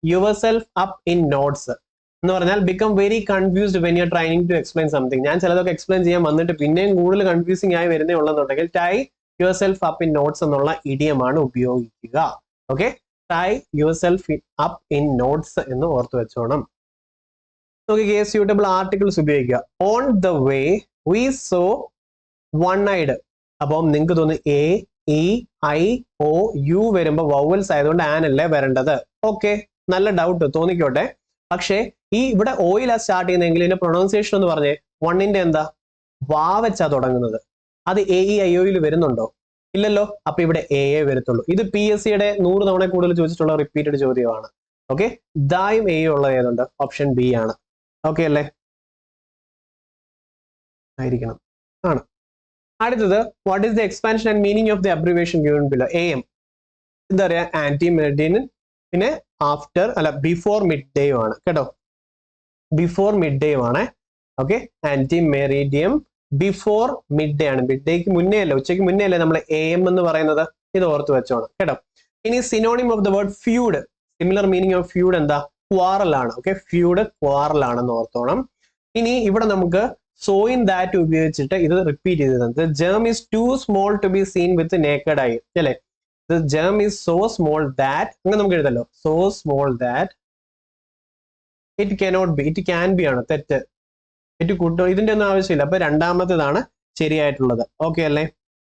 A: yourself up in knots എന്ന് പറഞ്ഞാൽ become very confused when you are trying to explain something. ഞാൻ ചിലതൊക്കെ എക്സ്പ്ലെയിൻ ചെയ്യാൻ വന്നിട്ട് പിന്നെയും കൂടുതൽ കൺഫ്യൂസിംഗ് ആയി വരുന്നേ ഉള്ളെന്നുണ്ടെങ്കിൽ tie yourself up in knots എന്നുള്ള ഇഡിയമാണ് ഉപയോഗിക്കുക. Okay, tie yourself up in knots എന്ന് ഓർത്ത് വെച്ചോണം. നോക്കിക്കേ, സ്യൂട്ടബിൾ ആർട്ടിക്കിൾസ് ഉപയോഗിക്കുക. On the way we saw one eyed. അപ്പം നിങ്ങൾക്ക് തോന്നുന്നു A E I O U വരുമ്പോൾ വവൽസ് ആയതുകൊണ്ട് ആൻ അല്ലേ വരേണ്ടത്. ഓക്കെ, നല്ല ഡൗട്ട് തോന്നിക്കോട്ടെ. പക്ഷേ ഈ ഇവിടെ ഓയിലാ സ്റ്റാർട്ട് ചെയ്യുന്നതെങ്കിൽ ഇതിന്റെ പ്രൊണൗൺസിയേഷൻ എന്ന് പറഞ്ഞേ വണ്ണിന്റെ എന്താ വാ വെച്ചാ തുടങ്ങുന്നത്. അത് എ ഇ ഐ ഒയിൽ വരുന്നുണ്ടോ? ഇല്ലല്ലോ. അപ്പൊ ഇവിടെ എ വരത്തുള്ളൂ. ഇത് PSC 100 തവണ കൂടുതൽ ചോദിച്ചിട്ടുള്ള റിപ്പീറ്റഡ് ചോദ്യമാണ്. ഓക്കെ, ദായും എ ഉള്ളത് ഏതുണ്ട്? ഓപ്ഷൻ ബി ആണ്. ഓക്കെ അല്ലേ? ആയിരിക്കണം, ആണ്. അടുത്തത് what is the expansion and meaning of the abbreviation given below. AM എന്താ പറയാ, ആന്റി മെറിഡിയൻ, പിന്നെ ആഫ്റ്റർ അല്ല ബിഫോർ മിഡ് ഡേ ആണ് കേട്ടോ. ബിഫോർ മിഡ് ഡേ ആണ്. Okay, ante meridiem before midday ആണ്. മിഡ് ഡേക്ക് മുന്നേ അല്ലേ, ഉച്ചയ്ക്ക് മുന്നേ അല്ലേ നമ്മൾ AM എന്ന് പറയുന്നത്. ഇത് ഓർത്ത് വെച്ചോണം കേട്ടോ. ഇനി synonym of the word ഫ്യൂഡ്, similar meaning of ഫ്യൂഡ് എന്താ? ക്വാറൽ ആണ്. ഓക്കെ, ഫ്യൂഡ് ക്വാറൽ ആണെന്ന് ഓർത്തോണം. ഇനി ഇവിടെ നമുക്ക് സോ ഇൻ ദാറ്റ് ഉപയോഗിച്ചിട്ട് ഇത് റിപ്പീറ്റ് ചെയ്തത്. The germ is too small to be seen with naked eye അല്ലേ. The germ is so small that, അങ്ങനെ നമുക്ക് എഴുതല്ലോ. So small that it cannot be, it can be ആണ് തെറ്റ്. ഇറ്റ് കുഡ്, ഇതിന്റെ ഒന്നും ആവശ്യമില്ല. അപ്പൊ രണ്ടാമത്തേതാണ് ശരിയായിട്ടുള്ളത്. ഓക്കെ അല്ലേ?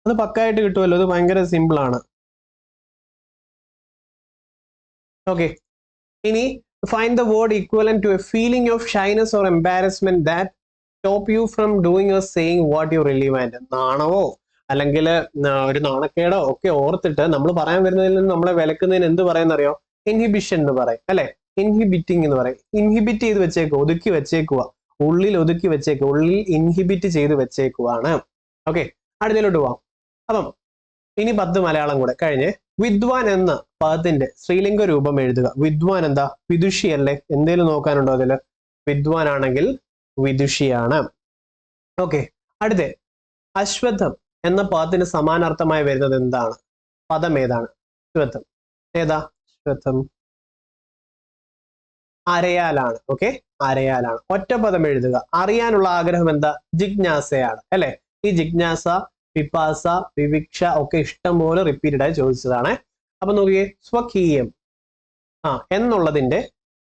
A: അത് പക്കായിട്ട് കിട്ടുമല്ലോ. ഇത് ഭയങ്കര സിമ്പിൾ ആണ്. ഓക്കെ, ഇനി find the word equivalent to a feeling of shyness or embarrassment that stop you from doing or saying what you really want. നാണവോ അല്ലെങ്കിൽ ഒരു നാണക്കേടോ ഒക്കെ ഓർത്തിട്ട് നമ്മൾ പറയാൻ വരുന്നതിൽ നിന്ന് നമ്മളെ വിലക്കുന്നതിന് എന്ത് പറയുന്നറിയോ? ഇൻഹിബിഷൻ എന്ന് പറയും അല്ലെ. ഇൻഹിബിറ്റിംഗ് എന്ന് പറയും. ഇൻഹിബിറ്റ് ചെയ്ത് വെച്ചേക്കുക, ഒതുക്കി വെച്ചേക്കുക, ഉള്ളിൽ ഒതുക്കി വെച്ചേക്കുക, ഉള്ളിൽ ഇൻഹിബിറ്റ് ചെയ്ത് വെച്ചേക്കുവാണ്. ഓക്കെ, അടുത്തതിലോട്ട് പോവാം. അപ്പം ഇനി 10 മലയാളം കൂടെ കഴിഞ്ഞ് വിദ്വാൻ എന്ന പദത്തിന്റെ സ്ത്രീലിംഗ രൂപം എഴുതുക. വിദ്വാൻ എന്താ? വിദുഷി അല്ലേ? എന്തേലും നോക്കാനുണ്ടോ അതില്? വിദ്വാൻ ആണെങ്കിൽ വിദുഷിയാണ്. ഓക്കെ, അടുത്ത അശ്വത്ഥം എന്ന പദത്തിന് സമാനാർത്ഥമായി വരുന്നത് എന്താണ്? പദം ഏതാണ്? അശ്വത്ഥം ഏതാ? അശ്വത്ഥം അരയാലാണ്. ഓക്കെ, അരയാലാണ്. ഒറ്റ പദം എഴുതുക. അറിയാനുള്ള ആഗ്രഹം എന്താ? ജിജ്ഞാസയാണ് അല്ലെ. ഈ ജിജ്ഞാസ, പിപാസ, വിവിക്ഷ ഒക്കെ ഇഷ്ടം പോലെ റിപ്പീറ്റഡ് ആയി ചോദിച്ചതാണ്. അപ്പൊ നോക്കിയേ, സ്വകീയം എന്നുള്ളതിന്റെ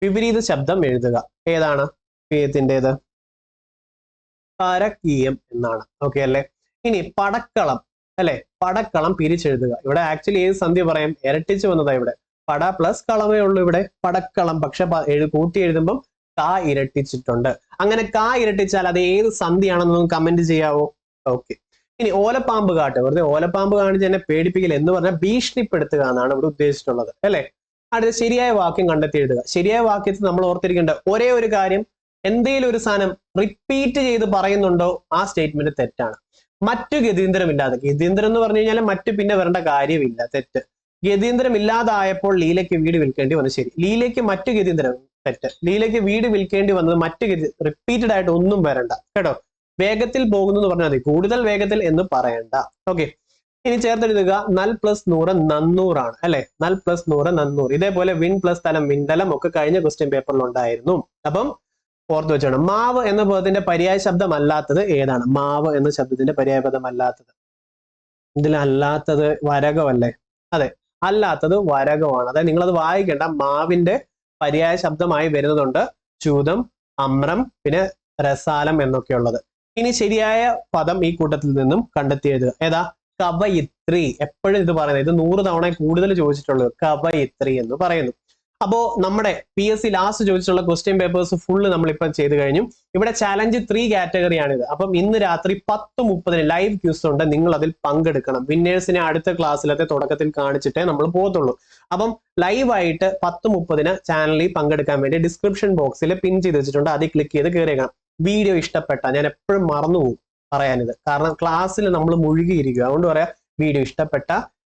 A: വിപരീത ശബ്ദം എഴുതുക. ഏതാണ് കീയത്തിൻ്റെത്? പരകീയം എന്നാണ്. ഓക്കെ അല്ലെ. ഇനി പടക്കളം അല്ലെ, പടക്കളം പിരിച്ചെഴുതുക. ഇവിടെ ആക്ച്വലി ഏത് സന്ധി പറയാം? ഇരട്ടിച്ച് വന്നതാ ഇവിടെ. പട പ്ലസ് കളമേ ഉള്ളൂ ഇവിടെ. പടക്കളം. പക്ഷെ കൂട്ടി എഴുതുമ്പം കാ ഇരട്ടിച്ചിട്ടുണ്ട്. അങ്ങനെ കാ ഇരട്ടിച്ചാൽ അത് ഏത് സന്ധിയാണെന്നൊന്ന് കമന്റ് ചെയ്യാവോ? ഓക്കെ, ഇനി ഓലപ്പാമ്പ് കാട്ട്. വെറുതെ ഓലപ്പാമ്പ് കാണിച്ച് എന്നെ പേടിപ്പിക്കൽ എന്ന് പറഞ്ഞാൽ ഭീഷണിപ്പെടുത്തുക എന്നാണ് ഇവിടെ ഉദ്ദേശിച്ചിട്ടുള്ളത് അല്ലെ. അടുത്ത ശരിയായ വാക്യം കണ്ടെത്തി എഴുതുക. ശരിയായ വാക്യത്തിൽ നമ്മൾ ഓർത്തിരിക്കേണ്ട ഒരേ ഒരു കാര്യം, എന്തെങ്കിലും ഒരു സാധനം റിപ്പീറ്റ് ചെയ്ത് പറയുന്നുണ്ടോ ആ സ്റ്റേറ്റ്മെന്റ് തെറ്റാണ്. മറ്റു ഗതീന്ദ്രം ഇല്ലാതെ, ഗതീന്ദ്രം എന്ന് പറഞ്ഞു കഴിഞ്ഞാൽ മറ്റു പിന്നെ വരേണ്ട കാര്യമില്ല, തെറ്റ്. ഗതീന്ദ്രം ഇല്ലാതായപ്പോൾ ലീലയ്ക്ക് വീട് വിൽക്കേണ്ടി വന്നു. ശരി. ലീലയ്ക്ക് മറ്റു ഗതീന്ദ്രം, തെറ്റ്. ലീലയ്ക്ക് വീട് വിൽക്കേണ്ടി വന്നത് മറ്റു റിപ്പീറ്റഡ് ആയിട്ട് ഒന്നും വരണ്ട കേട്ടോ. വേഗത്തിൽ പോകുന്നു എന്ന് പറഞ്ഞാൽ മതി, കൂടുതൽ വേഗത്തിൽ എന്ന് പറയണ്ട. ഓക്കെ, ഇനി ചേർത്തെഴുതുക നൽ പ്ലസ് 100 നന്നൂറാണ് അല്ലെ. നൽ പ്ലസ് 100 നന്നൂറ്. ഇതേപോലെ വിൻ പ്ലസ് തലം വിണ്ടലം ഒക്കെ കഴിഞ്ഞ ക്വസ്റ്റ്യൻ പേപ്പറിൽ ഉണ്ടായിരുന്നു. അപ്പം ഓർത്ത് വെച്ചോണം. മാവ് എന്ന പദത്തിന്റെ പര്യായ ശബ്ദമല്ലാത്തത് ഏതാണ്? മാവ് എന്ന ശബ്ദത്തിന്റെ പര്യായ പദമല്ലാത്തത്, ഇതിലല്ലാത്തത് വരകമല്ലേ? അതെ, അല്ലാത്തത് വരകമാണ്. അതായത് നിങ്ങളത് വായിക്കേണ്ട. മാവിന്റെ പര്യായ ശബ്ദമായി വരുന്നതുണ്ട് ചൂതം, അമ്രം, പിന്നെ രസാലം എന്നൊക്കെയുള്ളത്. ഇനി ശരിയായ പദം ഈ കൂട്ടത്തിൽ നിന്നും കണ്ടെത്തിയത് ഏതാ? കവയിത്രി. എപ്പോഴും ഇത് പറയുന്നത്, ഇത് 100 തവണ കൂടുതൽ ചോദിച്ചിട്ടുള്ളത് കവയിത്രി എന്ന് പറയുന്നു. അപ്പോ നമ്മുടെ PSC ലാസ്റ്റ് ചോദിച്ചിട്ടുള്ള ക്വസ്റ്റ്യൻ പേപ്പേഴ്സ് ഫുള്ള് നമ്മളിപ്പം ചെയ്ത് കഴിഞ്ഞു. ഇവിടെ ചാലഞ്ച് 3 കാറ്റഗറിയാണിത്. അപ്പം ഇന്ന് രാത്രി 10:30 ലൈവ് ക്യൂസ് ഉണ്ട്. നിങ്ങൾ അതിൽ പങ്കെടുക്കണം. വിന്നേഴ്സിനെ അടുത്ത ക്ലാസ്സിലത്തെ തുടക്കത്തിൽ കാണിച്ചിട്ടേ നമ്മൾ പോകത്തുള്ളൂ. അപ്പം ലൈവായിട്ട് 10:30 ചാനലിൽ പങ്കെടുക്കാൻ വേണ്ടി ഡിസ്ക്രിപ്ഷൻ ബോക്സിൽ പിൻ ചെയ്ത് വെച്ചിട്ടുണ്ട്. അതിൽ ക്ലിക്ക് ചെയ്ത് കയറിയേക്കണം. വീഡിയോ ഇഷ്ടപ്പെട്ട, ഞാൻ എപ്പോഴും മറന്നുപോകും പറയാനിത്, കാരണം ക്ലാസ്സിൽ നമ്മൾ മുഴുകിയിരിക്കുക. അതുകൊണ്ട് പറയാം, വീഡിയോ ഇഷ്ടപ്പെട്ട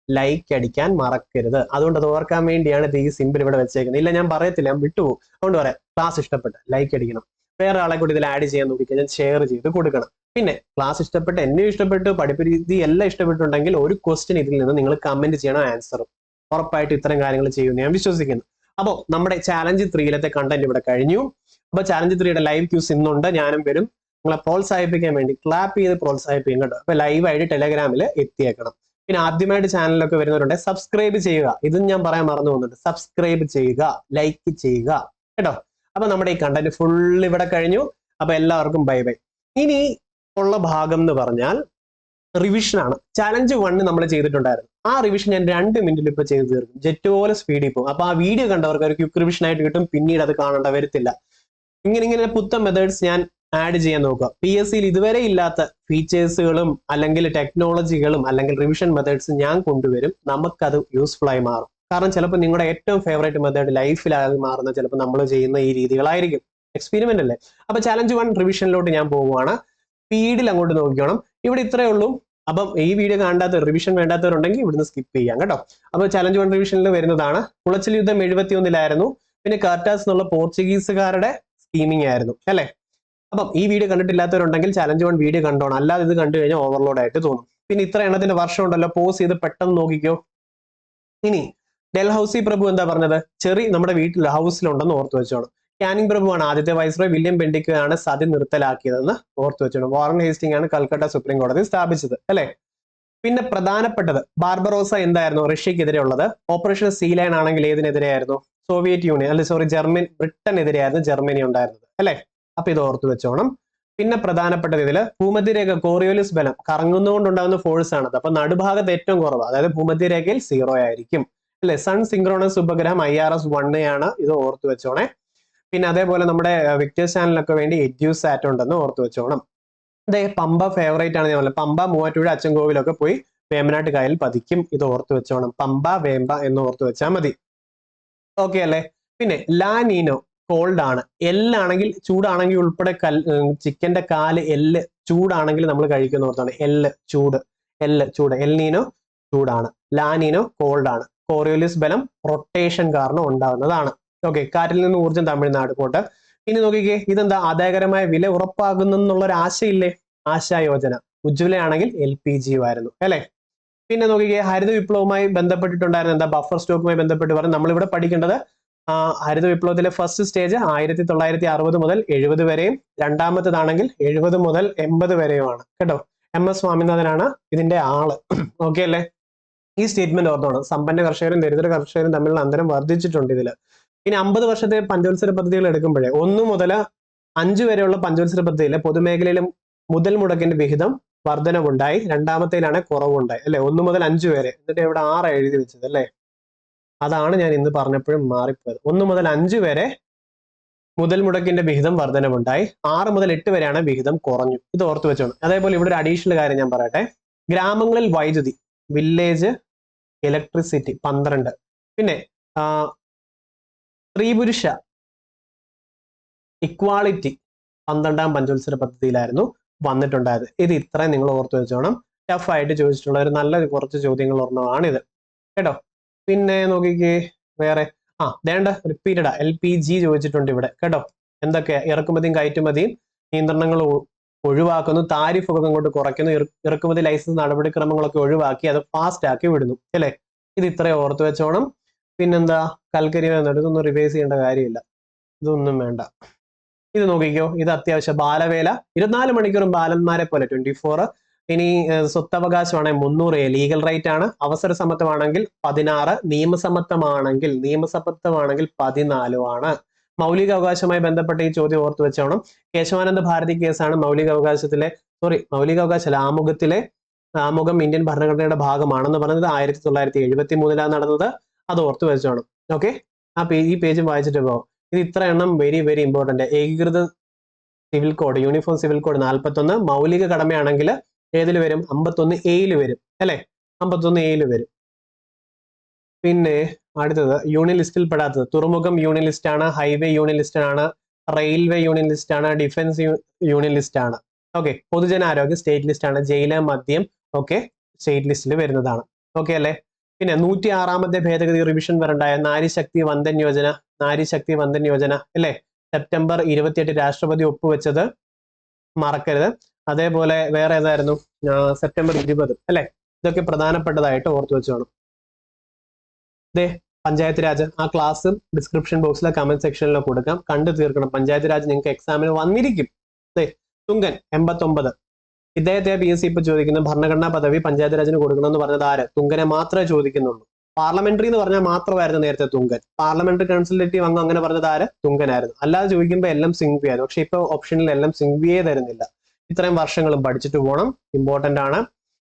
A: ലൈക്ക് അടിക്കാൻ മറക്കരുത്. അതുകൊണ്ട് അത് ഓർക്കാൻ വേണ്ടിയാണ് ഇത് ഈ സിമ്പിൾ ഇവിടെ വെച്ചേക്കുന്നത്. ഇല്ല, ഞാൻ പറയത്തില്ല, ഞാൻ വിട്ടുപോകും. അതുകൊണ്ട് പറയാം, ക്ലാസ് ഇഷ്ടപ്പെട്ട ലൈക്ക് അടിക്കണം. വേറെ ആളെ കൂടി ഇതിൽ ആഡ് ചെയ്യാൻ നോക്കിക്കഴിഞ്ഞാൽ ഷെയർ ചെയ്ത് കൊടുക്കണം. പിന്നെ ക്ലാസ് ഇഷ്ടപ്പെട്ട്, എന്നെ ഇഷ്ടപ്പെട്ടു, പഠിപ്പ് രീതി എല്ലാം ഇഷ്ടപ്പെട്ടുണ്ടെങ്കിൽ ഒരു ക്വസ്റ്റ്യൻ ഇതിൽ നിന്ന് നിങ്ങൾ കമന്റ് ചെയ്യണം, ആൻസറും. ഉറപ്പായിട്ട് ഇത്തരം കാര്യങ്ങൾ ചെയ്യുമെന്ന് ഞാൻ വിശ്വസിക്കുന്നു. അപ്പോൾ നമ്മുടെ ചാലഞ്ച് 3 കണ്ടന്റ് ഇവിടെ കഴിഞ്ഞു. അപ്പൊ ചാലഞ്ച് 3 ലൈവ് ക്യൂസ് ഇന്നുണ്ട്. ഞാനും വരും. നിങ്ങളെ പ്രോത്സാഹിപ്പിക്കാൻ വേണ്ടി ക്ലാപ്പ് ചെയ്ത് പ്രോത്സാഹിപ്പിക്കും കേട്ടോ. അപ്പൊ ലൈവായിട്ട് ടെലഗ്രാമിൽ എത്തിയേക്കണം. പിന്നെ ആദ്യമായിട്ട് ചാനലിലൊക്കെ വരുന്നവരുണ്ട്, സബ്സ്ക്രൈബ് ചെയ്യുക. ഇതും ഞാൻ പറയാൻ മറന്നു പോകുന്നുണ്ട്. സബ്സ്ക്രൈബ് ചെയ്യുക, ലൈക്ക് ചെയ്യുക കേട്ടോ. അപ്പൊ നമ്മുടെ ഈ കണ്ടന്റ് ഫുൾ ഇവിടെ കഴിഞ്ഞു. അപ്പൊ എല്ലാവർക്കും ബൈ ബൈ. ഇനി ഉള്ള ഭാഗം എന്ന് പറഞ്ഞാൽ റിവിഷൻ ആണ്. ചാലഞ്ച് 1 നമ്മൾ ചെയ്തിട്ടുണ്ടായിരുന്നു. ആ റിവിഷൻ ഞാൻ 2 മിനിറ്റിൽ ഇപ്പൊ ചെയ്ത് തീർക്കും. ജെറ്റ് പോലെ സ്പീഡിൽ പോകും. അപ്പൊ ആ വീഡിയോ കണ്ടവർക്ക് ഒരു ക്വിക്ക് റിവിഷൻ ആയിട്ട് കിട്ടും. പിന്നീട് അത് കാണേണ്ട വരത്തില്ല. ഇങ്ങനെ പുത്തൻ മെത്തേഡ്സ് ഞാൻ ആഡ് ചെയ്യാൻ നോക്കുക. PSC ഇതുവരെ ഇല്ലാത്ത ഫീച്ചേഴ്സുകളും അല്ലെങ്കിൽ ടെക്നോളജികളും അല്ലെങ്കിൽ റിവിഷൻ മെത്തേഡ്സ് ഞാൻ കൊണ്ടുവരും. നമുക്കത് യൂസ്ഫുൾ ആയി മാറും. കാരണം ചിലപ്പോൾ നിങ്ങളുടെ ഏറ്റവും ഫേവറേറ്റ് മെത്തേഡ് ലൈഫിലായി മാറുന്ന ചിലപ്പോൾ നമ്മൾ ചെയ്യുന്ന ഈ രീതികളായിരിക്കും. എക്സ്പെരിമെന്റ് അല്ലേ? അപ്പൊ ചാലഞ്ച് 1 റിവിഷനിലോട്ട് ഞാൻ പോവുകയാണ്. സ്പീഡിൽ അങ്ങോട്ട് നോക്കിക്കോണം. ഇവിടെ ഇത്രയേ ഉള്ളൂ. അപ്പം ഈ വീഡിയോ കാണാത്ത, റിവിഷൻ വേണ്ടാത്തവരുണ്ടെങ്കിൽ ഇവിടുന്ന് സ്കിപ്പ് ചെയ്യാം കേട്ടോ. അപ്പൊ ചാലഞ്ച് 1 റിവിഷനിൽ വരുന്നതാണ്. കുളച്ചിൽ യുദ്ധം 71 പിന്നെ കാർട്ടാസ് എന്നുള്ള പോർച്ചുഗീസുകാരുടെ സ്കീമിംഗ് ആയിരുന്നു അല്ലെ. അപ്പം ഈ വീഡിയോ കണ്ടിട്ടില്ലാത്തവരുണ്ടെങ്കിൽ ചാലഞ്ച് 1 വീഡിയോ കണ്ടോണം. അല്ലാതെ ഇത് കണ്ടു കഴിഞ്ഞാൽ ഓവർലോഡ് ആയിട്ട് തോന്നും. പിന്നെ ഇത്ര എണ്ണത്തിന്റെ വർഷം ഉണ്ടല്ലോ, പോസ് ചെയ്ത് പെട്ടെന്ന് നോക്കിക്കോ. ഇനി ഡൽഹൌസി പ്രഭു എന്താ പറഞ്ഞത്? ചെറി നമ്മുടെ വീട്ടിൽ ഹൗസിലുണ്ടെന്ന് ഓർത്ത് വെച്ചോണം. കാനിങ് പ്രഭുവാണ് ആദ്യത്തെ വൈസ്രോയ്. വില്യം ബെന്റിക് ആണ് സതി നിർത്തലാക്കിയതെന്ന് ഓർത്ത് വെച്ചോണം. വാറൻ ഹേസ്റ്റിംഗ് ആണ് കൽക്കട്ട സുപ്രീം കോടതി സ്ഥാപിച്ചത് അല്ലെ. പിന്നെ പ്രധാനപ്പെട്ടത് ബാർബറോസ എന്തായിരുന്നു? റഷ്യക്കെതിരെ ഉള്ളത്. ഓപ്പറേഷൻ സീ ലയൺ ആണെങ്കിൽ ഏതിനെതിരെയായിരുന്നു? സോവിയറ്റ് യൂണിയൻ ബ്രിട്ടനെതിരെയായിരുന്നു ജർമ്മനി ഉണ്ടായിരുന്നത് അല്ലെ. അപ്പൊ ഇത് ഓർത്ത് വെച്ചോണം. പിന്നെ പ്രധാനപ്പെട്ടത് ഇതില് ഭൂമധ്യരേഖ കോറിയോലിസ് ബലം കറങ്ങുന്നതുകൊണ്ടുണ്ടാകുന്ന ഫോഴ്സ് ആണത്. അപ്പൊ നടുഭാഗത്ത് ഏറ്റവും കുറവ്, അതായത് ഭൂമധ്യരേഖയിൽ 0 ആയിരിക്കും അല്ലെ. സൺ സിങ്ക്രോണസ് ഉപഗ്രഹം IRS-1 ആണ്. ഇത് ഓർത്ത് വെച്ചോണേ. പിന്നെ അതേപോലെ നമ്മുടെ വിക്ടേഴ്സ് ചാനലിനൊക്കെ വേണ്ടി എഡ്യൂസാറ്റ് ഉണ്ടെന്ന് ഓർത്ത് വെച്ചോണം. അതെ, പമ്പ ഫേവറേറ്റ് ആണ്. ഞാൻ പറഞ്ഞത് പമ്പ, മൂവാറ്റുപുഴ, അച്ചൻകോവിലൊക്കെ പോയി വേമ്പനാട്ട് കായൽ പതിക്കും. ഇത് ഓർത്ത് വെച്ചോണം. പമ്പ, വേമ്പ എന്ന് ഓർത്ത് വെച്ചാൽ മതി. ഓക്കെ അല്ലേ. പിന്നെ ലാനീനോ കോൾഡ് ആണ്. എല്ലാണെങ്കിൽ ചൂടാണെങ്കിൽ ഉൾപ്പെടെ ചിക്കന്റെ കാല് എല്ല് ചൂടാണെങ്കിൽ നമ്മൾ കഴിക്കുന്ന ഓർത്താണ്. എല്ല് ചൂട്. എൽനീനോ ചൂടാണ്. ലാനീനോ കോൾഡ് ആണ്. കോറിയോലിസ് ബലം റൊട്ടേഷൻ കാരണം ഉണ്ടാകുന്നതാണ്. ഓക്കെ. കാറ്റിൽ നിന്ന് ഊർജ്ജം തമിഴ്നാട് പോട്ടെ. ഇനി നോക്കിക്കേ, ഇതെന്താ? ആദായകരമായ വില ഉറപ്പാകുന്നു എന്നുള്ളൊരു ആശയില്ലേ? ആശായോജന. ഉജ്ജ്വലയാണെങ്കിൽ LPG ആയിരുന്നു അല്ലെ. പിന്നെ നോക്കിക്കേ, ഹരിത വിപ്ലവവുമായി ബന്ധപ്പെട്ടിട്ടുണ്ടായിരുന്ന എന്താ? ബഫർ സ്റ്റോക്കുമായി ബന്ധപ്പെട്ട് പറഞ്ഞു. നമ്മളിവിടെ പഠിക്കേണ്ടത് ഹരിത വിപ്ലവത്തിലെ ഫസ്റ്റ് സ്റ്റേജ് 1960 മുതൽ 70 വരെയും രണ്ടാമത്തേതാണെങ്കിൽ 70 മുതൽ 80 വരെയുമാണ് കേട്ടോ. MS സ്വാമിനാഥനാണ് ഇതിന്റെ ആള്. ഓക്കെ അല്ലേ. ഈ സ്റ്റേറ്റ്മെന്റ് ഓർത്തോണം. സമ്പന്ന കർഷകരും ദരിദ്ര കർഷകരും തമ്മിലുള്ള അന്തരം വർദ്ധിച്ചിട്ടുണ്ട് ഇതില്. ഇനി 50 വർഷത്തെ പഞ്ചവത്സര പദ്ധതികൾ എടുക്കുമ്പോഴേ 1 മുതൽ 5 വരെയുള്ള പഞ്ചവത്സര പദ്ധതിയിലെ പൊതുമേഖലയിലും മുതൽ മുടക്കിന്റെ വിഹിതം വർധനവുണ്ടായി. രണ്ടാമത്തേലാണ് കുറവുണ്ടായി അല്ലെ. 1 മുതൽ 5 വരെ. എന്നിട്ട് ഇവിടെ 6 എഴുതി വെച്ചത് അല്ലെ. അതാണ് ഞാൻ ഇന്ന് പറഞ്ഞപ്പോഴും മാറിപ്പോയത്. 1 മുതൽ 5 വരെ മുതൽ മുടക്കിന്റെ വിഹിതം വർധനവുണ്ടായി. 6 മുതൽ 8 വരെയാണ് വിഹിതം കുറഞ്ഞു. ഇത് ഓർത്ത് വെച്ചോണം. അതേപോലെ ഇവിടെ ഒരു അഡീഷണൽ കാര്യം ഞാൻ പറയട്ടെ. ഗ്രാമങ്ങളിൽ വൈദ്യുതി, വില്ലേജ് ഇലക്ട്രിസിറ്റി 12. പിന്നെ സ്ത്രീ പുരുഷ ഇക്വാളിറ്റി 12ാം പഞ്ചവത്സര പദ്ധതിയിലായിരുന്നു വന്നിട്ടുണ്ടായത്. ഇത് ഇത്രയും നിങ്ങൾ ഓർത്ത് വെച്ചോണം. ടഫ് ആയിട്ട് ചോദിച്ചിട്ടുള്ള ഒരു നല്ല കുറച്ച് ചോദ്യങ്ങൾ ഒരെണ്ണമാണിത് കേട്ടോ. പിന്നെ നോക്കിക്കേ, വേറെ വേണ്ട റിപ്പീറ്റഡാ. LPG ചോദിച്ചിട്ടുണ്ട് ഇവിടെ കേട്ടോ. എന്തൊക്കെയാ? ഇറക്കുമതിയും കയറ്റുമതിയും നിയന്ത്രണങ്ങൾ ഒഴിവാക്കുന്നു, താരിഫ് ഒക്കെ അങ്ങോട്ട് കുറയ്ക്കുന്നു, ഇറക്കുമതി ലൈസൻസ് നടപടിക്രമങ്ങളൊക്കെ ഒഴിവാക്കി അത് ഫാസ്റ്റ് ആക്കി വിടുന്നു അല്ലെ. ഇത് ഇത്രയും ഓർത്ത് വെച്ചോണം. പിന്നെന്താ, കൽക്കരി ഇതൊന്നും റിവൈസ് ചെയ്യേണ്ട കാര്യമില്ല, ഇതൊന്നും വേണ്ട. ഇത് നോക്കിക്കോ, ഇത് അത്യാവശ്യം ബാലവേല 24 മണിക്കൂറും ബാലന്മാരെ പോലെ 24. ഇനി സ്വത്തവകാശമാണെങ്കിൽ 300 ലീഗൽ റൈറ്റ് ആണ്. അവസര സമത്വമാണെങ്കിൽ 16, നിയമസമത്വമാണെങ്കിൽ 14 ആണ്. മൗലിക അവകാശവുമായി ബന്ധപ്പെട്ട ഈ ചോദ്യം ഓർത്ത് വെച്ചോണം. കേശവാനന്ദ ഭാരതി കേസാണ് മൗലികാവകാശ ആമുഖം ഇന്ത്യൻ ഭരണഘടനയുടെ ഭാഗമാണെന്ന് പറഞ്ഞത് 1973 നടന്നത്. അത് ഓർത്ത് വെച്ചോണം. ഓക്കെ, ഈ പേജും വായിച്ചിട്ട് പോകും. ഇത് ഇത്ര എണ്ണം വെരി വെരി ഇമ്പോർട്ടന്റ്. ഏകീകൃത civil code, uniform civil code 41. മൗലിക കടമയാണെങ്കിൽ ഏതിൽ വരും? 51A വരും അല്ലെ, 51A വരും. പിന്നെ അടുത്തത് യൂണിയൻ ലിസ്റ്റിൽ പെടാത്തത്, തുറമുഖം യൂണിയൻ ലിസ്റ്റ് ആണ്, ഹൈവേ യൂണിയൻ ലിസ്റ്റ് ആണ്, റെയിൽവേ യൂണിയൻ ലിസ്റ്റ് ആണ്, ഡിഫൻസ് യൂണിയൻ ലിസ്റ്റ് ആണ്. ഓക്കെ, പൊതുജനാരോഗ്യ സ്റ്റേറ്റ് ലിസ്റ്റ് ആണ്, ജയില് മദ്യം ഒക്കെ സ്റ്റേറ്റ് ലിസ്റ്റിൽ വരുന്നതാണ്. ഓക്കെ അല്ലെ. പിന്നെ 106ാമത്തെ ഭേദഗതി റിവിഷൻ വരണ്ടായ നാരിശക്തി വന്ദൻ യോജന അല്ലെ, സെപ്റ്റംബർ 28 രാഷ്ട്രപതി ഒപ്പുവെച്ചത് മറക്കരുത്. അതേപോലെ വേറെ ഏതായിരുന്നു? സെപ്റ്റംബർ 20 അല്ലെ. ഇതൊക്കെ പ്രധാനപ്പെട്ടതായിട്ട് ഓർത്തു വെച്ചോണം. പഞ്ചായത്ത് രാജ്, ആ ക്ലാസ് ഡിസ്ക്രിപ്ഷൻ ബോക്സിലെ കമന്റ് സെക്ഷനിലോ കൊടുക്കാം, കണ്ടു തീർക്കണം. പഞ്ചായത്ത് രാജ് നിങ്ങൾക്ക് എക്സാമിന് വന്നിരിക്കും. തുങ്കൻ 89. ഇദ്ദേഹത്തെ PSC ഇപ്പൊ ചോദിക്കുന്ന ഭരണഘടനാ പദവി പഞ്ചായത്ത് രാജിന് കൊടുക്കണമെന്ന് പറഞ്ഞത് ആര്? തുങ്കനെ മാത്രമേ ചോദിക്കുന്നുള്ളൂ. പാർലമെന്ററി എന്ന് പറഞ്ഞാൽ മാത്രമായിരുന്നു നേരത്തെ തുങ്കൻ. പാർലമെന്ററി കൺസൾട്ടേറ്റീവ് അംഗം അങ്ങനെ പറഞ്ഞത് ആര്? തുങ്കനായിരുന്നു. അല്ലാതെ ചോദിക്കുമ്പോൾ എല്ലാം സിംഗ്വി ആയിരുന്നു. പക്ഷെ ഇപ്പൊ ഓപ്ഷനിൽ എല്ലാം സിംഗ്വിയെ തരുന്നില്ല. ഇത്രയും വർഷങ്ങളും പഠിച്ചിട്ട് പോകണം, ഇമ്പോർട്ടന്റ് ആണ്.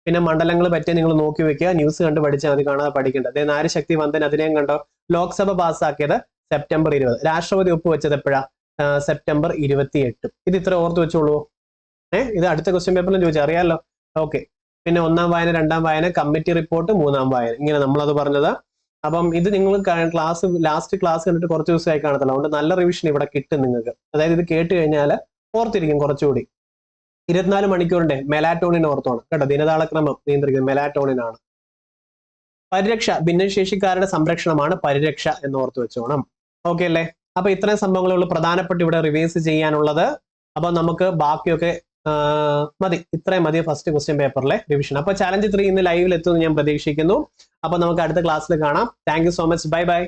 A: പിന്നെ മണ്ഡലങ്ങൾ പറ്റി നിങ്ങൾ നോക്കി വെക്കുക, ന്യൂസ് കണ്ട് പഠിച്ചാൽ മതി, കാണാതെ പഠിക്കേണ്ടത്. നാരിശക്തി വന്ദൻ അതിനെയും കണ്ടോ. ലോക്സഭ പാസ്സാക്കിയത് സെപ്റ്റംബർ 20, രാഷ്ട്രപതി ഒപ്പുവെച്ചത് എപ്പോഴാ? സെപ്റ്റംബർ 28. ഇത് ഇത്ര ഓർത്ത് വെച്ചോളൂ. ഇത് അടുത്ത ക്വസ്റ്റ്യൻ പേപ്പറിലും ചോദിച്ചാൽ അറിയാമല്ലോ. ഓക്കെ, പിന്നെ 1ാം വായന, 2ാം വായന, കമ്മിറ്റി റിപ്പോർട്ട്, 3ാം വായന, ഇങ്ങനെ നമ്മളത് പറഞ്ഞത്. അപ്പം ഇത് നിങ്ങൾ ലാസ്റ്റ് ക്ലാസ് കണ്ടിട്ട് കുറച്ച് ദിവസമായി കാണത്തില്ല, അതുകൊണ്ട് നല്ല റിവിഷൻ ഇവിടെ കിട്ടും നിങ്ങൾക്ക്. അതായത് ഇത് കേട്ട് കഴിഞ്ഞാൽ ഓർത്തിരിക്കും കുറച്ചുകൂടി. 24 മണിക്കൂറിന്റെ മെലാറ്റോണിൻ ഓർത്തോണം കേട്ടോ. ദിനതാളക്രമം നിയന്ത്രിക്കുന്നത് മെലാറ്റോണിൻ ആണ്. പരിരക്ഷ, ഭിന്നശേഷിക്കാരുടെ സംരക്ഷണമാണ് പരിരക്ഷ എന്ന് ഓർത്ത് വെച്ചോണം. ഓക്കെ അല്ലേ. അപ്പൊ ഇത്രയും സംഭവങ്ങളുള്ള പ്രധാനപ്പെട്ട് ഇവിടെ റിവൈസ് ചെയ്യാനുള്ളത്. അപ്പൊ നമുക്ക് ബാക്കിയൊക്കെ മതി, ഇത്രയും മതി ഫസ്റ്റ് ക്വസ്റ്റ്യൻ പേപ്പറിലെ റിവിഷൻ. അപ്പൊ ചാലഞ്ച് 3 ഇന്ന് ലൈവിൽ എത്തുമെന്ന് ഞാൻ പ്രതീക്ഷിക്കുന്നു. അപ്പൊ നമുക്ക് അടുത്ത ക്ലാസ്സിൽ കാണാം. Thank you so much. Bye bye.